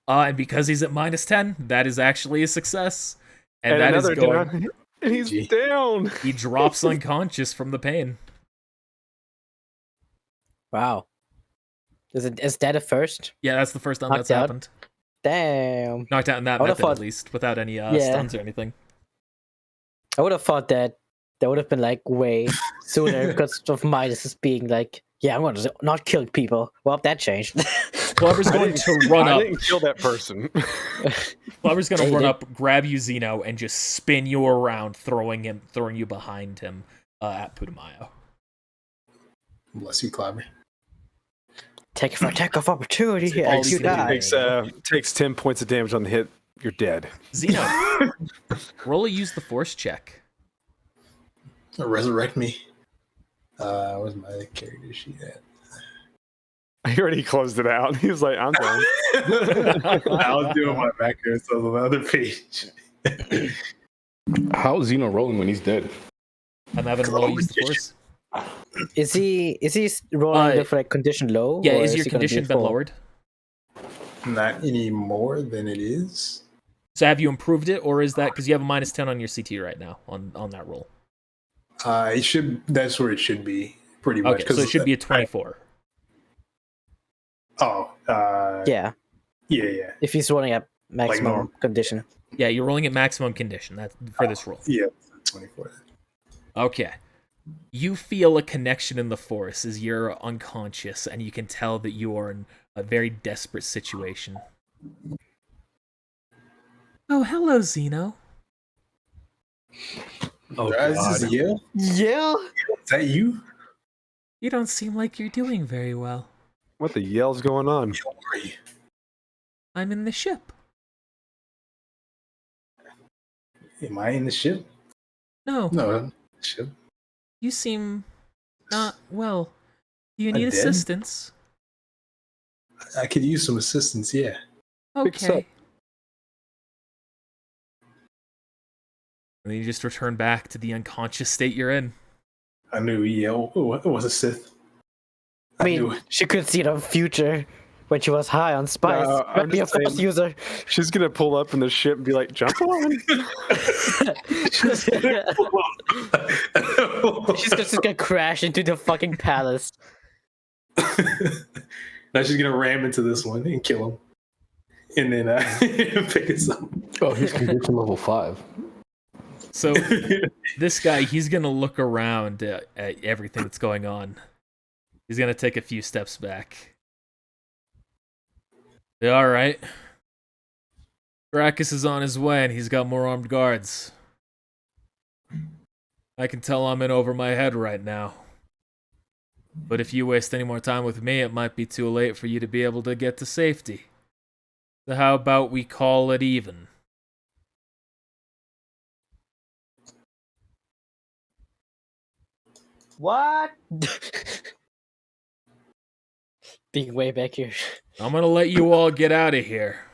Speaker 1: And because he's at -10, that is actually a success. And that is
Speaker 3: another
Speaker 1: going.
Speaker 3: down. And he's down.
Speaker 1: He drops unconscious from the pain.
Speaker 4: Wow. Is that a first?
Speaker 1: Yeah, that's the first time
Speaker 4: Knocked
Speaker 1: that's
Speaker 4: out?
Speaker 1: happened.
Speaker 4: Damn.
Speaker 1: Knocked out in that
Speaker 4: I would've
Speaker 1: method, at
Speaker 4: thought-
Speaker 1: least, without any
Speaker 4: Yeah.
Speaker 1: stuns or anything.
Speaker 4: I would have thought that would have been like way sooner because of Midas being like, yeah, I'm going to not kill people. Well, that changed.
Speaker 1: Clover's going to run
Speaker 3: I
Speaker 1: up.
Speaker 3: didn't kill that person.
Speaker 1: Clover's going to
Speaker 4: Hey,
Speaker 1: run
Speaker 4: dude.
Speaker 1: up, grab you, Zeno, and just spin you around, throwing you behind him at Putumayo.
Speaker 5: Bless you, Clobber.
Speaker 4: Take for attack of opportunity here.
Speaker 1: all
Speaker 4: You
Speaker 1: he's gonna
Speaker 4: die.
Speaker 3: Takes 10 points of damage on the hit. You're dead.
Speaker 1: Zeno, roll a use the force check.
Speaker 5: Resurrect me. Where's my character sheet at?
Speaker 3: He already closed it out. He was like, I'm done.
Speaker 5: I was doing my background stuff on the other page.
Speaker 2: How is Zeno rolling when he's dead?
Speaker 1: I'm having to roll a use the force.
Speaker 4: Is he rolling the like condition low?
Speaker 1: Yeah,
Speaker 4: or
Speaker 1: is your
Speaker 4: he gonna be
Speaker 1: condition been
Speaker 4: full?
Speaker 1: lowered?
Speaker 5: Not any more than it is.
Speaker 1: So have you improved it, or is that because you have a -10 on your CT right now on that roll?
Speaker 5: It should. That's where it should be, pretty much.
Speaker 1: Okay, so it should be a 24.
Speaker 4: Yeah,
Speaker 5: Yeah.
Speaker 4: if he's rolling at maximum
Speaker 5: normal.
Speaker 4: condition.
Speaker 1: Yeah, you're rolling at maximum condition. That's for this roll.
Speaker 5: Yeah, 24.
Speaker 1: Okay. You feel a connection in the force as you're unconscious, and you can tell that you are in a very desperate situation. Oh, hello, Zeno.
Speaker 5: Oh, Is this Yale?
Speaker 4: Yeah.
Speaker 5: Is that you?
Speaker 1: You don't seem like you're doing very well.
Speaker 3: What the yell's going on?
Speaker 5: Where are you?
Speaker 1: I'm in the ship.
Speaker 5: Am I in the ship?
Speaker 1: No,
Speaker 5: No, I'm in the ship.
Speaker 1: you seem not well. Do you
Speaker 5: I'm
Speaker 1: need
Speaker 5: dead?
Speaker 1: assistance?
Speaker 5: I could use some assistance. Yeah.
Speaker 3: Fix
Speaker 1: Okay.
Speaker 3: up.
Speaker 1: And then you just return back to the unconscious state you're in.
Speaker 5: I knew Yale was a Sith.
Speaker 4: I
Speaker 5: knew
Speaker 4: mean,
Speaker 5: it.
Speaker 4: she could see the future when she was high on spice.
Speaker 3: No,
Speaker 4: Might
Speaker 3: I'm
Speaker 4: be a
Speaker 3: just
Speaker 4: force
Speaker 3: saying-
Speaker 4: user.
Speaker 3: She's gonna pull up in the ship and be like, "Jump on!"
Speaker 4: She's just gonna crash into the fucking palace.
Speaker 5: Now she's gonna ram into this one and kill him, and then pick us up.
Speaker 2: Oh, he's condition level 5.
Speaker 1: So this guy, he's gonna look around at everything that's going on. He's gonna take a few steps back. Yeah, all right. Brackus is on his way, and he's got more armed guards. I can tell I'm in over my head right now. But if you waste any more time with me, it might be too late for you to be able to get to safety. So how about we call it even?
Speaker 4: What? Being way back here.
Speaker 1: I'm gonna let you all get out of here.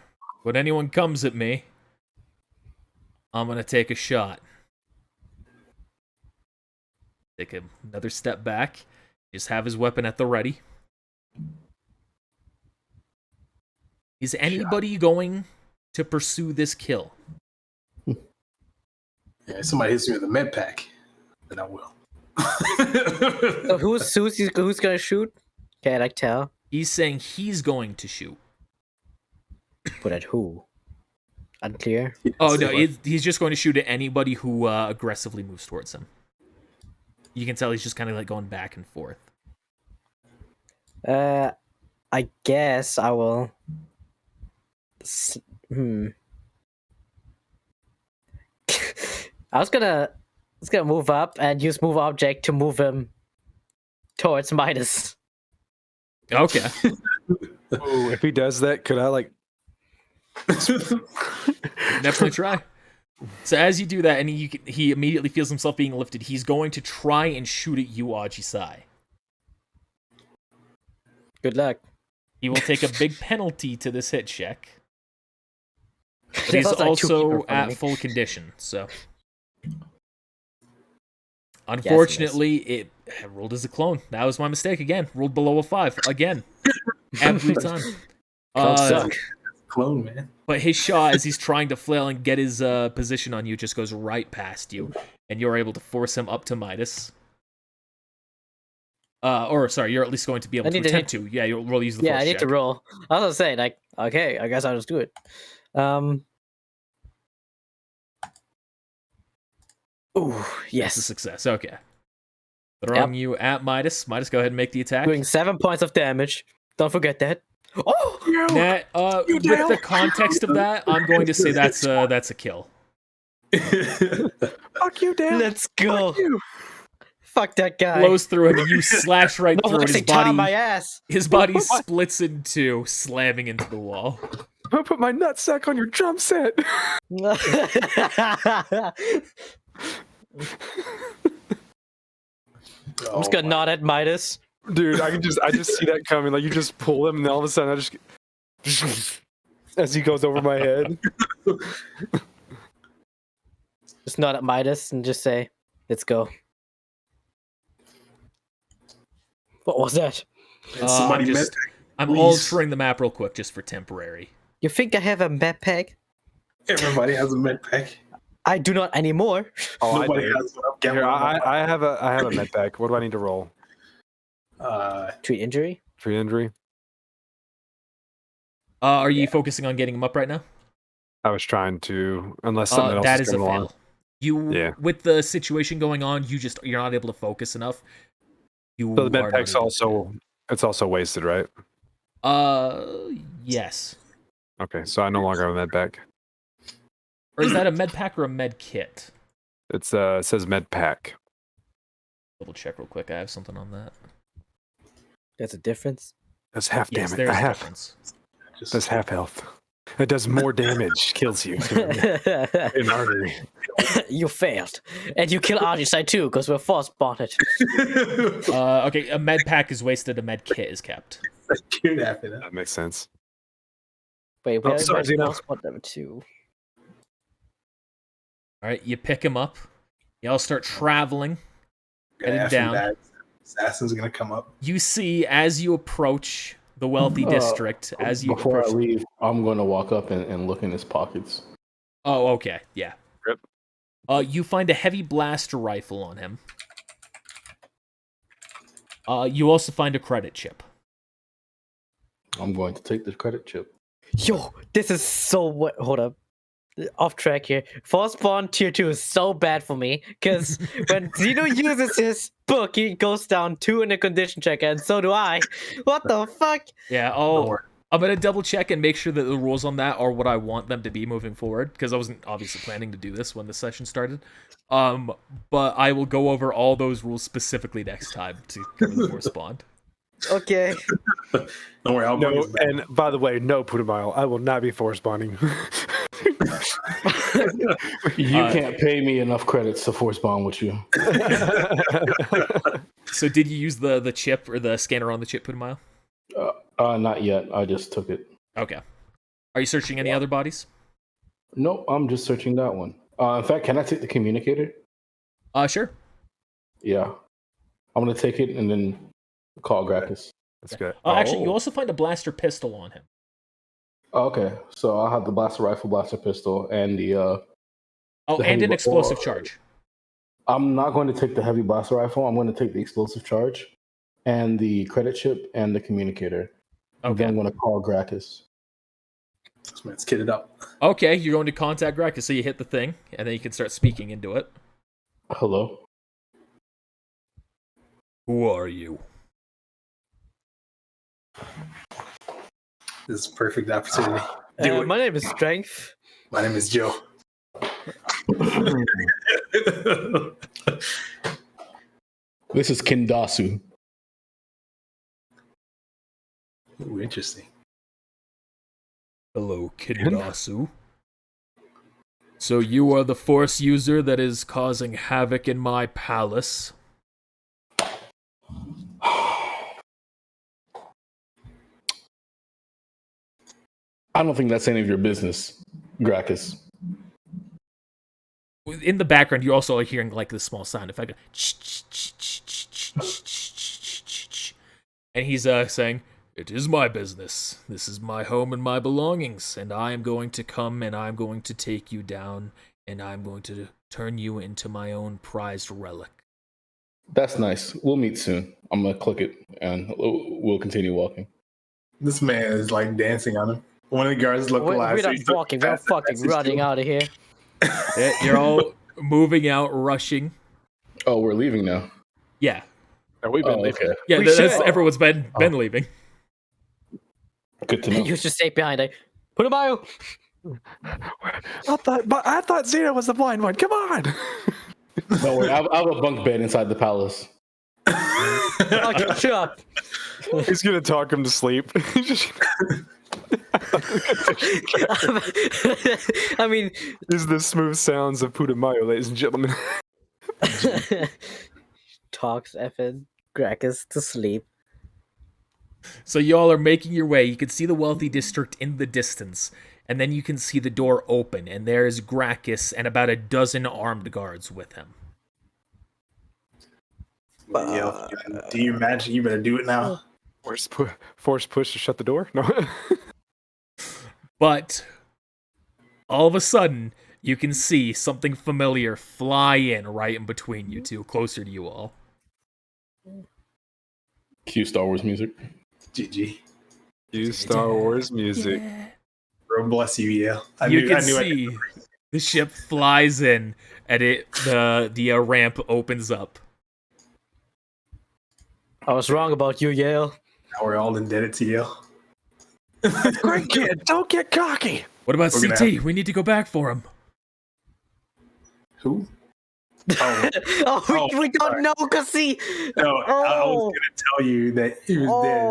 Speaker 1: When anyone comes at me, I'm gonna take a shot. Take another step back. Just have his weapon at the ready. Is anybody going to pursue this kill?
Speaker 5: Yeah, somebody hits me with a med pack, then I will.
Speaker 4: So who's gonna shoot? Can't I tell?
Speaker 1: He's saying he's going to shoot.
Speaker 4: But at who? Unclear.
Speaker 1: Oh no, he's just going to shoot at anybody who aggressively moves towards him. You can tell he's just kind of like going back and forth.
Speaker 4: I guess I will. I was gonna He's gonna move up and use move object to move him towards Midas.
Speaker 1: Okay.
Speaker 3: Oh, if he does that, could I like?
Speaker 1: Definitely try. So as you do that, and he immediately feels himself being lifted, he's going to try and shoot at you, Ajisai.
Speaker 4: Good luck.
Speaker 1: He will take a big penalty to this hit check. But he's
Speaker 4: There's like two people
Speaker 1: also
Speaker 4: in front of
Speaker 1: at
Speaker 4: me.
Speaker 1: full condition, so... Unfortunately, it rolled as a clone. That was my mistake again. Rolled below a 5 again. Every time.
Speaker 4: Suck.
Speaker 5: Clone, man.
Speaker 1: But his shot, as he's trying to flail and get his position on you, just goes right past you, and you're able to force him up to Midas. Or sorry, you're at least going to be able to attempt to. Yeah, you'll use the force
Speaker 4: Yeah, I need
Speaker 1: check.
Speaker 4: to roll. I was gonna say, like, okay, I guess I'll just do it. Ooh,
Speaker 1: That's a
Speaker 4: yes.
Speaker 1: success. Okay. Throwing you at Midas. Midas, go ahead and make the attack.
Speaker 4: Doing 7 points of damage. Don't forget that. Oh!
Speaker 1: Nat, with the context of that, I'm going to say that's a kill.
Speaker 3: Fuck you, Dale.
Speaker 4: Let's go.
Speaker 3: Fuck you.
Speaker 4: Fuck that guy.
Speaker 1: Blows through him, and you slash right
Speaker 4: No
Speaker 1: through it.
Speaker 4: wasting time on my ass.
Speaker 1: His body splits in two, slamming into the wall.
Speaker 3: I'll put my nutsack on your drum set.
Speaker 4: I'm just gonna nod at Midas.
Speaker 3: Dude, I just see that coming. Like you just pull him, and then all of a sudden I just as he goes over my head.
Speaker 4: Just nod at Midas and just say, "Let's go." What was that?
Speaker 1: I'm altering the map real quick just for temporary.
Speaker 4: You think I have a med pack?
Speaker 5: Everybody has a med pack.
Speaker 4: I do not anymore.
Speaker 3: Oh,
Speaker 5: Nobody
Speaker 3: I do.
Speaker 5: has one.
Speaker 3: Here, I have a med pack. What do I need to roll?
Speaker 4: Treat injury.
Speaker 3: Tree injury.
Speaker 1: Are you focusing on getting him up right now?
Speaker 3: I was trying to, unless something else
Speaker 1: that
Speaker 3: is
Speaker 1: is a
Speaker 3: going on.
Speaker 1: fail. With the situation going on, you're not able to focus enough.
Speaker 3: So the med pack's also wasted, right?
Speaker 1: Yes.
Speaker 3: Okay, so I no longer have a med pack.
Speaker 1: Or is that a med pack or a med kit?
Speaker 3: It says med pack.
Speaker 1: Double check real quick. I have something on that.
Speaker 4: That's a difference.
Speaker 3: That's half
Speaker 1: Yes,
Speaker 3: damage.
Speaker 1: there's a
Speaker 3: Half.
Speaker 1: difference.
Speaker 3: That's half health. It does more damage. Kills you in artery.
Speaker 4: You failed, and you kill Argisai too because we're force bonded.
Speaker 1: Okay, a med pack is wasted. A med kit is kept.
Speaker 3: That makes sense.
Speaker 4: Wait, we
Speaker 3: sorry, Zeno.
Speaker 4: force bond them too.
Speaker 1: All right, you pick him up. Y'all start traveling, heading down.
Speaker 5: Assassin's gonna come up.
Speaker 1: You see, as you approach the wealthy district,
Speaker 2: Before I leave, I'm going to walk up and look in his pockets.
Speaker 1: Oh, okay, yeah.
Speaker 3: Yep.
Speaker 1: You find a heavy blaster rifle on him. You also find a credit chip.
Speaker 2: I'm going to take the credit chip.
Speaker 4: Yo, this is so hold up. Off track here. Force bond tier 2 is so bad for me because when Zeno uses his book, he goes down 2 in a condition check, and so do I. What the fuck?
Speaker 1: Yeah, I'm gonna double check and make sure that the rules on that are what I want them to be moving forward, because I wasn't obviously planning to do this when the session started. But I will go over all those rules specifically next time to cover the force bond.
Speaker 4: Okay.
Speaker 5: Don't worry, I'll bring this back.
Speaker 3: And by the way, no Putamile, I will not be force bonding.
Speaker 2: You can't pay me enough credits to force bond with you.
Speaker 1: So did you use the chip or the scanner on the chip, Putamile?
Speaker 2: Not yet. I just took it.
Speaker 1: Okay. Are you searching any other bodies?
Speaker 2: Nope, I'm just searching that one. In fact, can I take the communicator?
Speaker 1: Sure.
Speaker 2: Yeah. I'm going to take it and then call Gracchus.
Speaker 3: That's good.
Speaker 1: Actually, you also find a blaster pistol on him.
Speaker 2: Okay, so I'll have the blaster rifle, blaster pistol, and the
Speaker 1: and an explosive charge.
Speaker 2: I'm not going to take the heavy blaster rifle. I'm going to take the explosive charge and the credit chip and the communicator.
Speaker 1: Okay.
Speaker 2: Then I'm going to call Gracchus.
Speaker 5: This man's kitted up.
Speaker 1: Okay, you're going to contact Gracchus, so you hit the thing, and then you can start speaking into it.
Speaker 2: Hello?
Speaker 1: Who are you?
Speaker 5: This is a perfect opportunity.
Speaker 4: My name is Strength.
Speaker 5: My name is Joe.
Speaker 2: This is Kindasu.
Speaker 5: Ooh, interesting.
Speaker 1: Hello, Kindasu. So you are the Force user that is causing havoc in my palace.
Speaker 2: I don't think that's any of your business, Gracchus.
Speaker 1: In the background, you're also hearing like this small sound effect. And he's saying, "It is my business. This is my home and my belongings, and I am going to come and I'm going to take you down, and I'm going to turn you into my own prized relic."
Speaker 2: That's nice. We'll meet soon. I'm gonna click it, and we'll continue walking.
Speaker 5: This man is like dancing on him. One of the guards look alive.
Speaker 4: We're not walking. We're fucking running out of here.
Speaker 1: Yeah, you're all moving out, rushing.
Speaker 2: Oh, we're leaving now.
Speaker 1: Yeah.
Speaker 3: We've been leaving.
Speaker 2: Okay.
Speaker 1: Yeah,
Speaker 4: We
Speaker 1: everyone's been leaving.
Speaker 2: Good to know.
Speaker 4: You should stay behind. Put a bio.
Speaker 3: I thought Zeno was the blind one. Come on.
Speaker 2: Don't worry, I have a bunk bed inside the palace.
Speaker 4: Shut up.
Speaker 3: He's gonna talk him to sleep.
Speaker 4: I mean,
Speaker 3: These are the smooth sounds of Putumayo, ladies and gentlemen.
Speaker 4: talks effing Gracchus to sleep.
Speaker 1: So y'all are making your way. You can see the wealthy district in the distance, and then you can see the door open, and there's Gracchus and about a dozen armed guards with him.
Speaker 5: Yeah, do you imagine? You better do it now.
Speaker 3: Force push to shut the door? No.
Speaker 1: But all of a sudden, you can see something familiar fly in right in between you two, closer to you all.
Speaker 2: Cue Star Wars music.
Speaker 5: GG.
Speaker 3: Use Star Wars music.
Speaker 1: Yeah.
Speaker 5: Bro, bless you, yeah.
Speaker 1: You can see the ship flies in, and the ramp opens up.
Speaker 4: I was wrong about you, Yale.
Speaker 5: Now we're all indebted to Yale.
Speaker 3: Great kid, don't get cocky.
Speaker 1: What about
Speaker 5: We're gonna
Speaker 1: CT? We need to go back for him.
Speaker 5: Who? Oh,
Speaker 4: we don't know, cause see.
Speaker 5: no, I was gonna tell you that he was dead.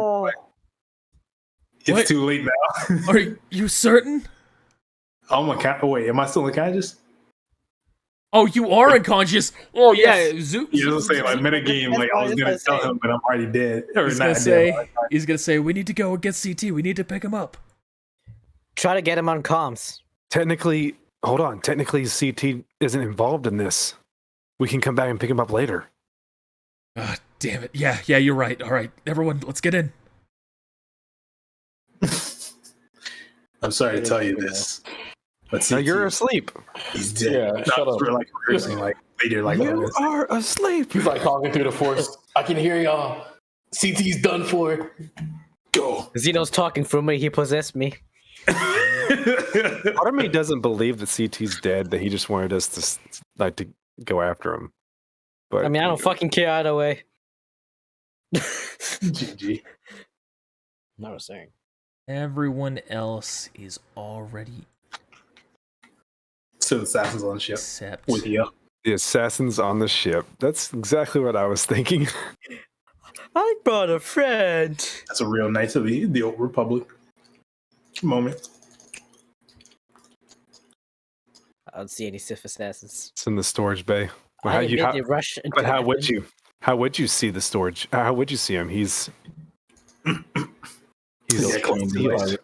Speaker 5: But
Speaker 1: What?
Speaker 5: it's too late now.
Speaker 1: Are you certain?
Speaker 5: Oh my god! Wait, am I still unconscious?
Speaker 1: Oh, you are unconscious. Oh yeah, Zoop.
Speaker 5: You just say like metagame, like I was gonna tell him, but I'm already dead. Or
Speaker 1: He's
Speaker 5: not
Speaker 1: gonna
Speaker 5: dead.
Speaker 1: say, we need to go get CT. We need to pick him up.
Speaker 4: Try to get him on comms.
Speaker 3: Technically, hold on. Technically, CT isn't involved in this. We can come back and pick him up later.
Speaker 1: Ah, damn it. Yeah, you're right. All right, everyone, let's get in.
Speaker 5: I'm sorry to tell you this, but
Speaker 3: Now you're asleep.
Speaker 5: he's dead.
Speaker 2: Yeah, shut up.
Speaker 5: We're like rehearsing, like later, like
Speaker 3: You are asleep.
Speaker 2: He's like talking through the force. I can hear y'all. CT's done for.
Speaker 5: go.
Speaker 4: Zeno's talking for me. He possessed me.
Speaker 3: Part of me doesn't believe that CT's dead. That he just wanted us to go after him. But
Speaker 4: I mean, I don't fucking care either way.
Speaker 5: GG.
Speaker 4: Not saying.
Speaker 1: Everyone else is already
Speaker 5: So the assassins on the ship
Speaker 1: except
Speaker 5: with you.
Speaker 3: the assassins on the ship. That's exactly what I was thinking.
Speaker 4: I brought a friend.
Speaker 5: That's a real Knights of the Old Republic moment.
Speaker 4: I don't see any Sith assassins.
Speaker 3: It's in the storage bay. Well,
Speaker 4: I immediately rush into
Speaker 3: But how would
Speaker 4: heaven.
Speaker 3: you? How would you see the storage? How would you see him? He's
Speaker 5: Yeah,
Speaker 3: concealed.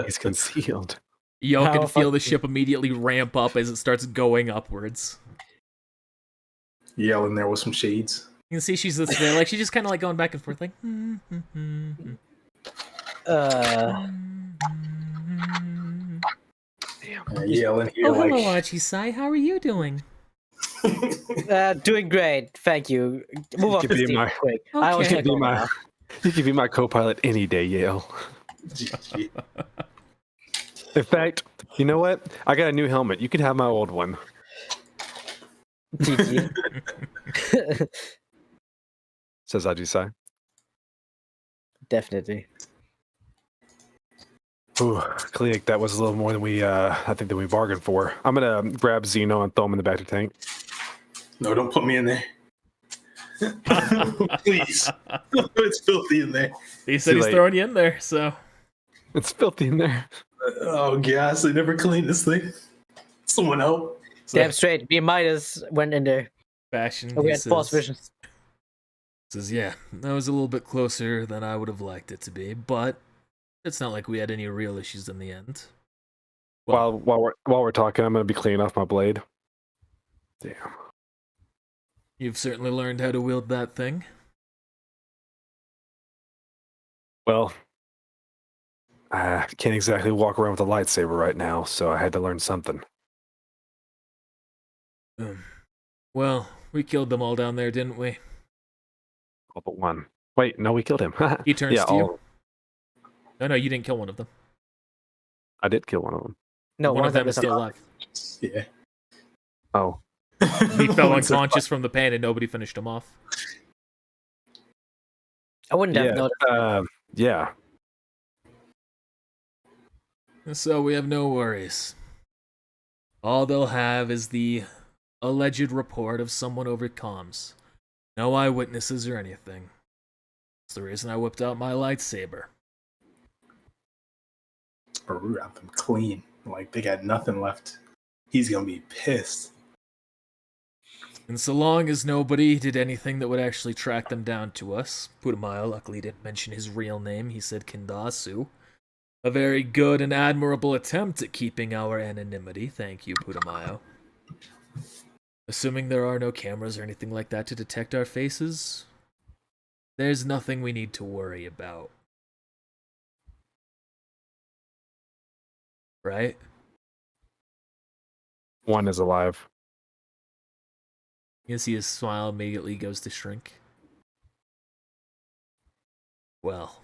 Speaker 3: He's concealed.
Speaker 1: y'all
Speaker 4: How
Speaker 1: can feel the
Speaker 4: fucking-
Speaker 1: ship immediately ramp up as it starts going upwards.
Speaker 5: Yelling there with some shades.
Speaker 1: You can see she's just there, like she's just kind of like going back and forth, like.
Speaker 5: Yelling here
Speaker 1: Oh,
Speaker 5: like
Speaker 1: hello, Archie-sai. How are you doing?
Speaker 4: Doing great. Thank you. Move up
Speaker 3: could
Speaker 4: the
Speaker 3: be
Speaker 4: seat
Speaker 3: my-
Speaker 4: quick. I was
Speaker 1: Okay.
Speaker 4: gonna go now.
Speaker 3: You could be my co-pilot any day, Yale.
Speaker 5: GG.
Speaker 3: In fact, you know what? I got a new helmet. You can have my old one.
Speaker 4: GG.
Speaker 3: Says Ajisai.
Speaker 4: Definitely.
Speaker 3: Ooh, Kliak, that was a little more than I think that we bargained for. I'm gonna grab Zeno and throw him in the back of the tank.
Speaker 5: No, don't put me in there. Please. It's filthy in there.
Speaker 1: He said he's throwing you in there, so.
Speaker 3: It's filthy in there.
Speaker 5: Oh, gosh, they never cleaned this thing. Someone help.
Speaker 4: Damn straight. Me and Midas went in there.
Speaker 1: Fashion.
Speaker 4: We had false visions.
Speaker 1: Says, yeah, that was a little bit closer than I would have liked it to be, but it's not like we had any real issues in the end.
Speaker 3: Well, while we're talking, I'm gonna be cleaning off my blade. Damn.
Speaker 1: You've certainly learned how to wield that thing.
Speaker 3: Well, I can't exactly walk around with a lightsaber right now, so I had to learn something.
Speaker 1: Well, we killed them all down there, didn't we?
Speaker 3: All but one. Wait, no, we killed him.
Speaker 1: He turns to you. No, you didn't kill one of them.
Speaker 3: I did kill one of them.
Speaker 4: No,
Speaker 1: one of them is still alive.
Speaker 5: Yeah.
Speaker 3: Oh.
Speaker 1: He fell unconscious from the pan and nobody finished him off.
Speaker 4: I wouldn't have noticed.
Speaker 3: Yeah.
Speaker 1: So we have no worries. All they'll have is the alleged report of someone over comms. No eyewitnesses or anything. That's the reason I whipped out my lightsaber.
Speaker 5: Or we got them clean. Like, they got nothing left. He's gonna be pissed.
Speaker 1: And so long as nobody did anything that would actually track them down to us, Putumayo luckily didn't mention his real name, he said Kindasu. A very good and admirable attempt at keeping our anonymity, thank you, Putumayo. Assuming there are no cameras or anything like that to detect our faces, there's nothing we need to worry about. Right?
Speaker 3: One is alive.
Speaker 1: You see his smile immediately goes to shrink. Well,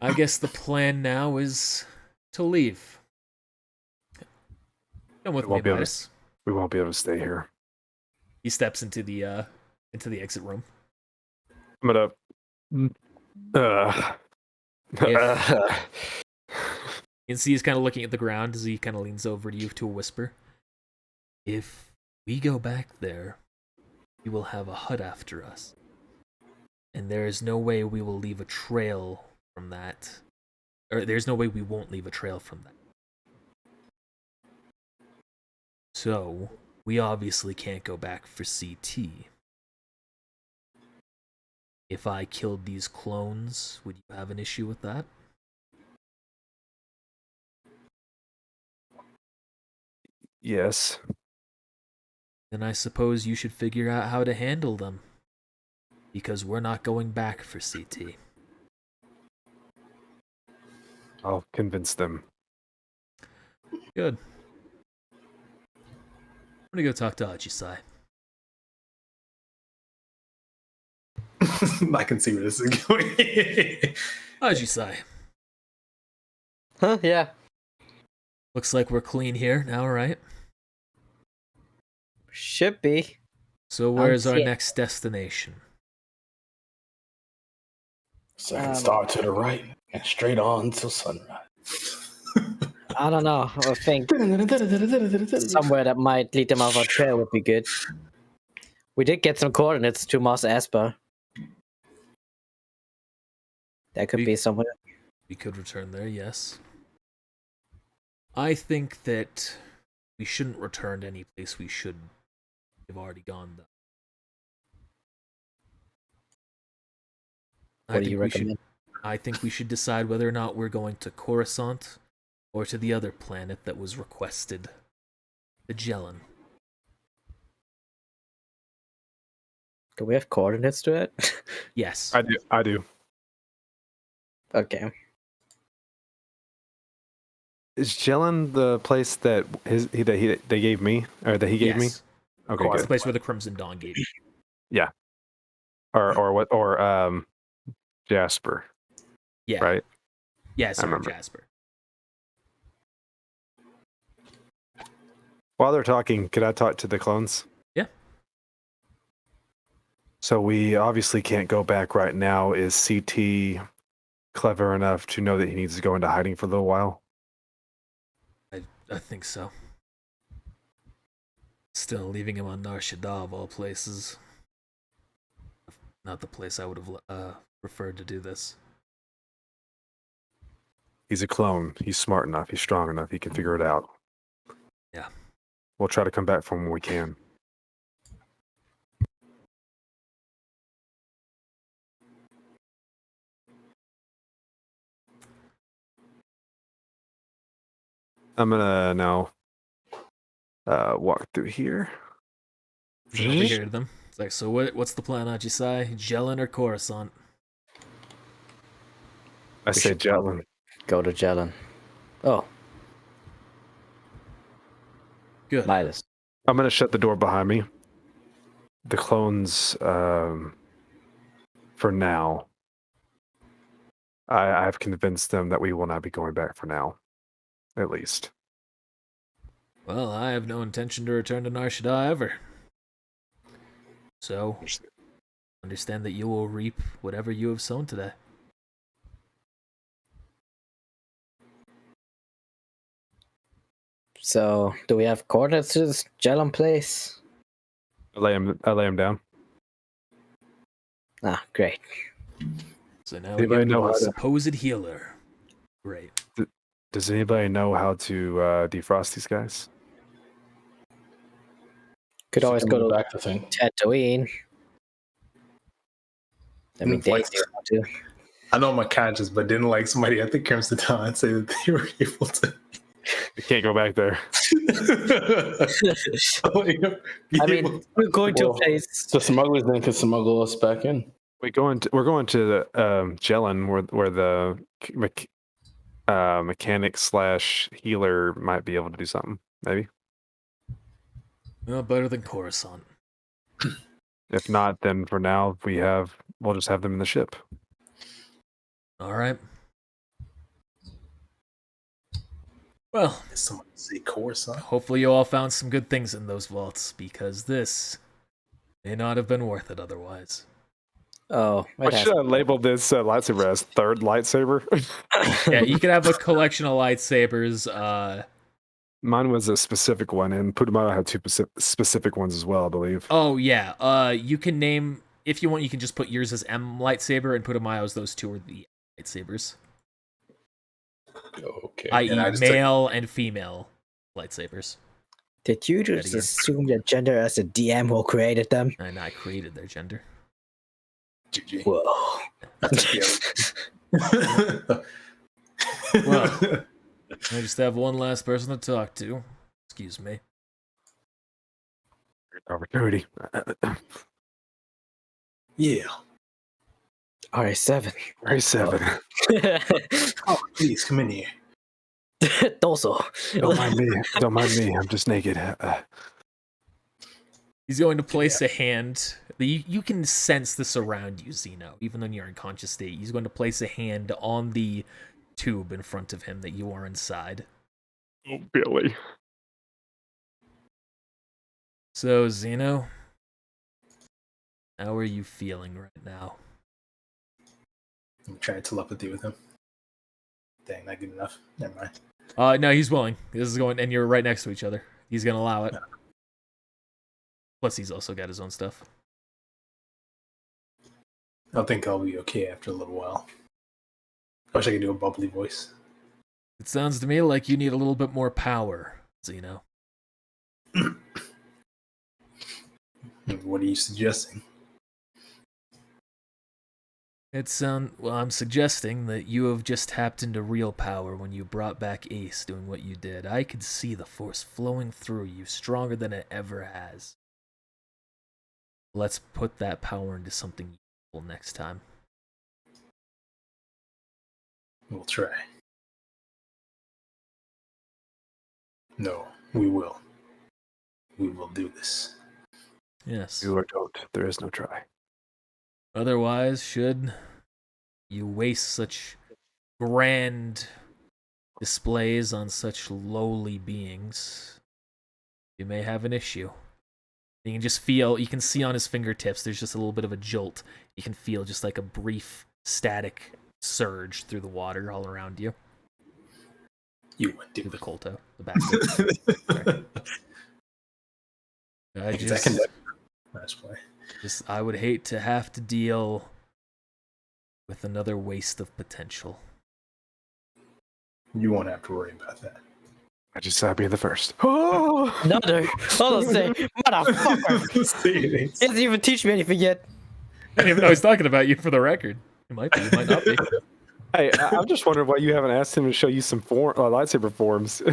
Speaker 1: I guess the plan now is to leave. Come with me, Midas.
Speaker 3: We won't be able to stay here.
Speaker 1: He steps into the exit room.
Speaker 3: I'm gonna.
Speaker 1: You can see he's kind of looking at the ground as he kind of leans over to you to a whisper. If we go back there, we will have a hut after us. And there is no way we will leave a trail from that. Or there's no way we won't leave a trail from that. So, we obviously can't go back for CT. If I killed these clones, would you have an issue with that?
Speaker 3: Yes.
Speaker 1: Then I suppose you should figure out how to handle them. Because we're not going back for CT.
Speaker 3: I'll convince them.
Speaker 1: Good. I'm gonna go talk to Ajisai.
Speaker 5: I can see where this is going.
Speaker 1: Ajisai.
Speaker 4: Huh? Yeah.
Speaker 1: Looks like we're clean here now, right?
Speaker 4: Should be.
Speaker 1: So where's our next destination?
Speaker 2: Second star to the right and straight on till sunrise.
Speaker 4: I don't know. I think somewhere that might lead them off our trail would be good. We did get some coordinates to Mos Espa. That could be somewhere.
Speaker 1: We could return there, yes. I think that we shouldn't return to any place we should have already gone, though.
Speaker 4: What do you recommend?
Speaker 1: I think we should decide whether or not we're going to Coruscant or to the other planet that was requested, the Jellin.
Speaker 4: Do we have coordinates to it?
Speaker 1: Yes.
Speaker 3: I do.
Speaker 4: Okay.
Speaker 3: Is Jellin the place that they gave me, or that he gave me? Okay,
Speaker 1: it's
Speaker 3: good.
Speaker 1: the place where the Crimson Dawn gave you.
Speaker 3: Yeah. Or what? Or Jasper.
Speaker 1: Yeah.
Speaker 3: Right.
Speaker 1: Yes,
Speaker 3: I remember.
Speaker 1: Jasper.
Speaker 3: While they're talking, could I talk to the clones?
Speaker 1: Yeah.
Speaker 3: So we obviously can't go back right now. Is CT clever enough to know that he needs to go into hiding for a little while?
Speaker 1: I think so. Still, leaving him on Nar Shaddaa of all places. Not the place I would have preferred to do this.
Speaker 3: He's a clone. He's smart enough. He's strong enough. He can figure it out.
Speaker 1: Yeah.
Speaker 3: We'll try to come back from when we can. I'm gonna now walk through here.
Speaker 1: Over here to them. It's like, so what's the plan, Ajisai? Jellin or Coruscant?
Speaker 3: I say Jellin.
Speaker 4: Go to Jellin. Oh.
Speaker 1: Good.
Speaker 4: Midas.
Speaker 3: I'm gonna shut the door behind me. The clones, for now, I've convinced them that we will not be going back for now, at least.
Speaker 1: Well, I have no intention to return to Nar Shaddaa ever. So, understand that you will reap whatever you have sown today.
Speaker 4: So, do we have coordinates to this Jellin place?
Speaker 3: I lay him down.
Speaker 4: Ah, great.
Speaker 1: So now we get a supposed healer. Great.
Speaker 3: Does anybody know how to defrost these guys?
Speaker 4: Could always go
Speaker 2: back to thing.
Speaker 4: Tatooine. I mean, they do.
Speaker 5: I know my conscience, but didn't like somebody, I think Crimson Dawn, say that they were able to.
Speaker 3: You can't go back there.
Speaker 4: I mean, we're going to a place.
Speaker 2: The smugglers then can smuggle us back in.
Speaker 3: We're going to the Jellin, where the mechanic / healer might be able to do something. Maybe.
Speaker 1: Well, better than Coruscant.
Speaker 3: If not, then for now we'll just have them in the ship.
Speaker 1: All right. Well,
Speaker 5: someone say Coruscant.
Speaker 1: Hopefully you all found some good things in those vaults, because this may not have been worth it otherwise.
Speaker 4: Oh,
Speaker 3: what should I label this lightsaber as? Third lightsaber?
Speaker 1: Yeah, you could have a collection of lightsabers.
Speaker 3: Mine was a specific one, and Putumayo had two specific ones as well, I believe.
Speaker 1: Oh, yeah. You can name, if you want, you can just put yours as M lightsaber, and Putumayo's those two are the lightsabers.
Speaker 2: Okay.
Speaker 1: I.e. male and female lightsabers.
Speaker 4: Did you just assume their gender as the DM who created them?
Speaker 1: And I created their gender.
Speaker 5: GG.
Speaker 4: Whoa.
Speaker 1: Well, I just have one last person to talk to. Excuse me.
Speaker 3: Opportunity.
Speaker 5: Yeah.
Speaker 4: RA7.
Speaker 3: RA7.
Speaker 5: Oh, please come in here.
Speaker 4: Torso.
Speaker 3: Don't mind me. I'm just naked.
Speaker 1: He's going to place a hand. You can sense this around you, Zeno, even though you're in conscious state. He's going to place a hand on the tube in front of him that you are inside.
Speaker 3: Oh, Billy.
Speaker 1: So, Zeno, how are you feeling right now?
Speaker 5: I'm trying telepathy with him. Dang, not good enough. Never mind.
Speaker 1: No, he's willing. This is going, and you're right next to each other. He's going to allow it. Plus, he's also got his own stuff.
Speaker 5: I think I'll be okay after a little while. I wish I could do a bubbly voice.
Speaker 1: It sounds to me like you need a little bit more power, Zeno.
Speaker 5: What are you suggesting?
Speaker 1: Well, I'm suggesting that you have just tapped into real power when you brought back Ace doing what you did. I could see the force flowing through you stronger than it ever has. Let's put that power into something useful next time.
Speaker 5: We'll try. No, we will. We will do this.
Speaker 1: Yes.
Speaker 3: Do or don't. There is no try.
Speaker 1: Otherwise, should you waste such grand displays on such lowly beings, you may have an issue. You can just feel, you can see on his fingertips, there's just a little bit of a jolt. You can feel just like a brief static surge through the water all around you.
Speaker 5: You would do
Speaker 1: the Colto, the basket.
Speaker 5: Nice play.
Speaker 1: I would hate to have to deal with another waste of potential.
Speaker 5: You won't have to worry about that.
Speaker 3: I just said I'd be the first. Oh!
Speaker 4: Another. Hold on, say, motherfucker. He doesn't even teach me anything yet.
Speaker 1: I didn't even know he's talking about you for the record. It might be, it might not be.
Speaker 3: Hey, I'm just wondering why you haven't asked him to show you some lightsaber forms.
Speaker 4: I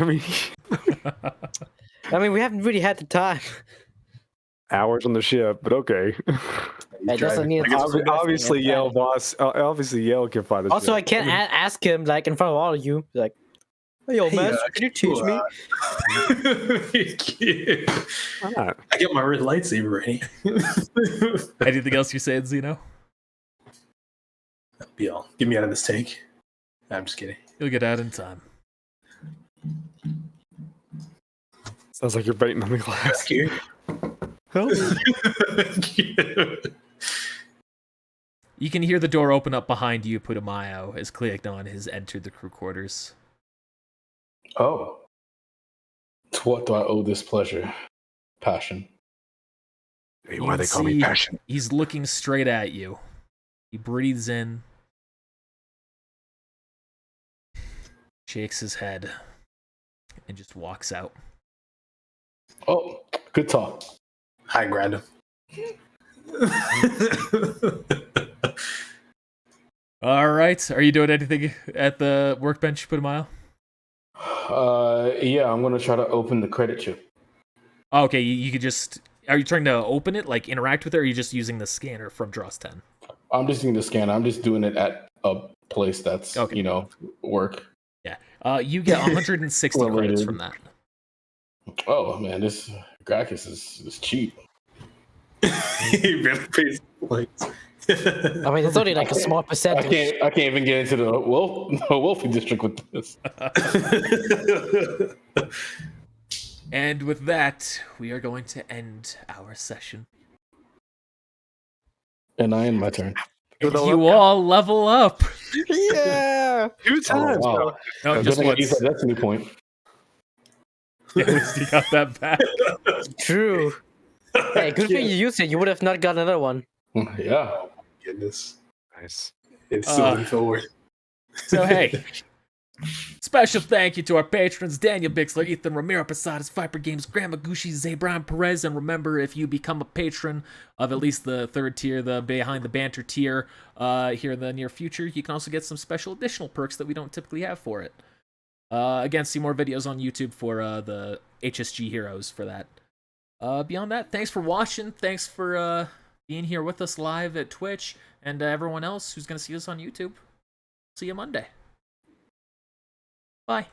Speaker 4: mean, we haven't really had the time.
Speaker 3: Hours on the ship, but okay. Obviously, Yale boss. Obviously, Yale can find this.
Speaker 4: Also, I can't ask him like in front of all of you. Like, hey, yo, master, can you teach me?
Speaker 5: Why not? I get my red lightsaber ready.
Speaker 1: Anything else you saying, Zeno?
Speaker 5: That'll be all. Get me out of this tank. I'm just kidding.
Speaker 1: You'll get out in time.
Speaker 3: Sounds like you're biting on the glass.
Speaker 1: You can hear the door open up behind you, Putumayo, as Cleognon has entered the crew quarters.
Speaker 2: Oh. To what do I owe this pleasure? Passion.
Speaker 3: Hey, why they call me Passion?
Speaker 1: He's looking straight at you. He breathes in, shakes his head, and just walks out.
Speaker 2: Oh, good talk.
Speaker 5: Hi, Grandma.
Speaker 1: All right. Are you doing anything at the workbench, Putumayo?
Speaker 2: Yeah, I'm gonna try to open the credit chip.
Speaker 1: Okay, you could just. Are you trying to open it, like interact with it, or are you just using the scanner from Dross 10?
Speaker 2: I'm just using the scanner. I'm just doing it at a place that's, work.
Speaker 1: Yeah. You get 160 credits from that.
Speaker 2: Oh man, this Gracchus is cheap.
Speaker 5: He really pays points.
Speaker 4: I mean, it's only like a small percentage.
Speaker 2: I can't even get into the wealthy district with this.
Speaker 1: And with that, we are going to end our session.
Speaker 2: And I end my turn.
Speaker 1: And you all level up.
Speaker 4: Yeah.
Speaker 3: 2 times.
Speaker 2: Oh, wow.
Speaker 1: No, just once.
Speaker 2: That's a Destiny point.
Speaker 1: Yeah, at least you got that back.
Speaker 4: True. Hey, good thing you used it. You would have not got another one.
Speaker 2: Yeah.
Speaker 5: Oh my goodness.
Speaker 3: Nice.
Speaker 5: It's moving forward.
Speaker 1: So hey, special thank you to our patrons, Daniel Bixler, Ethan Ramiro, Posadas, Viper Games, Grandma Gucci, Zabran Perez, and remember, if you become a patron of at least the 3rd tier, the Behind the Banter tier, here in the near future, you can also get some special additional perks that we don't typically have for it. Again, see more videos on YouTube for the HSG heroes for that. Beyond that, thanks for watching. Thanks for being here with us live at Twitch, and everyone else who's going to see us on YouTube. See you Monday. Bye.